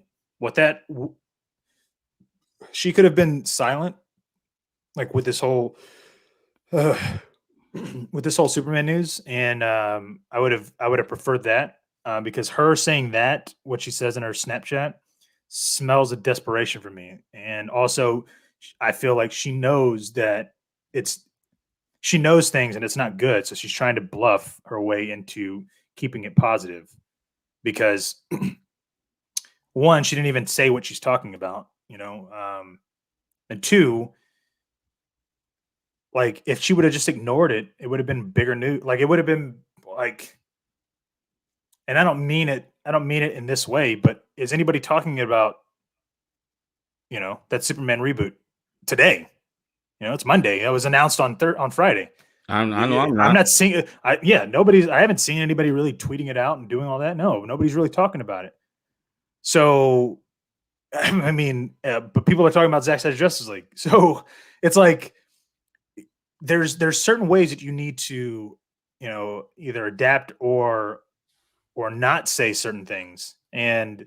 [SPEAKER 2] she could have been silent, like with this whole Superman news, and I would have preferred that because her saying that, what she says in her Snapchat, smells of desperation for me, and also I feel like she knows that she knows things and it's not good, so she's trying to bluff her way into keeping it positive because one, she didn't even say what she's talking about, and two, like if she would have just ignored it, it would have been bigger news. Like it would have been like, and I don't mean it in this way, but is anybody talking about, that Superman reboot today? It's Monday. It was announced on Friday.
[SPEAKER 1] I know
[SPEAKER 2] I'm not seeing. I haven't seen anybody really tweeting it out and doing all that. No, nobody's really talking about it. So, I mean, but people are talking about Zack Snyder's Justice League. So it's like there's certain ways that you need to, either adapt or not say certain things. And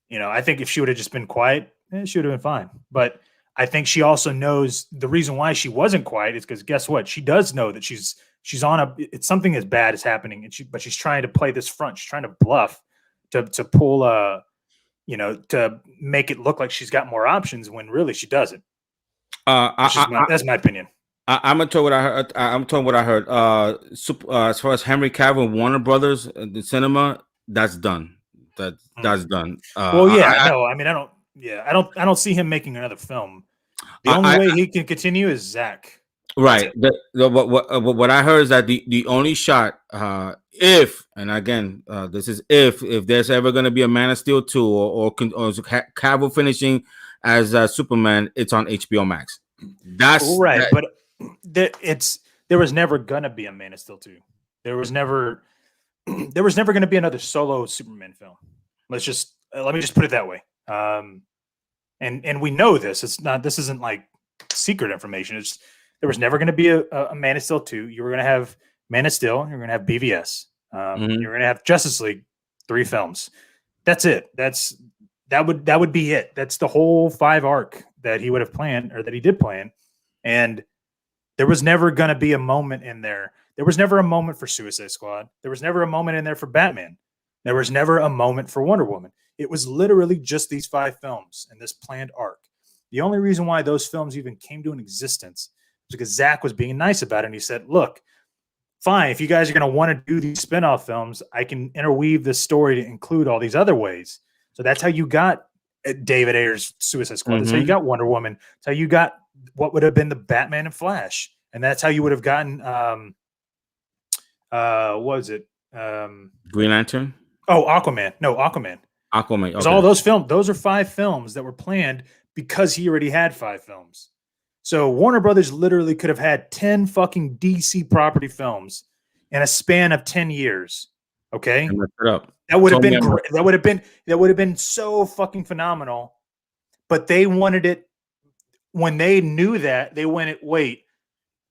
[SPEAKER 2] I think if she would have just been quiet, she would have been fine. But I think she also knows the reason why she wasn't quiet is because guess what? She does know that she's on it's something as bad is happening, and but she's trying to play this front. She's trying to bluff to pull to make it look like she's got more options when really she doesn't. That's my opinion.
[SPEAKER 1] I'm gonna tell what I heard. I'm telling what I heard. As far as Henry Cavill, Warner Brothers, the cinema, that's done. That's done.
[SPEAKER 2] Well, yeah, I know. I mean, I don't see him making another film. The only way he can continue is Zack.
[SPEAKER 1] Right. What I heard is that the only shot, if, and again, this is if there's ever going to be a Man of Steel 2 or Cavill finishing as Superman, it's on HBO Max. That's
[SPEAKER 2] right. But there was never going to be a Man of Steel 2. There was never going to be another solo Superman film. Let me just put it that way. And we know this. This isn't like secret information. There was never going to be a Man of Steel 2. You were going to have Man of Steel. You're going to have BVS. You're going to have Justice League, 3 films. That's it. That would be it. That's the whole 5 arc that he would have planned, or that he did plan. And there was never going to be a moment in there. There was never a moment for Suicide Squad. There was never a moment in there for Batman. There was never a moment for Wonder Woman. It was literally just these 5 films and this planned arc. The only reason why those films even came to an existence was because Zack was being nice about it. And he said, look, fine, if you guys are going to want to do these spinoff films, I can interweave this story to include all these other ways. So that's how you got David Ayer's Suicide Squad. That's how you got Wonder Woman. That's how you got what would have been the Batman and Flash. And that's how you would have gotten, what was it?
[SPEAKER 1] Green Lantern?
[SPEAKER 2] Oh, Aquaman. No, Aquaman.
[SPEAKER 1] Aquaman.
[SPEAKER 2] Because all those films, those are 5 films that were planned because he already had 5 films. So Warner Brothers literally could have had 10 fucking DC property films in a span of 10 years. Okay, that would have been great. That would have been so fucking phenomenal. But they wanted it when they knew that they went, wait.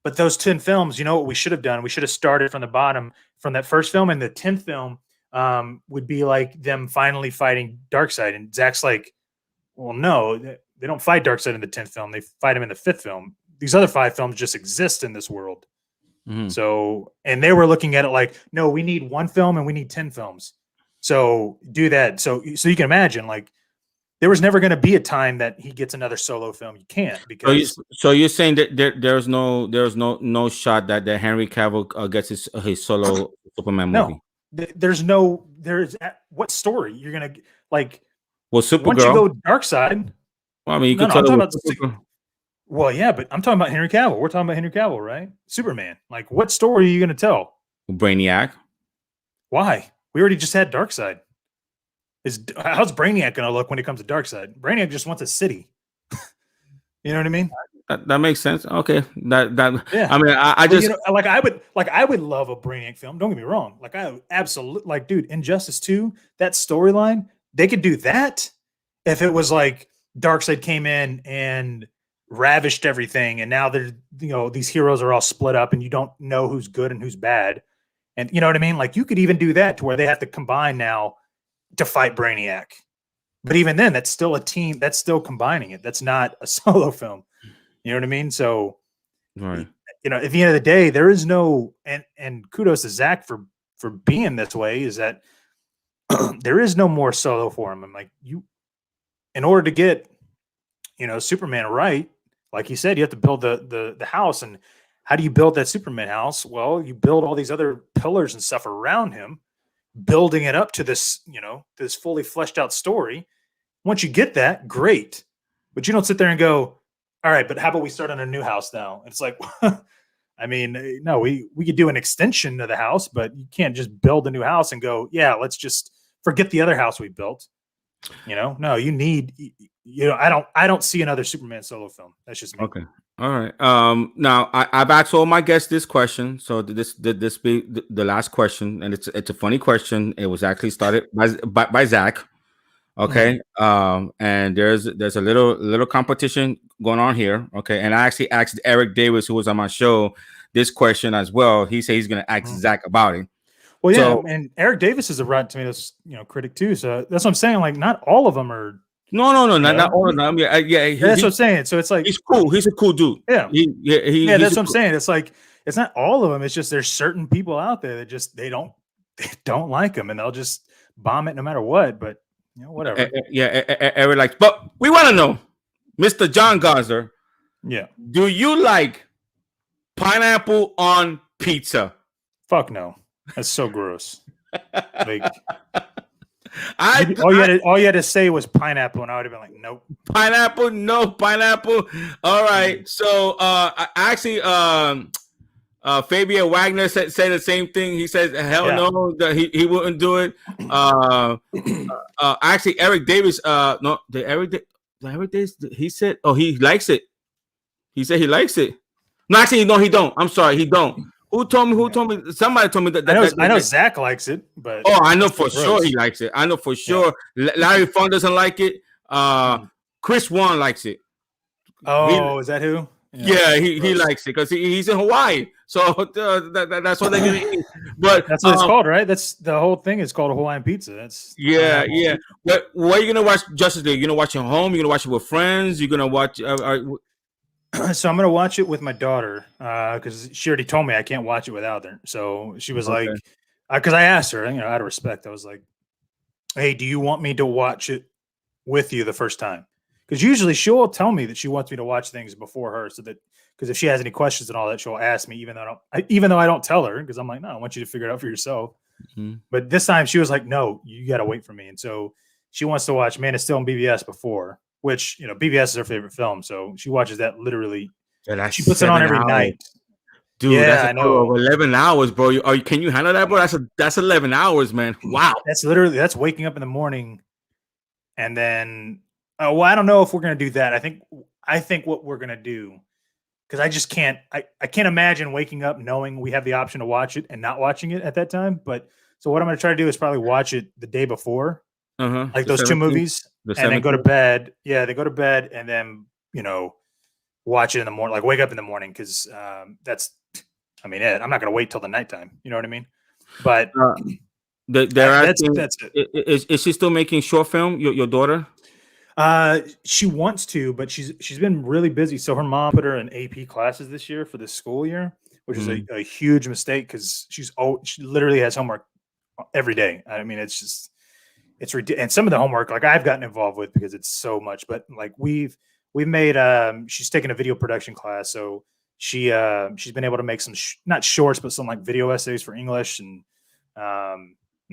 [SPEAKER 2] But those 10 films, you know what we should have done? We should have started from the bottom from that first film, and the 10th film would be like them finally fighting Darkseid, and Zack's like, well, no, they don't fight Darkseid in the 10th film. They fight him in the 5th film. These other 5 films just exist in this world.
[SPEAKER 1] Mhm.
[SPEAKER 2] So, and they were looking at it like, no, we need 1 film and we need 10 films. So do that. So you can imagine, like, there was never going to be a time that he gets another solo film. You can't, because
[SPEAKER 1] So you're saying that there's no shot that Henry Cavill gets his solo Superman movie.
[SPEAKER 2] no, what story you're going to like,
[SPEAKER 1] Well,
[SPEAKER 2] once you
[SPEAKER 1] Supergirl.
[SPEAKER 2] go Darkseid.
[SPEAKER 1] Well, I mean, you
[SPEAKER 2] No,
[SPEAKER 1] could
[SPEAKER 2] no,
[SPEAKER 1] tell
[SPEAKER 2] I'm
[SPEAKER 1] it
[SPEAKER 2] talking
[SPEAKER 1] was
[SPEAKER 2] about
[SPEAKER 1] Supergirl.
[SPEAKER 2] Well, yeah, but I'm talking about Henry Cavill. We're talking about Henry Cavill, right? Superman. Like, what story are you going to tell?
[SPEAKER 1] Brainiac.
[SPEAKER 2] Why? We already just had Darkseid. How's Brainiac going to look when it comes to Darkseid? Brainiac just wants a city. You know what I mean?
[SPEAKER 1] That makes sense. Okay.
[SPEAKER 2] Yeah.
[SPEAKER 1] I mean, I
[SPEAKER 2] But,
[SPEAKER 1] just
[SPEAKER 2] I would love a Brainiac film. Don't get me wrong. Like, I absolutely, like, dude, Injustice 2, that storyline, they could do that if it was like Darkseid came in and ravished everything, and now they're, these heroes are all split up and you don't know who's good and who's bad. And you know what I mean? Like, you could even do that to where they have to combine now to fight Brainiac. But even then, that's still a team. That's still combining it. That's not a solo film. You know what I mean? So,
[SPEAKER 1] right.
[SPEAKER 2] at the end of the day, there is no, and kudos to Zack for being this way, is that there is no more solo for him. I'm like, in order to get, Superman right, like you said, you have to build the house. And how do you build that Superman house? Well, you build all these other pillars and stuff around him, building it up to this, this fully fleshed out story. Once you get that, great. But you don't sit there and go, all right, but how about we start on a new house now? And it's like, I mean, no, we could do an extension of the house, but you can't just build a new house and go, yeah, let's just forget the other house we built. No, you need, I don't see another Superman solo film. That's just me.
[SPEAKER 1] Okay. All right. Now I've asked all my guests this question, so this be the last question, and it's a funny question. It was actually started by Zack. Okay. And there's a little competition going on here. Okay. And I actually asked Eric Davis, who was on my show, this question as well. He said he's gonna ask Zack about it.
[SPEAKER 2] Well, yeah, and Eric Davis is a Rotten Tomatoes, critic too. So that's what I'm saying. Like, not all of them are.
[SPEAKER 1] No, not all of them. Yeah,
[SPEAKER 2] that's what I'm saying. So it's like,
[SPEAKER 1] he's cool. He's a cool dude.
[SPEAKER 2] Yeah,
[SPEAKER 1] yeah.
[SPEAKER 2] That's what I'm saying. It's like, it's not all of them. It's just there's certain people out there that just they don't like him, and they'll just bomb it no matter what. But whatever.
[SPEAKER 1] Eric likes. But we want to know, Mr. John Garza.
[SPEAKER 2] Yeah.
[SPEAKER 1] Do you like pineapple on pizza?
[SPEAKER 2] Fuck no. That's so gross. Like,
[SPEAKER 1] all
[SPEAKER 2] you had to say was pineapple, and I would have been like, nope.
[SPEAKER 1] Pineapple, no pineapple. All right. So actually, Fabian Wagner said the same thing. He says, hell no, that he wouldn't do it. Actually, Eric Davis, Eric Davis, he said, he likes it. He said he likes it. No, actually, no, he don't. I'm sorry, he don't. Who told me? Somebody told me that.
[SPEAKER 2] I know Zack likes it, but
[SPEAKER 1] I know for sure he likes it. I know for sure. Larry Fong doesn't like it. Chris Wan likes it.
[SPEAKER 2] Oh, is that who?
[SPEAKER 1] Yeah, he likes it because he's in Hawaii, so that's what they're gonna eat. But
[SPEAKER 2] that's what it's called, right? That's the whole thing is called a Hawaiian pizza. That's
[SPEAKER 1] yeah. But what are you gonna watch Justice League? You're gonna watch it at home? You're gonna watch it with friends? You're gonna watch?
[SPEAKER 2] So I'm gonna watch it with my daughter because she already told me I can't watch it without her. So she was like, because I asked her, out of respect, I was like, "Hey, do you want me to watch it with you the first time?" Because usually she'll tell me that she wants me to watch things before her, so that because if she has any questions and all that, she'll ask me, even though I don't tell her, because I'm like, no, I want you to figure it out for yourself. Mm-hmm. But this time she was like, no, you got to wait for me, and so she wants to watch Man of Steel and BVS before. Which, BVS is her favorite film, so she watches that literally. She puts it on every night.
[SPEAKER 1] Dude, that's 11 hours, bro. Can you handle that, bro? That's 11 hours, man. Wow.
[SPEAKER 2] That's waking up in the morning, and then I don't know if we're gonna do that. I think what we're gonna do, because I just can't. I can't imagine waking up knowing we have the option to watch it and not watching it at that time. But so what I'm gonna try to do is probably watch it the day before. Like those 2 movies, and then go to bed. Yeah, they go to bed, and then watch it in the morning. Like wake up in the morning, because that's. I'm not going to wait till the nighttime. You know what I mean? But
[SPEAKER 1] They're asking,
[SPEAKER 2] That's it.
[SPEAKER 1] is she still making short film? Your daughter?
[SPEAKER 2] She wants to, but she's been really busy. So her mom put her in AP classes this year for the school year, which is
[SPEAKER 1] Mm.
[SPEAKER 2] a huge mistake because she literally has homework every day. I mean, it's just it's ridiculous. And some of the homework, like I've gotten involved with because it's so much. But like we've made she's taken a video production class, so she's been able to make some not shorts, but some like video essays for English, and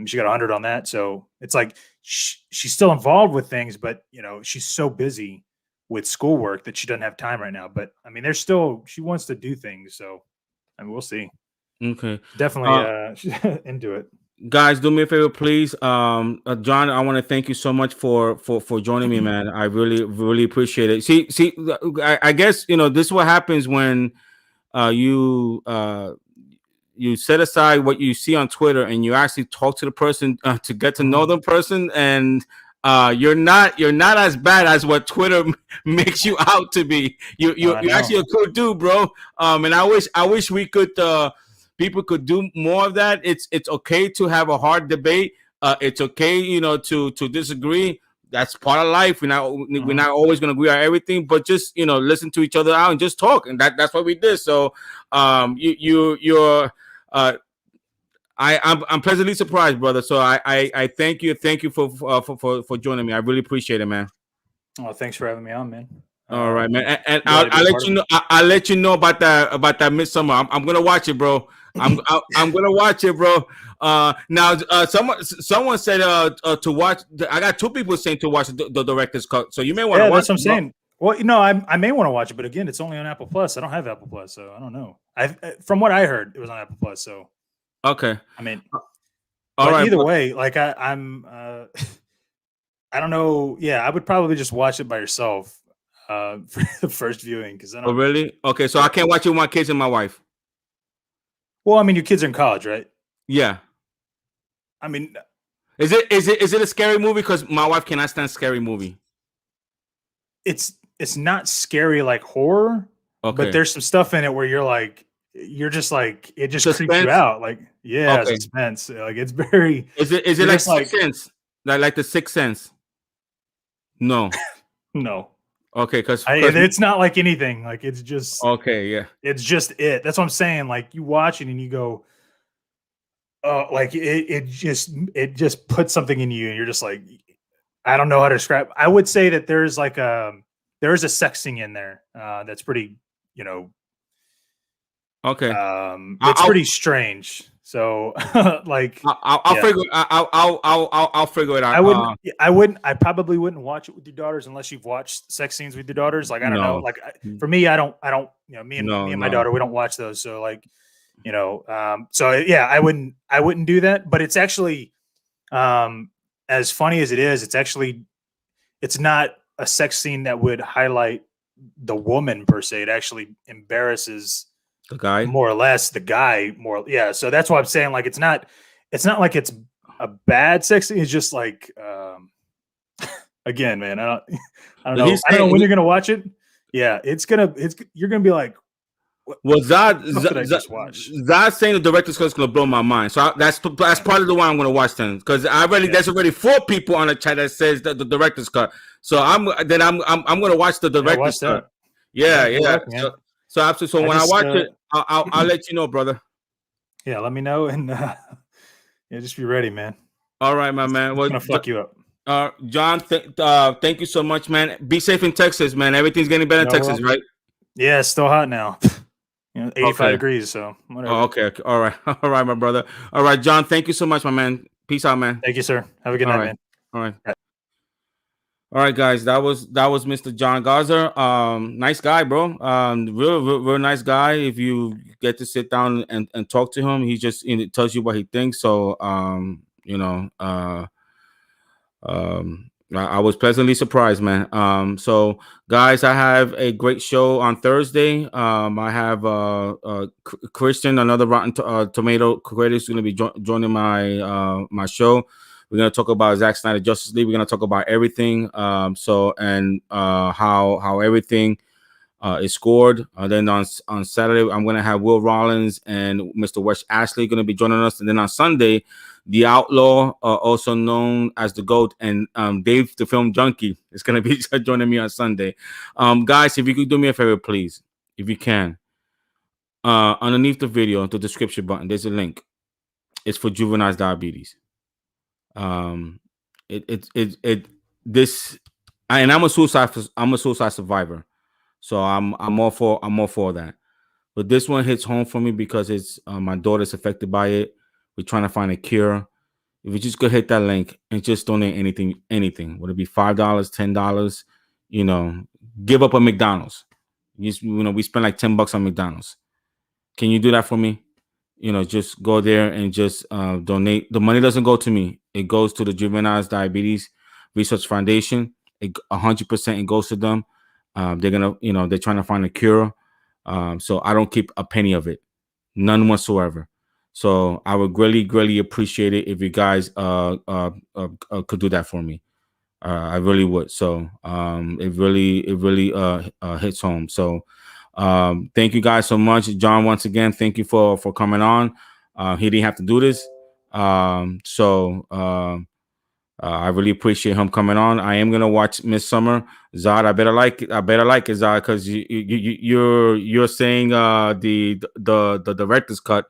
[SPEAKER 2] she got 100 on that. So it's like she's still involved with things, but she's so busy with schoolwork that she doesn't have time right now. But I mean, she wants to do things. So I mean, we'll see.
[SPEAKER 1] Okay.
[SPEAKER 2] Definitely she's into it.
[SPEAKER 1] Guys, do me a favor, please. John, I want to thank you so much for joining me, man. I really appreciate it. See, I guess this is what happens when you set aside what you see on Twitter and you actually talk to the person to get to know the person, and you're not as bad as what Twitter makes you out to be. You're actually a good dude, bro. And I wish we could. People could do more of that. It's okay to have a hard debate. It's okay, to disagree. That's part of life. We're not always gonna agree on everything, but just listen to each other out and just talk. And that's what we did. So I'm pleasantly surprised, brother. So I thank you for joining me. I really appreciate it, man.
[SPEAKER 2] Oh, thanks for having me on, man.
[SPEAKER 1] All right, man, and I'll let you know. I'll let you know about that Midsummer. I'm gonna watch it, bro. I'm gonna watch it, bro. Now, someone said to watch. I got two people saying to watch the director's cut, so you may want to watch.
[SPEAKER 2] That's what I'm saying. Well, I may want to watch it, but again, it's only on Apple Plus. I don't have Apple Plus, so I don't know. From what I heard, it was on Apple Plus. So
[SPEAKER 1] okay.
[SPEAKER 2] I mean,
[SPEAKER 1] all right.
[SPEAKER 2] Either way, like I'm, I don't know. Yeah, I would probably just watch it by yourself for the first viewing because I don't.
[SPEAKER 1] Oh, really? Okay, so I can't watch it with my kids and my wife.
[SPEAKER 2] Well, I mean, your kids are in college, right?
[SPEAKER 1] Yeah.
[SPEAKER 2] I mean,
[SPEAKER 1] is it a scary movie? Because my wife cannot stand scary movie.
[SPEAKER 2] It's not scary like horror, but there's some stuff in it where you're just like it just
[SPEAKER 1] suspense?
[SPEAKER 2] Creeps you out. Like suspense. Like it's very.
[SPEAKER 1] Is it like Sixth Sense? Like the Sixth Sense? No.
[SPEAKER 2] No.
[SPEAKER 1] Okay, because
[SPEAKER 2] it's not like anything. Like it's just
[SPEAKER 1] okay. Yeah,
[SPEAKER 2] it's just it. That's what I'm saying. Like you watch it and you go, oh, like it just puts something in you, and you're just like, I don't know how to describe. I would say that there's like there is a sex scene in there that's pretty,
[SPEAKER 1] okay.
[SPEAKER 2] It's pretty strange. So like
[SPEAKER 1] I'll figure it out.
[SPEAKER 2] I probably wouldn't watch it with your daughters unless you've watched sex scenes with your daughters. Like I don't know. Like for me, I don't. Me and my daughter, we don't watch those. So like, so yeah, I wouldn't do that. But it's actually, as funny as it is, it's not a sex scene that would highlight the woman per se. It actually embarrasses
[SPEAKER 1] the guy,
[SPEAKER 2] more or less the guy more. Yeah. So that's why I'm saying like, it's not like it's a bad sex scene. It's just like, again, man, I don't know. I don't know when you're going to watch it. Yeah. You're going to be like,
[SPEAKER 1] well, Zod saying the director's cut is going to blow my mind. So that's part of the one I'm going to watch then, because there's already 4 people on the chat that says that the director's cut. So I'm going to watch the director's cut. Yeah. So absolutely. So when I watch it, I'll let you know, brother.
[SPEAKER 2] Yeah, let me know, and just be ready, man.
[SPEAKER 1] All right, my man.
[SPEAKER 2] Well, gonna fuck you up.
[SPEAKER 1] John, thank you so much, man. Be safe in Texas, man. Everything's getting better in Texas, right?
[SPEAKER 2] Yeah, it's still hot now. 85 degrees. So whatever.
[SPEAKER 1] Okay. All right, my brother. All right, John. Thank you so much, my man. Peace out, man.
[SPEAKER 2] Thank you, sir. Have a good night, man.
[SPEAKER 1] All right. All right, guys. That was Mr. John Garza. Nice guy, bro. Real nice guy. If you get to sit down and talk to him, he just tells you what he thinks. So I was pleasantly surprised, man. So guys, I have a great show on Thursday. I have Christian, another Rotten Tomato creator, is going to be joining my show. We're going to talk about Zack Snyder Justice League. We're going to talk about everything. How everything is scored. Then on Saturday, I'm gonna have Will Rollins and Mr. Wes Ashley gonna be joining us, and then on Sunday, the Outlaw, also known as the GOAT, and Dave the Film Junkie is gonna be joining me on Sunday. Guys, if you could do me a favor, please, if you can, underneath the video, the description button, there's a link. It's for juvenile diabetes. Um, it this, and I'm a suicide survivor, so I'm all for that. But this one hits home for me because it's my daughter's affected by it. We're trying to find a cure. If you just go hit that link and just donate anything, would it be $5, $10? Give up a McDonald's. We spend like $10 on McDonald's. Can you do that for me? Just go there and just donate. The money doesn't go to me. It goes to the Juvenile Diabetes Research Foundation. 100% it goes to them. They're trying to find a cure. So I don't keep a penny of it, none whatsoever. So I would greatly, greatly appreciate it if you guys could do that for me. I really would. So it really hits home. So thank you guys so much, John. Once again, thank you for coming on. He didn't have to do this, I really appreciate him coming on. I am gonna watch Midsummer. Zod, I better like it. Zod, because you're saying the director's cut.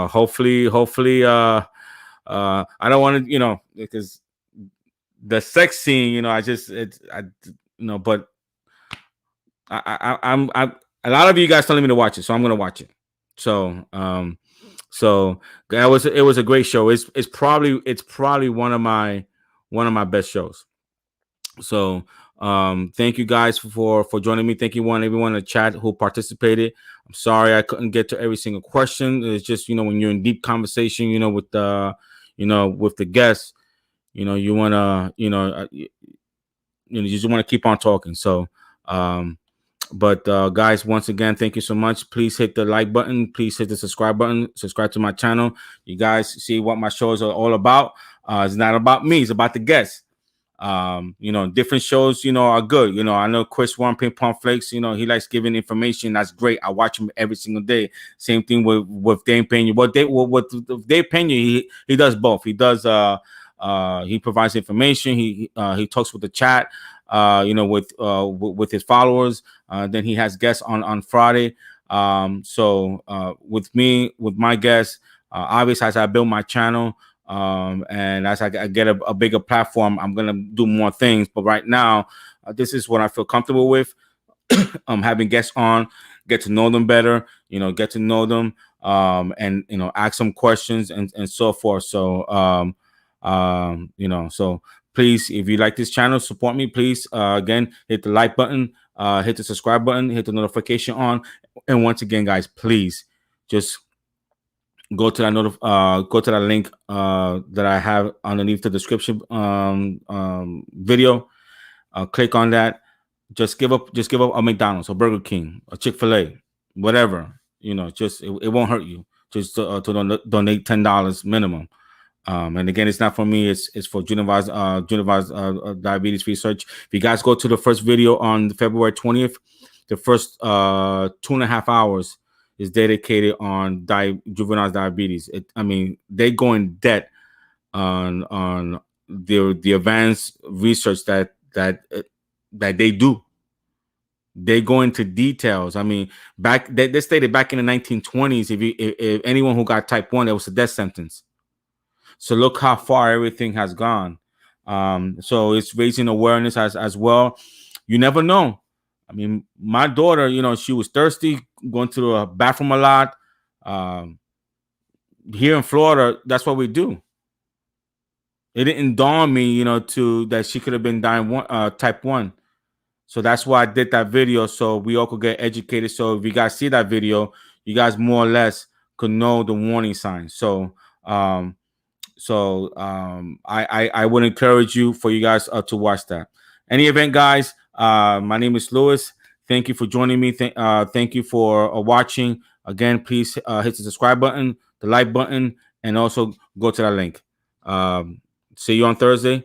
[SPEAKER 1] Hopefully I don't want to, because the sex scene, but I'm a lot of you guys telling me to watch it, so I'm gonna watch it. So it was a great show. It's probably one of my best shows. So thank you guys for joining me. Thank you everyone in the chat who participated. I'm sorry I couldn't get to every single question. It's just when you're in deep conversation, with the with the guests, you want to you just want to keep on talking. So but guys, once again, thank you so much. Please hit the like button. Please hit the subscribe button. Subscribe to my channel. You guys see what my shows are all about. It's not about me. It's about the guests. Different shows, are good. I know Chris One Ping Pong Flakes, he likes giving information. That's great. I watch him every single day. Same thing with Dave Pena. With Dave Pena, he does both. He does he provides information. He talks with the chat, with his followers. Then he has guests on Friday. With me, with my guests, obviously as I build my channel, and as I get a bigger platform, I'm gonna do more things. But right now, this is what I feel comfortable with. Having guests on, get to know them better, get to know them, and ask some questions and so forth. So so please, if you like this channel, support me. Please, again, hit the like button, hit the subscribe button, hit the notification on, and once again, guys, please just go to that link that I have underneath the description video. Click on that. Just give up a McDonald's, a Burger King, a Chick-fil-A, whatever. Just it won't hurt you. Just to donate $10 minimum. And again, it's not for me. It's for Juvenile Diabetes Research. If you guys go to the first video on February 20th, the first 2.5 hours is dedicated on juvenile diabetes. They go in debt on the advanced research that they do. They go into details. Back they stated back in the 1920s, if anyone who got type 1, it was a death sentence. So look how far everything has gone. So it's raising awareness as well. You never know. My daughter, she was thirsty, going to the bathroom a lot. Here in Florida, that's what we do. It didn't dawn me, that she could have been type 1. So that's why I did that video, so we all could get educated. So if you guys see that video, you guys more or less could know the warning signs. So I would encourage you for you guys to watch that. Any event, guys, my name is Louis. Thank you for joining me. Thank you for watching. Again, please hit the subscribe button, the like button, and also go to that link. See you on Thursday.